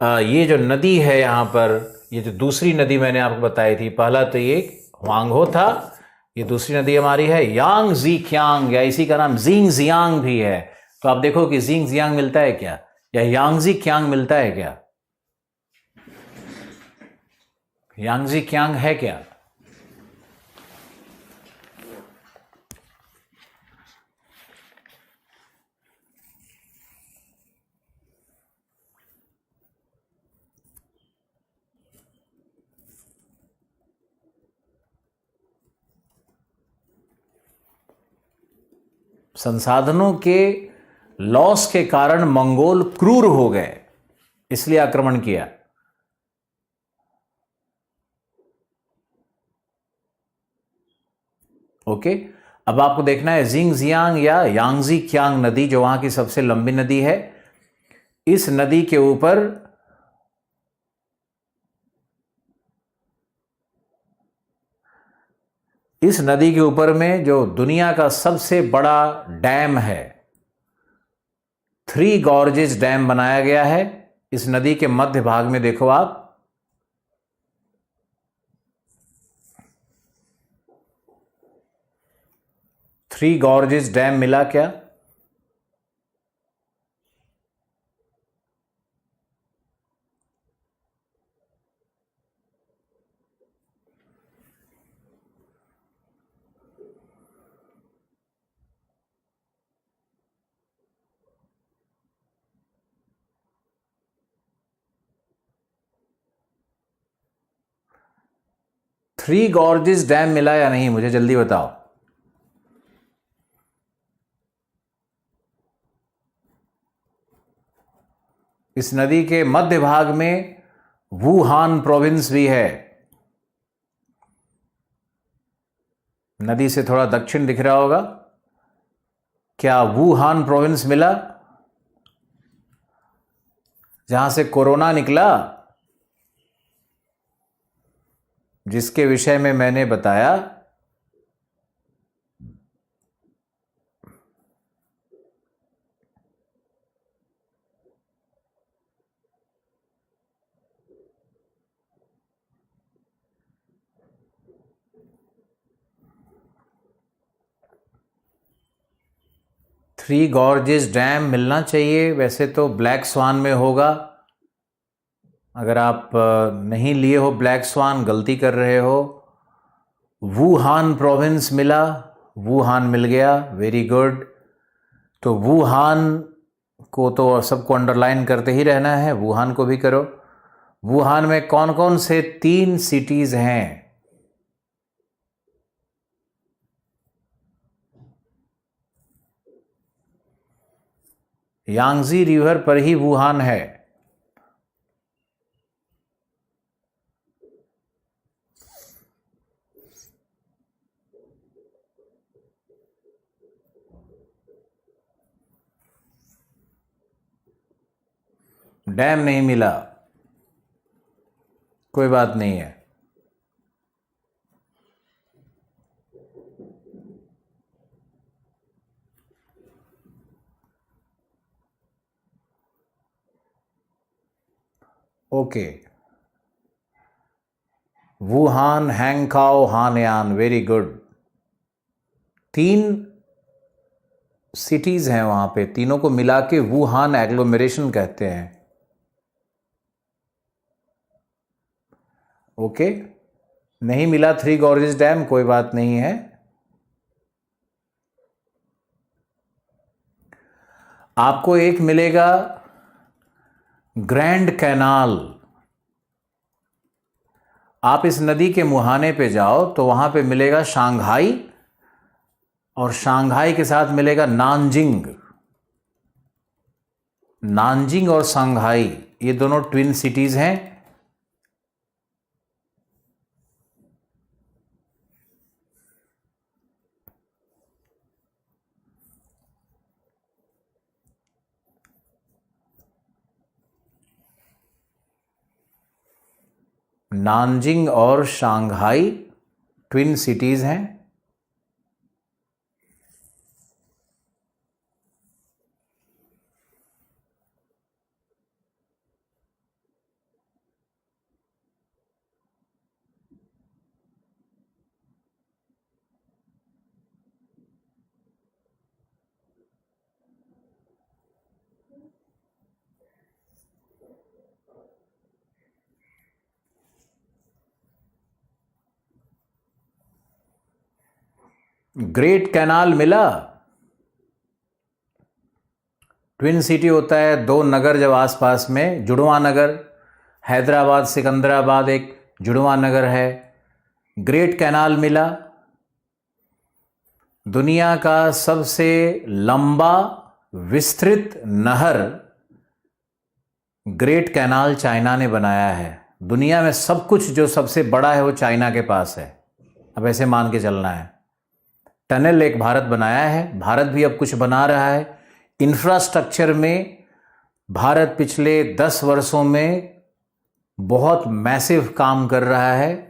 ये जो नदी है यहाँ पर, ये जो दूसरी नदी मैंने आपको बताई थी, पहला तो ये हुआंगहो था, ये दूसरी नदी हमारी है यांगजी क्यांग, या इसी का नाम जिंग जियांग भी है। तो आप देखो कि जिंग जियांग मिलता है क्या, या यांगजी क्यांग मिलता है क्या? यांगजी क्यांग है क्या? संसाधनों के लॉस के कारण मंगोल क्रूर हो गए, इसलिए आक्रमण किया। ओके, अब आपको देखना है जिंगजियांग या यांगजी क्यांग नदी, जो वहां की सबसे लंबी नदी है, इस नदी के ऊपर में जो दुनिया का सबसे बड़ा डैम है, थ्री गॉर्जेस डैम बनाया गया है। इस नदी के मध्य भाग में देखो आप, थ्री गॉर्जेस डैम मिला क्या? थ्री गॉर्जेस डैम मिला या नहीं, मुझे जल्दी बताओ। इस नदी के मध्य भाग में वुहान प्रोविंस भी है। नदी से थोड़ा दक्षिण दिख रहा होगा, क्या वुहान प्रोविंस मिला, जहां से कोरोना निकला, जिसके विषय में मैंने बताया। थ्री गॉर्जेस डैम मिलना चाहिए, वैसे तो ब्लैक स्वान में होगा। अगर आप नहीं लिए हो ब्लैक स्वान, गलती कर रहे हो। वुहान प्रोविंस मिला, वुहान मिल गया, वेरी गुड। तो वुहान को तो सबको अंडरलाइन करते ही रहना है, वुहान को भी करो। वुहान में कौन कौन से 3 सिटीज हैं? यांगजी रिवर पर ही वुहान है। डैम नहीं मिला, कोई बात नहीं है। Okay, Wuhan, Hankou, Hanyang, very good. 3 cities हैं वहां पे, तीनों को मिला के वुहान एग्लोमेरेशन कहते हैं। ओके, नहीं मिला थ्री गॉर्जेस डैम, कोई बात नहीं है। आपको एक मिलेगा ग्रैंड कैनाल। आप इस नदी के मुहाने पे जाओ तो वहां पे मिलेगा शंघाई, और शंघाई के साथ मिलेगा नानजिंग। नानजिंग और शंघाई, ये दोनों ट्विन सिटीज हैं। नानजिंग और शंघाई ट्विन सिटीज हैं। ग्रेट कैनाल मिला। ट्विन सिटी होता है 2 नगर जब आसपास में, जुड़वा नगर, हैदराबाद सिकंदराबाद एक जुड़वा नगर है। ग्रेट कैनाल मिला। दुनिया का सबसे लंबा विस्तृत नहर ग्रेट कैनाल चाइना ने बनाया है। दुनिया में सब कुछ जो सबसे बड़ा है वो चाइना के पास है, अब ऐसे मान के चलना है। टनल एक भारत बनाया है, भारत भी अब कुछ बना रहा है। इंफ्रास्ट्रक्चर में भारत पिछले 10 वर्षों में बहुत मैसिव काम कर रहा है।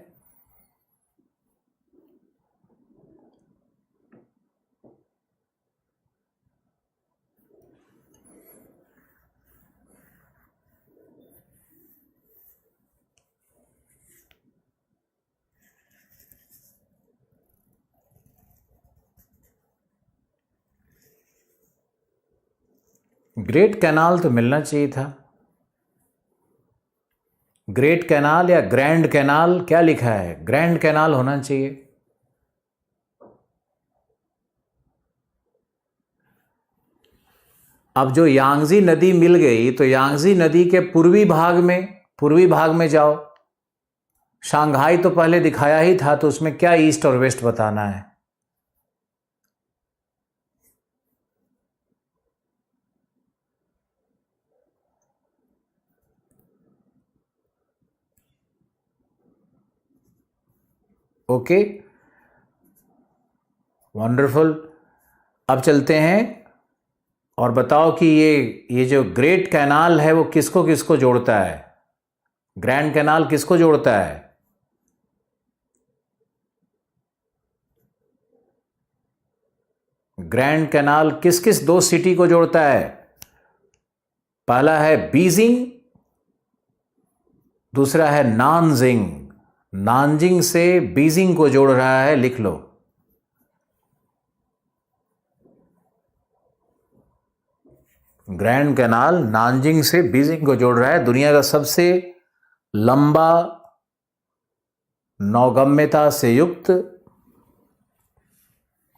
ग्रेट कैनाल तो मिलना चाहिए था। ग्रेट कैनाल या ग्रैंड कैनाल, क्या लिखा है? ग्रैंड कैनाल होना चाहिए। अब जो यांगजी नदी मिल गई तो यांगजी नदी के पूर्वी भाग में जाओ। शंघाई तो पहले दिखाया ही था, तो उसमें क्या ईस्ट और वेस्ट बताना है? Okay, wonderful. अब चलते हैं और बताओ कि ये जो ग्रेट कैनाल है वो किसको किसको जोड़ता है? ग्रैंड कैनाल किसको जोड़ता है? ग्रैंड कैनाल किस किस 2 सिटी को जोड़ता है? पहला है बीजिंग, दूसरा है नानजिंग। नानजिंग से बीजिंग को जोड़ रहा है, लिख लो। ग्रैंड कैनाल नानजिंग से बीजिंग को जोड़ रहा है। दुनिया का सबसे लंबा नौगम्यता से युक्त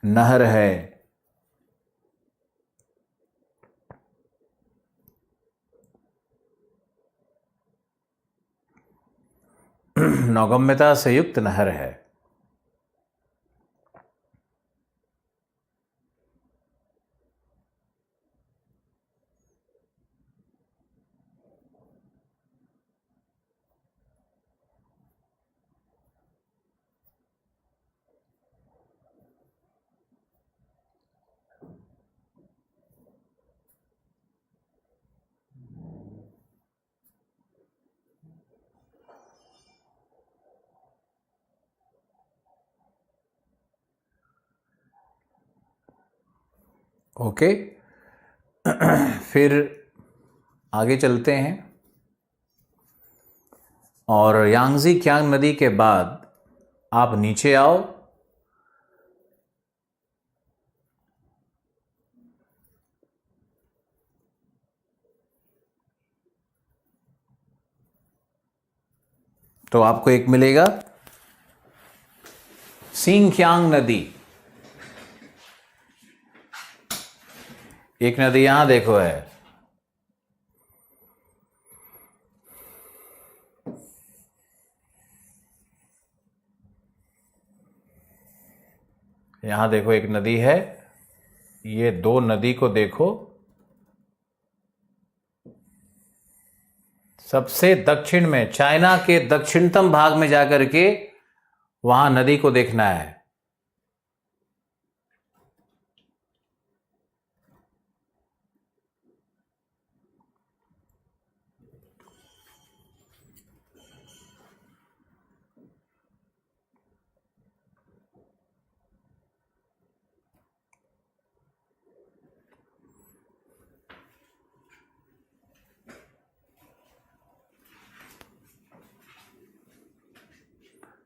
नहर है। नौगम्यता से युक्त नहर है। ओके, फिर आगे चलते हैं और यांगजी कियांग नदी के बाद आप नीचे आओ। तो आपको एक मिलेगा सिंकियांग नदी। एक नदी यहां देखो है, यहां देखो एक नदी है। ये 2 नदी को देखो, सबसे दक्षिण में, चाइना के दक्षिणतम भाग में जाकर के वहां नदी को देखना है।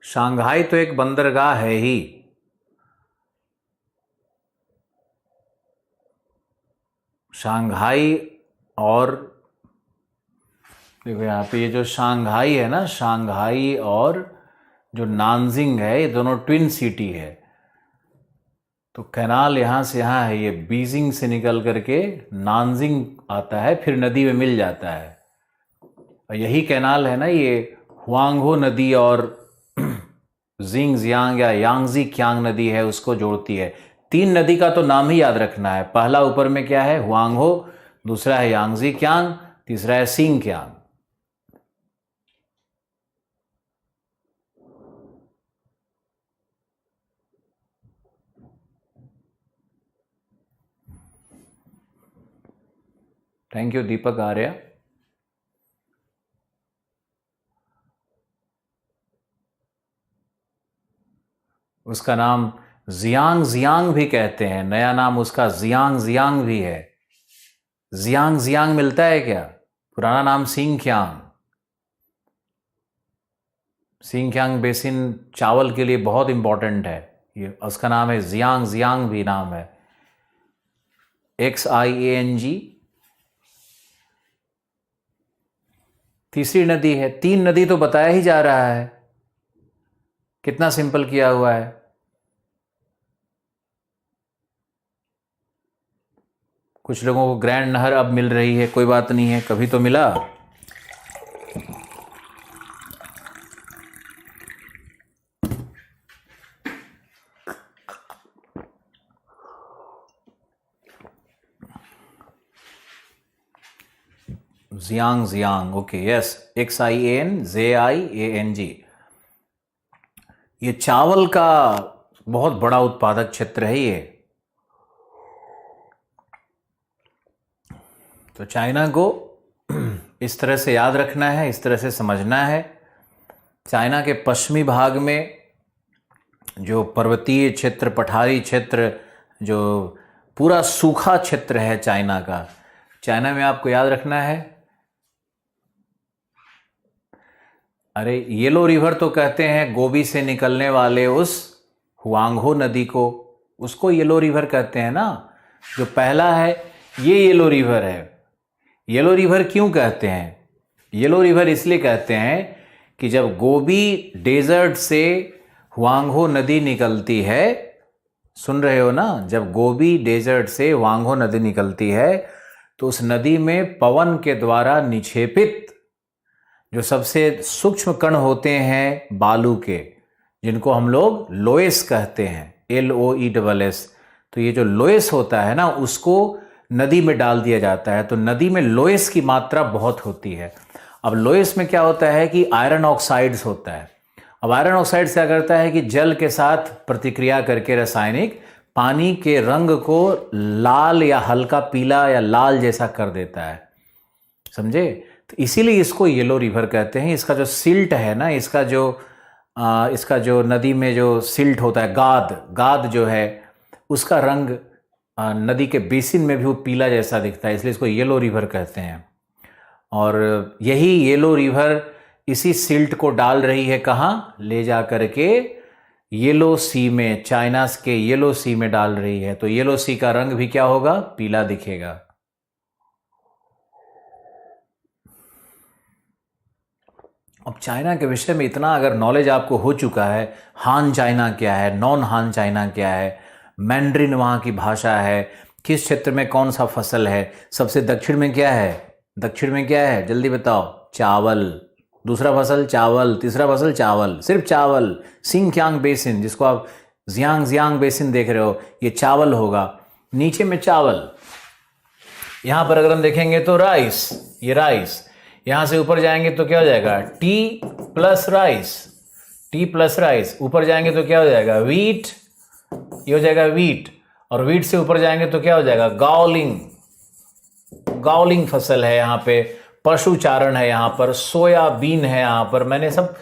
शंघाई तो एक बंदरगाह है ही। शंघाई और देखो यहाँ पे ये जो शंघाई है ना, शंघाई और जो नानजिंग है, ये दोनों ट्विन सिटी है। तो कैनाल यहाँ से यहाँ है, ये बीजिंग से निकल करके नानजिंग आता है, फिर नदी में मिल जाता है। और यही कैनाल है ना, ये हुआंगहो नदी और जिंगजियांग या यांगजी कियांग नदी है, उसको जोड़ती है। 3 नदी का तो नाम ही याद रखना है। पहला ऊपर में क्या है? हुआंगहो, दूसरा है यांगजी कियांग, तीसरा है सिंकियांग। थैंक यू दीपक आर्या। उसका नाम जियांग जियांग भी कहते हैं, नया नाम उसका जियांग जियांग भी है। जियांग जियांग मिलता है क्या? पुराना नाम सिंकियांग। सिंकियांग बेसिन चावल के लिए बहुत इंपॉर्टेंट है, ये उसका नाम है जियांग जियांग भी नाम है, XIANG। तीसरी नदी है, 3 नदी तो बताया ही जा रहा है, कितना सिंपल किया हुआ है। कुछ लोगों को ग्रैंड नहर अब मिल रही है, कोई बात नहीं है, कभी तो मिला। Jiang Jiang, okay, yes, XIANG। ये चावल का बहुत बड़ा उत्पादक क्षेत्र है ये। तो चाइना को इस तरह से याद रखना है, इस तरह से समझना है। चाइना के पश्चिमी भाग में जो पर्वतीय क्षेत्र, पठारी क्षेत्र, जो पूरा सूखा क्षेत्र है चाइना का, चाइना में आपको याद रखना है, अरे येलो रिवर तो कहते हैं गोबी से निकलने वाले उस हुआंगहो नदी को, उसको येलो रिवर कहते हैं ना। जो पहला है ये येलो रिवर है। येलो रिवर क्यों कहते हैं? येलो रिवर इसलिए कहते हैं कि जब गोबी डेजर्ट से हुआंगहो नदी निकलती है, सुन रहे हो ना, जब गोबी डेजर्ट से हुआंगहो नदी निकलती है तो उस नदी में पवन के द्वारा निक्षेपित जो सबसे सूक्ष्म कण होते हैं बालू के, जिनको हम लोग लोएस कहते हैं, LOESS, तो ये जो लोएस होता है ना, उसको नदी में डाल दिया जाता है। तो नदी में लोएस की मात्रा बहुत होती है। अब लोएस में क्या होता है कि आयरन ऑक्साइड्स होता है। अब आयरन ऑक्साइड क्या करता है कि जल के साथ प्रतिक्रिया करके रासायनिक पानी के रंग को लाल या हल्का पीला या लाल जैसा कर देता है, समझे? तो इसीलिए इसको येलो रिवर कहते हैं। इसका जो सिल्ट है ना, इसका जो नदी में जो सिल्ट होता है, गाद जो है, उसका रंग नदी के बेसिन में भी वो पीला जैसा दिखता है, इसलिए इसको येलो रिवर कहते हैं। और यही येलो रिवर इसी सिल्ट को डाल रही है कहाँ? ले जा करके येलो सी में, चाइना के येलो सी में डाल रही है। तो येलो सी का रंग भी क्या होगा? पीला दिखेगा। अब चाइना के विषय में इतना अगर नॉलेज आपको हो चुका है, हान चाइना क्या है, नॉन हान चाइना क्या है, मैंड्रिन वहाँ की भाषा है, किस क्षेत्र में कौन सा फसल है, सबसे दक्षिण में क्या है, दक्षिण में क्या है, जल्दी बताओ? चावल। दूसरा फसल चावल, तीसरा फसल चावल, सिर्फ चावल। सिंकियांग बेसिन, जिसको आप जियांग बेसिन देख रहे हो, ये चावल होगा। नीचे में चावल, यहाँ पर अगर हम देखेंगे तो राइस, ये राइस। यहाँ से ऊपर जाएंगे तो क्या हो जाएगा? T plus rice. ऊपर जाएंगे तो क्या हो जाएगा? वीट, ये हो जाएगा वीट। और वीट से ऊपर जाएंगे तो क्या हो जाएगा? गाओलिंग फसल है यहाँ पे, पशु चारण है यहाँ पर, सोयाबीन है यहाँ पर। मैंने सब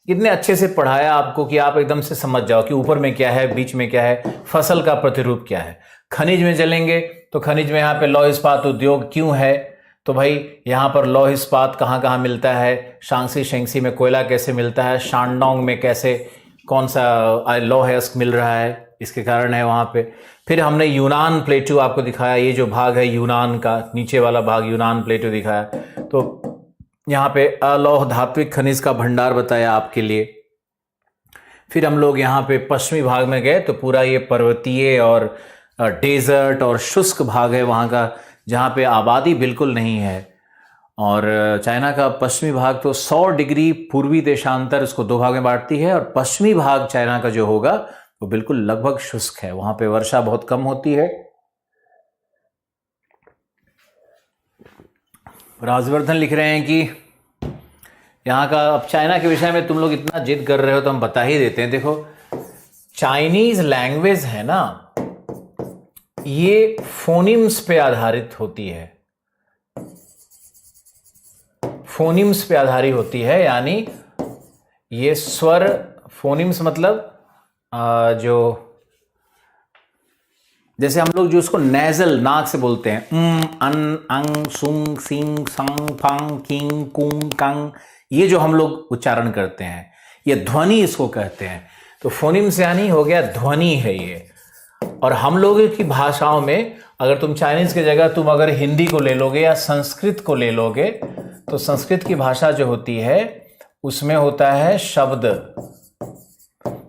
इतने अच्छे से पढ़ाया आपको कि आप एकदम से समझ जाओ कि ऊपर में क्या है, बीच में क्या है, फसल का प्रतिरूप क्या है। खनिज में चलेंगे तो खनिज में यहाँ पे लौह इस्पात उद्योग क्यों है? तो भाई यहाँ पर लौह इस्पात कहाँ कहाँ मिलता है? शांसी शेंगसी में कोयला कैसे मिलता है? शानडोंग में कैसे, कौन सा लौह अयस्क मिल रहा है, इसके कारण है वहाँ पे। फिर हमने यूनान प्लेटू आपको दिखाया, ये जो भाग है यूनान का, नीचे वाला भाग यूनान प्लेटू दिखाया। तो यहाँ पे अलौह धात्विक खनिज का भंडार बताया आपके लिए। फिर हम लोग यहाँ पे पश्चिमी भाग में गए तो पूरा ये पर्वतीय और डेजर्ट और शुष्क भाग है वहाँ का, जहाँ पे आबादी बिल्कुल नहीं है। और चाइना का पश्चिमी भाग तो 100 डिग्री पूर्वी देशांतर उसको 2 भाग में बांटती है, और पश्चिमी भाग चाइना का जो होगा वो बिल्कुल लगभग शुष्क है, वहाँ पे वर्षा बहुत कम होती है। राजवर्धन लिख रहे हैं कि यहाँ का, अब चाइना के विषय में तुम लोग इतना जिद कर रहे हो तो हम बता ही देते हैं। देखो, चाइनीज लैंग्वेज है ना, ये फोनिम्स पे आधारित होती है। फोनिम्स पे आधारित होती है, यानी ये स्वर, फोनिम्स मतलब जो, जैसे हम लोग जो उसको नेजल नाक से बोलते हैं, अन, अंग, सुंग, सिंग, संग, फंग, किंग, कुंग, कंग, ये जो हम लोग उच्चारण करते हैं, ये ध्वनि इसको कहते हैं। तो फोनिम्स यानी हो गया ध्वनि है ये। और हम लोगों की भाषाओं में, अगर तुम चाइनीज की जगह तुम अगर हिंदी को ले लोगे या संस्कृत को ले लोगे, तो संस्कृत की भाषा जो होती है उसमें होता है शब्द।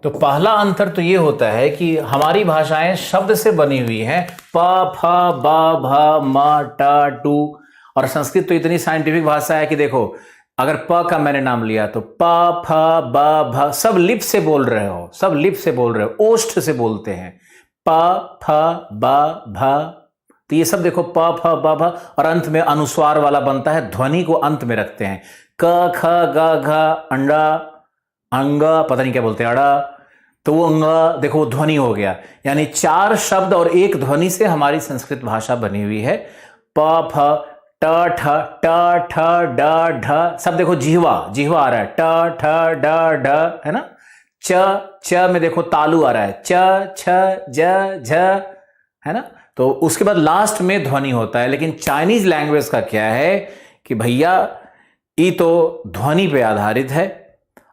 तो पहला अंतर तो ये होता है कि हमारी भाषाएं शब्द से बनी हुई हैं, प, फ, ब, भ, म, ट, टू। और संस्कृत तो इतनी साइंटिफिक भाषा है कि देखो, अगर प का मैंने नाम लिया तो प, फ, ब, भ, सब लिप से बोल रहे हो, सब लिप से बोल रहे हो, ओष्ठ से बोलते हैं, प, फ, ब, भ। तो ये सब देखो, प, फ, ब, भ, और अंत में अनुस्वार वाला बनता है, ध्वनि को अंत में रखते हैं। क, ख, ग, घ, अंडा, अंग, पता नहीं क्या बोलते हैं, अड़ा, तो वो अंग देखो, वो ध्वनि हो गया। यानी 4 शब्द और एक ध्वनि से हमारी संस्कृत भाषा बनी हुई है। प, फ, ट, ठ, ट, ठ, ड, ढ, सब देखो जिह्वा, जिह्वा आ रहा है, ट, ठ, ड, ढ, है ना। च में देखो तालु आ रहा है, च, छ, ज, झ, है ना। तो उसके बाद लास्ट में ध्वनि होता है। लेकिन चाइनीज लैंग्वेज का क्या है कि भैया, ये तो ध्वनि पे आधारित है।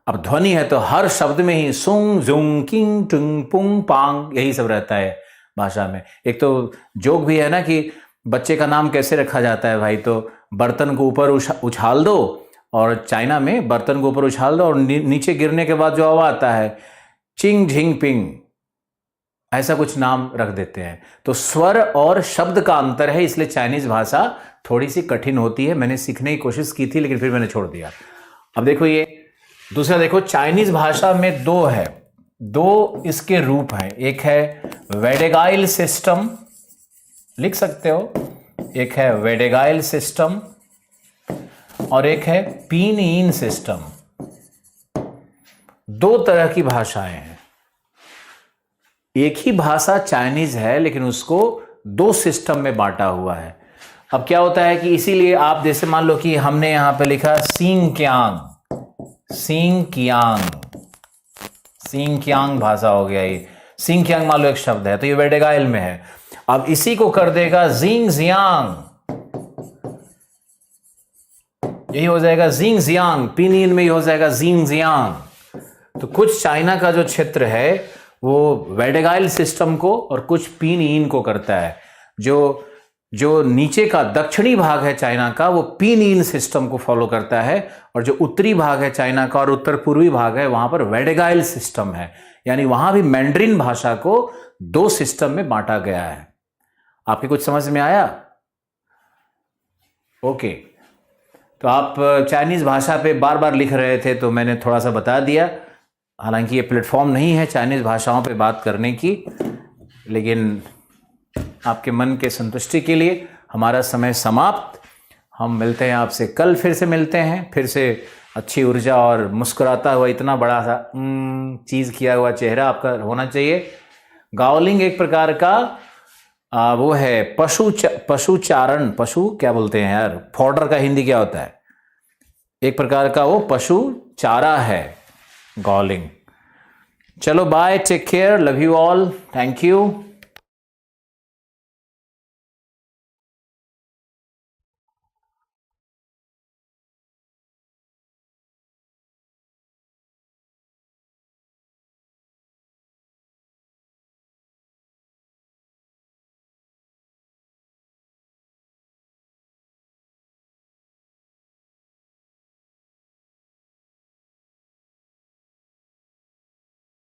अब ध्वनि है तो हर शब्द में ही सुंग, जुंग, किंग, टुंग, पुंग, पांग, यही सब रहता है भाषा में। एक तो जोक भी है ना कि बच्चे का नाम कैसे रखा जाता है भाई, तो बर्तन को ऊपर उछाल दो, और चाइना में बर्तन को ऊपर उछाल दो और नीचे गिरने के बाद जो आवाज आता है, चिंग, झिंग, पिंग, ऐसा कुछ नाम रख देते हैं। तो स्वर और शब्द का अंतर है, इसलिए चाइनीज भाषा थोड़ी सी कठिन होती है। मैंने सीखने की कोशिश की थी, लेकिन फिर मैंने छोड़ दिया। अब देखो, ये दूसरा देखो, चाइनीज भाषा में 2 है, 2 इसके रूप हैं। एक है वेडेगाइल सिस्टम, लिख सकते हो, एक है वेडेगाइल सिस्टम और एक है पिनयिन सिस्टम। 2 तरह की भाषाएं हैं। एक ही भाषा चाइनीज है, लेकिन उसको 2 सिस्टम में बांटा हुआ है। अब क्या होता है कि इसीलिए आप जैसे मान लो कि हमने यहां पे लिखा सिंगक्यांग, सिंगक्यांग, सिंगक्यांग भाषा हो गया ये। सिंगक्यांग मान लो एक शब्द है, तो ये वेडेगाइल में है। अब इसी को कर देगा जिंगजियांग, यही हो जाएगा जिंगजियांग। पिनयिन में ही हो जाएगा जिंगजियांग। तो कुछ चाइना का जो क्षेत्र है वो वेडेगाइल सिस्टम को और कुछ पिनयिन को करता है। जो नीचे का दक्षिणी भाग है चाइना का, वो पिनयिन सिस्टम को फॉलो करता है, और जो उत्तरी भाग है चाइना का और उत्तर पूर्वी भाग है, वहां पर वेडेगाइल सिस्टम है। यानी वहां भी मैंड्रिन भाषा को 2 सिस्टम में बांटा गया है। आपके कुछ समझ में आया? ओके। तो आप चाइनीज भाषा पे बार बार लिख रहे थे, तो मैंने थोड़ा सा बता दिया। हालांकि ये प्लेटफॉर्म नहीं है चाइनीज भाषाओं पे बात करने की, लेकिन आपके मन के संतुष्टि के लिए हमारा समय समाप्त। हम मिलते हैं आपसे कल, फिर से मिलते हैं, फिर से अच्छी ऊर्जा और मुस्कुराता हुआ, इतना बड़ा सा चीज़ किया हुआ चेहरा आपका होना चाहिए। गाओलिंग एक प्रकार का वो है पशुचारण, पशु क्या बोलते हैं यार, फॉडर का हिंदी क्या होता है? एक प्रकार का वो पशु चारा है गाओलिंग। चलो bye, take care, love you all, thank you.